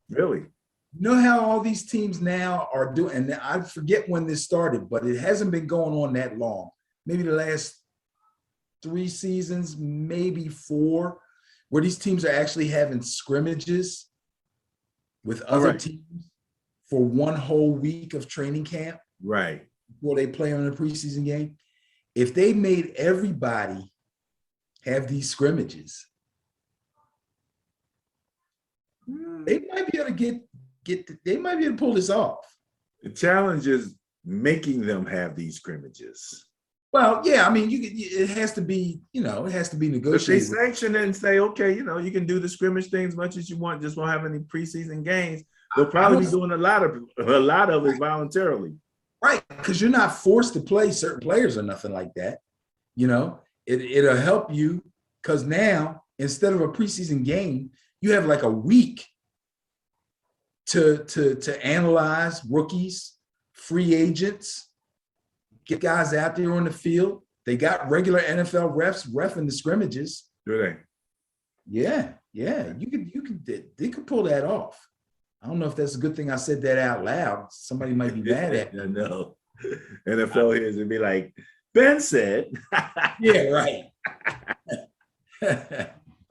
Really? You know how all these teams now are doing, and I forget when this started, but it hasn't been going on that long. Maybe the last 3 seasons, maybe 4, where these teams are actually having scrimmages with other teams for one whole week of training camp. Right. Before they play on a preseason game. If they made everybody have these scrimmages, they might be able to they might be able to pull this off. The challenge is making them have these scrimmages. Well, yeah, I mean, it has to be, it has to be negotiated. If they sanction it and say, okay, you can do the scrimmage thing as much as you want, just won't have any preseason games. They'll probably be doing a lot of it voluntarily. Right, because you're not forced to play certain players or nothing like that. It'll help you because now instead of a preseason game, you have like a week to analyze rookies, free agents, get guys out there on the field. They got regular NFL refs reffing the scrimmages. Do they? Yeah. They could pull that off. I don't know if that's a good thing I said that out loud. Somebody might be mad at me. No. NFL hears and be like, Ben said. Yeah, right.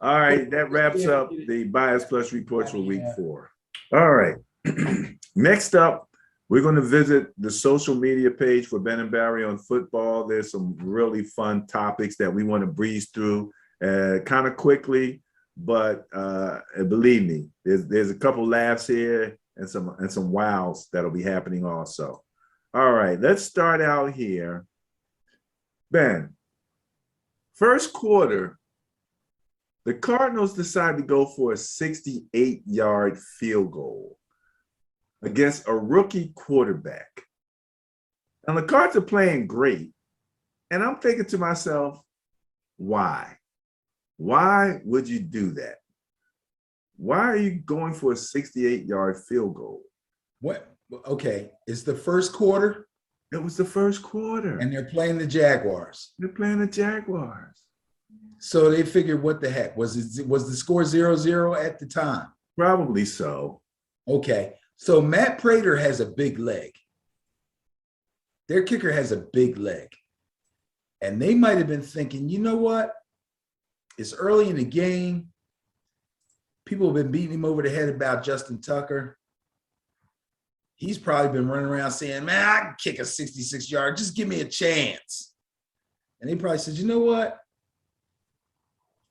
All right, that wraps up the Bias Plus reports for week 4. All right. Next up, we're going to visit the social media page for Ben and Barry on football. There's some really fun topics that we want to breeze through kind of quickly. But believe me, there's a couple laughs here and some wows that'll be happening also. All right, let's start out here. Ben, first quarter, the Cardinals decided to go for a 68-yard field goal against a rookie quarterback. And the Cards are playing great. And I'm thinking to myself, why? Why would you do that? Why are you going for a 68-yard field goal? What? Okay, it's the first quarter. It was the first quarter. And they're playing the Jaguars. They're playing the Jaguars. So they figured, what the heck? Was the score 0-0 at the time? Probably so. Okay, so Matt Prater has a big leg. Their kicker has a big leg. And they might have been thinking, you know what? It's early in the game. People have been beating him over the head about Justin Tucker. He's probably been running around saying, man, I can kick a 66-yard. Just give me a chance. And they probably said, you know what?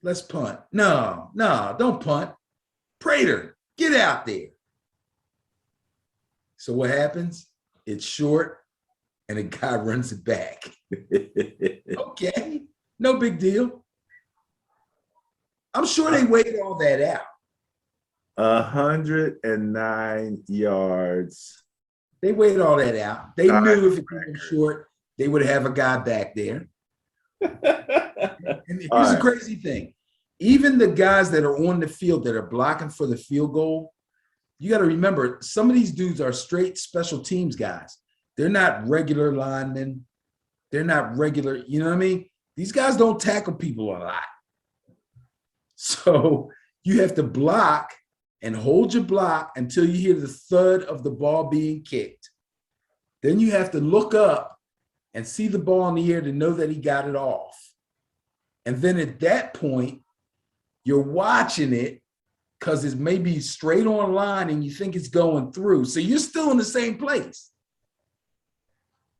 Let's punt. No, don't punt. Prater, get out there. So what happens? It's short, and a guy runs it back. Okay, no big deal. I'm sure they weighed all that out. 109 yards. They weighed all that out. They knew if it came short, they would have a guy back there. And here's the crazy thing. Even the guys that are on the field that are blocking for the field goal, you got to remember, some of these dudes are straight special teams guys. They're not regular linemen. They're not regular, you know what I mean? These guys don't tackle people a lot. So you have to block and hold your block until you hear the thud of the ball being kicked. Then you have to look up and see the ball in the air to know that he got it off. And then at that point, you're watching it because it's maybe straight on line and you think it's going through. So you're still in the same place,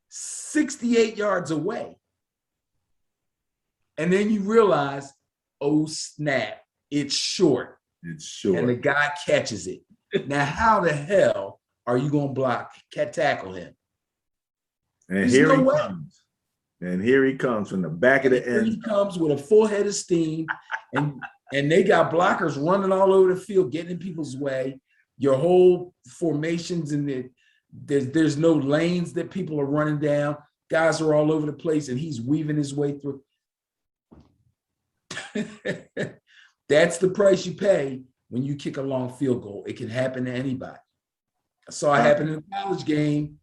68 yards away. And then you realize, oh, snap, it's short. It's short. And the guy catches it. Now, how the hell are you going to block, tackle him? And There's here no he way. comes. And here he comes from the back of the Here he end. comes with a full head of steam, and they got blockers running all over the field, getting in people's way. Your whole formations and there's no lanes that people are running down. Guys are all over the place, and he's weaving his way through. That's the price you pay when you kick a long field goal. It can happen to anybody. I saw it happen in a college game.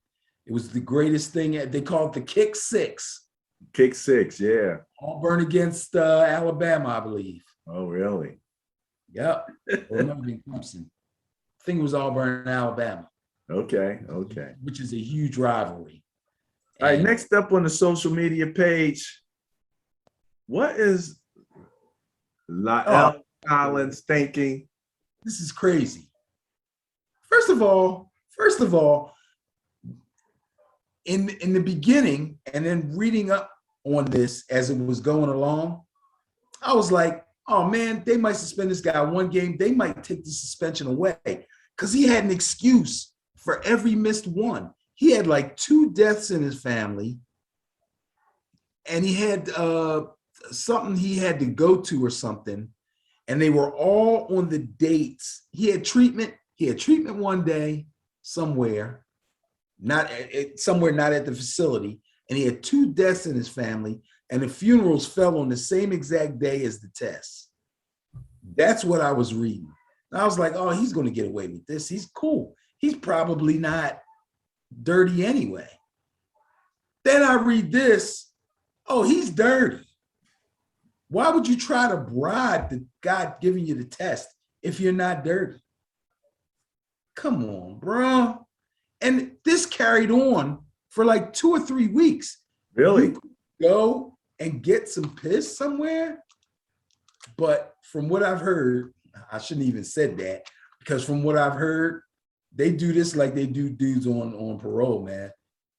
It was the greatest thing. They call it the kick six. Kick six, yeah. Auburn against Alabama, I believe. Oh, really? Yep. Or it might have been Clemson. I think it was Auburn and Alabama. Okay. Which is a huge rivalry. All right, And next up on the social media page, what is La'el Collins thinking? this is crazy. First of all, in the beginning, and then reading up on this as it was going along, I was like, oh man, they might suspend this guy one game. They might take the suspension away because he had an excuse for every missed one. He had like 2 deaths in his family, and he had something he had to go to or something, and they were all on the dates. He had treatment one day somewhere, not at the facility, and he had 2 deaths in his family, and the funerals fell on the same exact day as the tests. That's what I was reading. And I was like, oh, he's going to get away with this. He's cool. He's probably not dirty anyway. Then I read this. Oh, he's dirty. Why would you try to bribe the guy giving you the test if you're not dirty? Come on, bro. And this carried on for like 2 or 3 weeks. Really? You could go and get some piss somewhere. But from what I've heard, I shouldn't even said that, because from what I've heard, they do this like they do dudes on parole, man.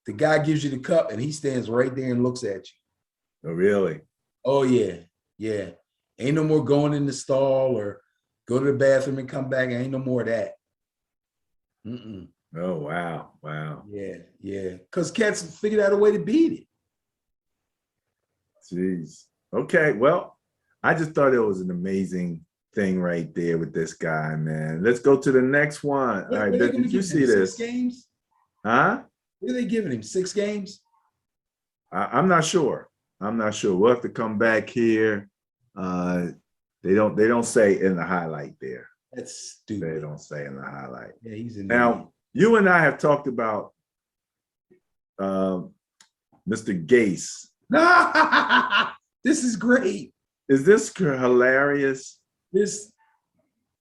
The guy gives you the cup and he stands right there and looks at you. Oh, really? Oh, yeah. Yeah. Ain't no more going in the stall or go to the bathroom and come back. Ain't no more of that. Mm-mm. Oh, wow. Wow. Yeah. Because cats figured out a way to beat it. Jeez. Okay. Well, I just thought it was an amazing thing right there with this guy, man. Let's go to the next one. All right. Did you see this? 6 games? Huh? What are they giving him? 6 games? I'm not sure. We'll have to come back here. They don't say in the highlight there. That's stupid. They don't say in the highlight. Yeah, he's in Now, you and I have talked about Mr. Gase. This is great. Is this hilarious?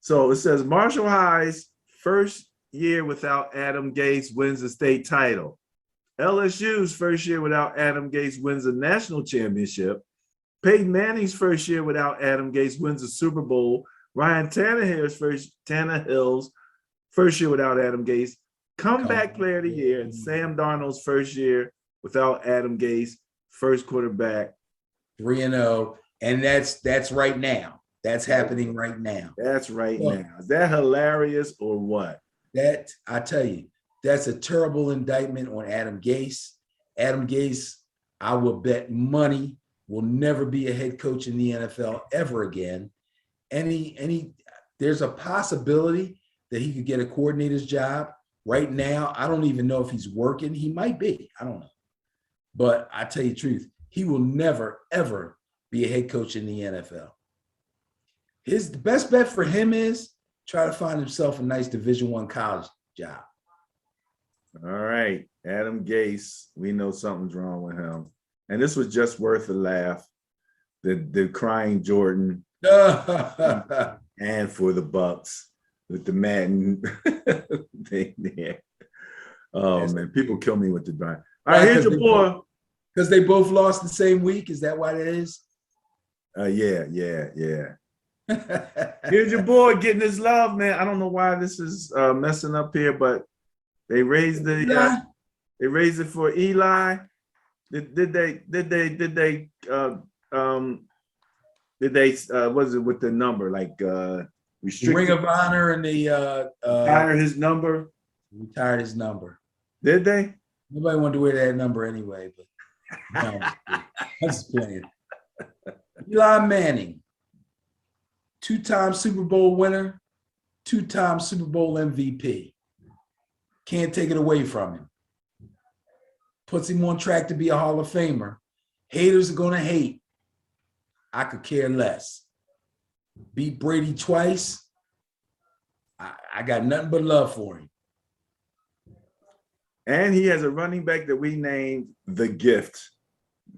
So it says Marshall High's first year without Adam Gase wins the state title. LSU's first year without Adam Gase wins a national championship. Peyton Manning's first year without Adam Gase wins a Super Bowl. Ryan Tannehill's first year without Adam Gase, comeback player of the year. And Sam Darnold's first year without Adam Gase, first quarterback. 3-0. And that's right now. That's happening right now. That's right now. Is that hilarious or what? That, I tell you, that's a terrible indictment on Adam Gase. Adam Gase, I will bet money, will never be a head coach in the NFL ever again. There's a possibility that he could get a coordinator's job. Right now, I don't even know if he's working. He might be. I don't know. But I tell you the truth, he will never, ever be a head coach in the NFL. The best bet for him is try to find himself a nice Division I college job. All right. Adam Gase, we know something's wrong with him. And this was just worth a laugh. the crying Jordan, and for the Bucks with the Madden thing there. Oh man, people kill me with the grind. All right, here's your boy. Because they both lost the same week. Is that why that is? Yeah. Here's your boy getting his love, man. I don't know why this is messing up here, but they raised it for Eli. Did they was it with the number like restricted? Ring of Honor and the retired his number? Retired his number. Did they? Nobody wanted to wear that number anyway, but no, I'm just playing. Eli Manning, 2-time Super Bowl winner, 2-time Super Bowl MVP. Can't take it away from him. Puts him on track to be a Hall of Famer. Haters are going to hate. I could care less. Beat Brady twice. I got nothing but love for him. And he has a running back that we named The Gift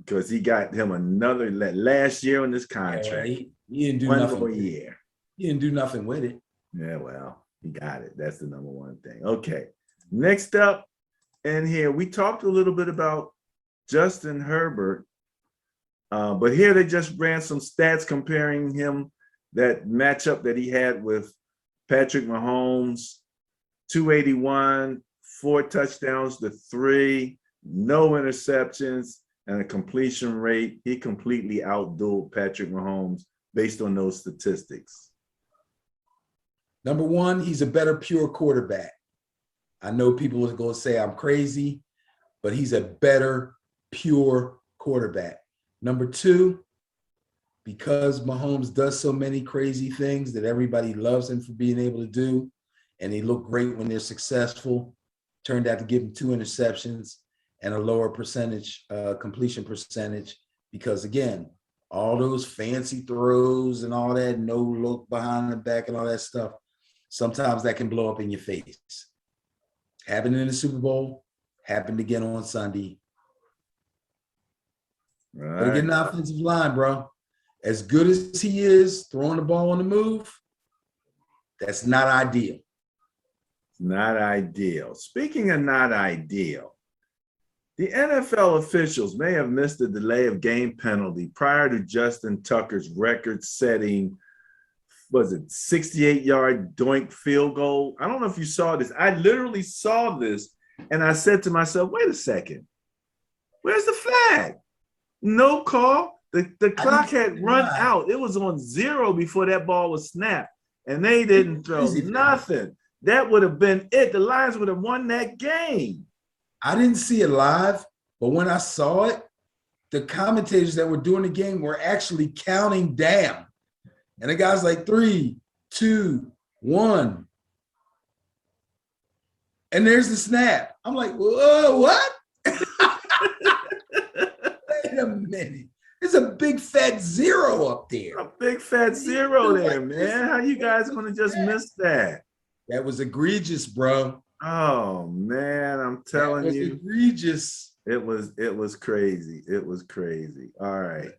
because he got him another last year on this contract. Yeah, he didn't do one nothing. more year. He didn't do nothing with it. Yeah, well, he got it. That's the number one thing. Okay. Next up in here, we talked a little bit about Justin Herbert, but here they just ran some stats comparing him, that matchup that he had with Patrick Mahomes, 281, 4 touchdowns to 3, no interceptions, and a completion rate. He completely outdueled Patrick Mahomes based on those statistics. Number one, he's a better pure quarterback. I know people are going to say I'm crazy, but he's a better pure quarterback. Number two, because Mahomes does so many crazy things that everybody loves him for being able to do, and they look great when they're successful, turned out to give him 2 interceptions and a lower percentage, completion percentage, because again, all those fancy throws and all that, no look behind the back and all that stuff, sometimes that can blow up in your face. Happened in the Super Bowl, happened again on Sunday. Right. Gotta get an offensive line, bro. As good as he is throwing the ball on the move, that's not ideal. Not ideal. Speaking of not ideal, the NFL officials may have missed the delay of game penalty prior to Justin Tucker's record-setting, was it 68-yard doink field goal? I don't know if you saw this. I literally saw this, and I said to myself, wait a second. Where's the flag? No call. The clock had run out. It was on 0 before that ball was snapped, and they didn't throw nothing. That would have been it. The Lions would have won that game. I didn't see it live, but when I saw it, the commentators that were doing the game were actually counting down. And the guy's like 3, 2, 1. And there's the snap. I'm like, whoa, what? Wait a minute. There's a big fat 0 up there. A big fat 0 there, man. How you guys going to just miss that? That was egregious, bro. Oh man, I'm telling you, egregious. It was crazy. It was crazy. All right.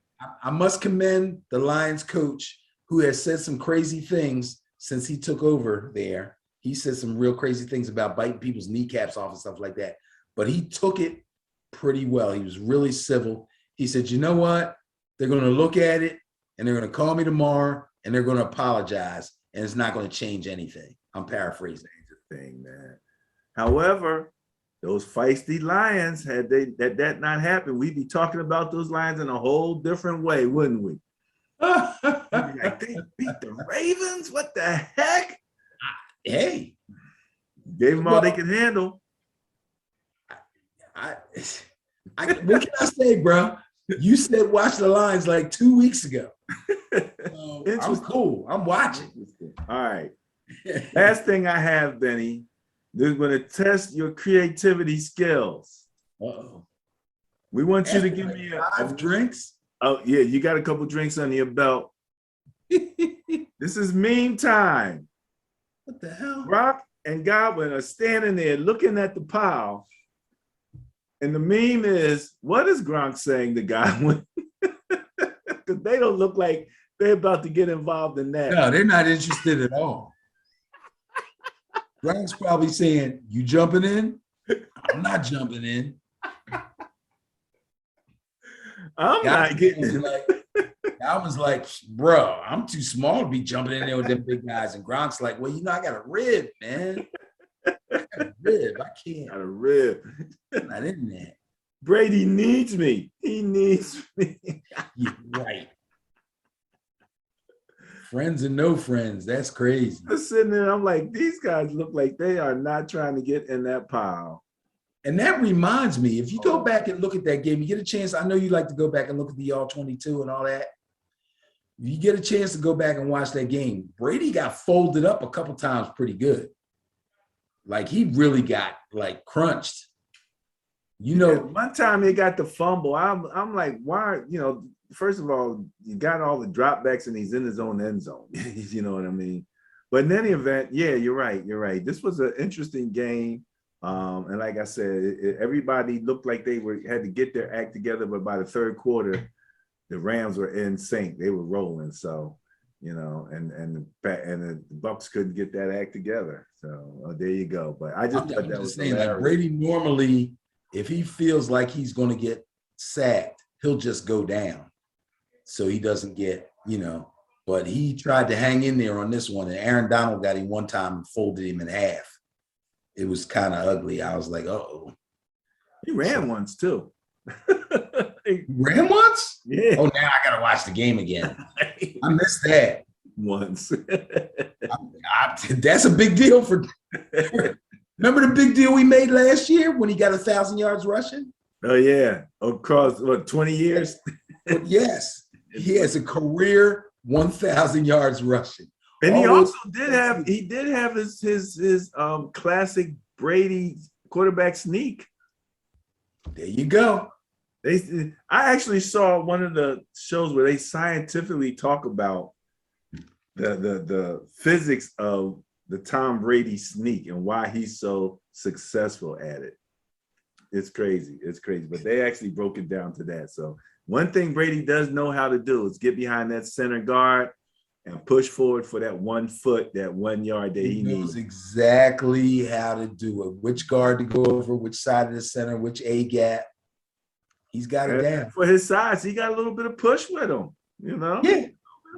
I must commend the Lions coach who has said some crazy things since he took over there. He said some real crazy things about biting people's kneecaps off and stuff like that. But he took it pretty well. He was really civil. He said, you know what? They're going to look at it and they're going to call me tomorrow and they're going to apologize and it's not going to change anything. I'm paraphrasing the thing, man. However, those feisty Lions, had that not happened, we'd be talking about those Lions in a whole different way, wouldn't we? Like, they beat the Ravens? What the heck? Hey. Gave them all they can handle. What can I say, bro? You said watch the Lions like 2 weeks ago. I'm cool. I'm watching. All right. Last thing I have, Benny, they're going to test your creativity skills. Uh-oh. We want you to give me 5 drinks. Oh, yeah, you got a couple drinks under your belt. This is meme time. What the hell? Brock and Godwin are standing there looking at the pile. And the meme is, what is Gronk saying to Godwin? because they don't look like they're about to get involved in that. No, they're not interested at all. Gronk's probably saying, "You jumping in? I'm not jumping in." I'm not getting I was like, bro, I'm too small to be jumping in there with them big guys. And Gronk's like, well, I got a rib, man. I got a rib. I can't. got a rib. I'm not in that. Brady needs me. He needs me. You're right. Friends and no friends. That's crazy. I'm sitting there, I'm like, these guys look like they are not trying to get in that pile. And that reminds me, if you go back and look at that game, you get a chance. I know you like to go back and look at the All-22 and all that. If you get a chance to go back and watch that game, Brady got folded up a couple times pretty good. Like he really got like crunched. One time they got the fumble. I'm like, why? First of all, you got all the dropbacks and he's in his own end zone. You know what I mean? But in any event, yeah, you're right. You're right. This was an interesting game. And like I said, everybody looked like they had to get their act together, but by the third quarter, the Rams were in sync. They were rolling. So, and the Bucks couldn't get that act together. So there you go. But I just thought that was saying that Brady normally, if he feels like he's going to get sacked, he'll just go down. So he doesn't get, but he tried to hang in there on this one. And Aaron Donald got him one time and folded him in half. It was kind of ugly. I was like, uh-oh. He ran once too. He ran once? Yeah. Oh, now I got to watch the game again. I missed that. Once. That's a big deal for – remember the big deal we made last year when he got 1,000 yards rushing? Oh, yeah. Across, 20 years? Yes. He has a career 1,000 yards rushing. And he also did have his classic Brady quarterback sneak. There you go. I actually saw one of the shows where they scientifically talk about the physics of the Tom Brady sneak and why he's so successful at it. It's crazy. It's crazy. But they actually broke it down to that. So one thing Brady does know how to do is get behind that center guard and push forward for that 1 foot, that 1 yard that he knows needs. Exactly how to do it. Which guard to go over, which side of the center, which A gap. He's got it down. For his size, he got a little bit of push with him, Yeah.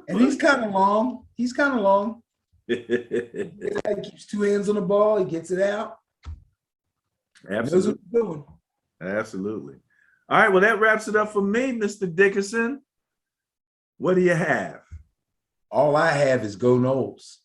And he's kind of long. He keeps 2 hands on the ball. He gets it out. Absolutely. He knows what he's doing. Absolutely. All right. Well, that wraps it up for me, Mr. Dickerson. What do you have? All I have is go Noles.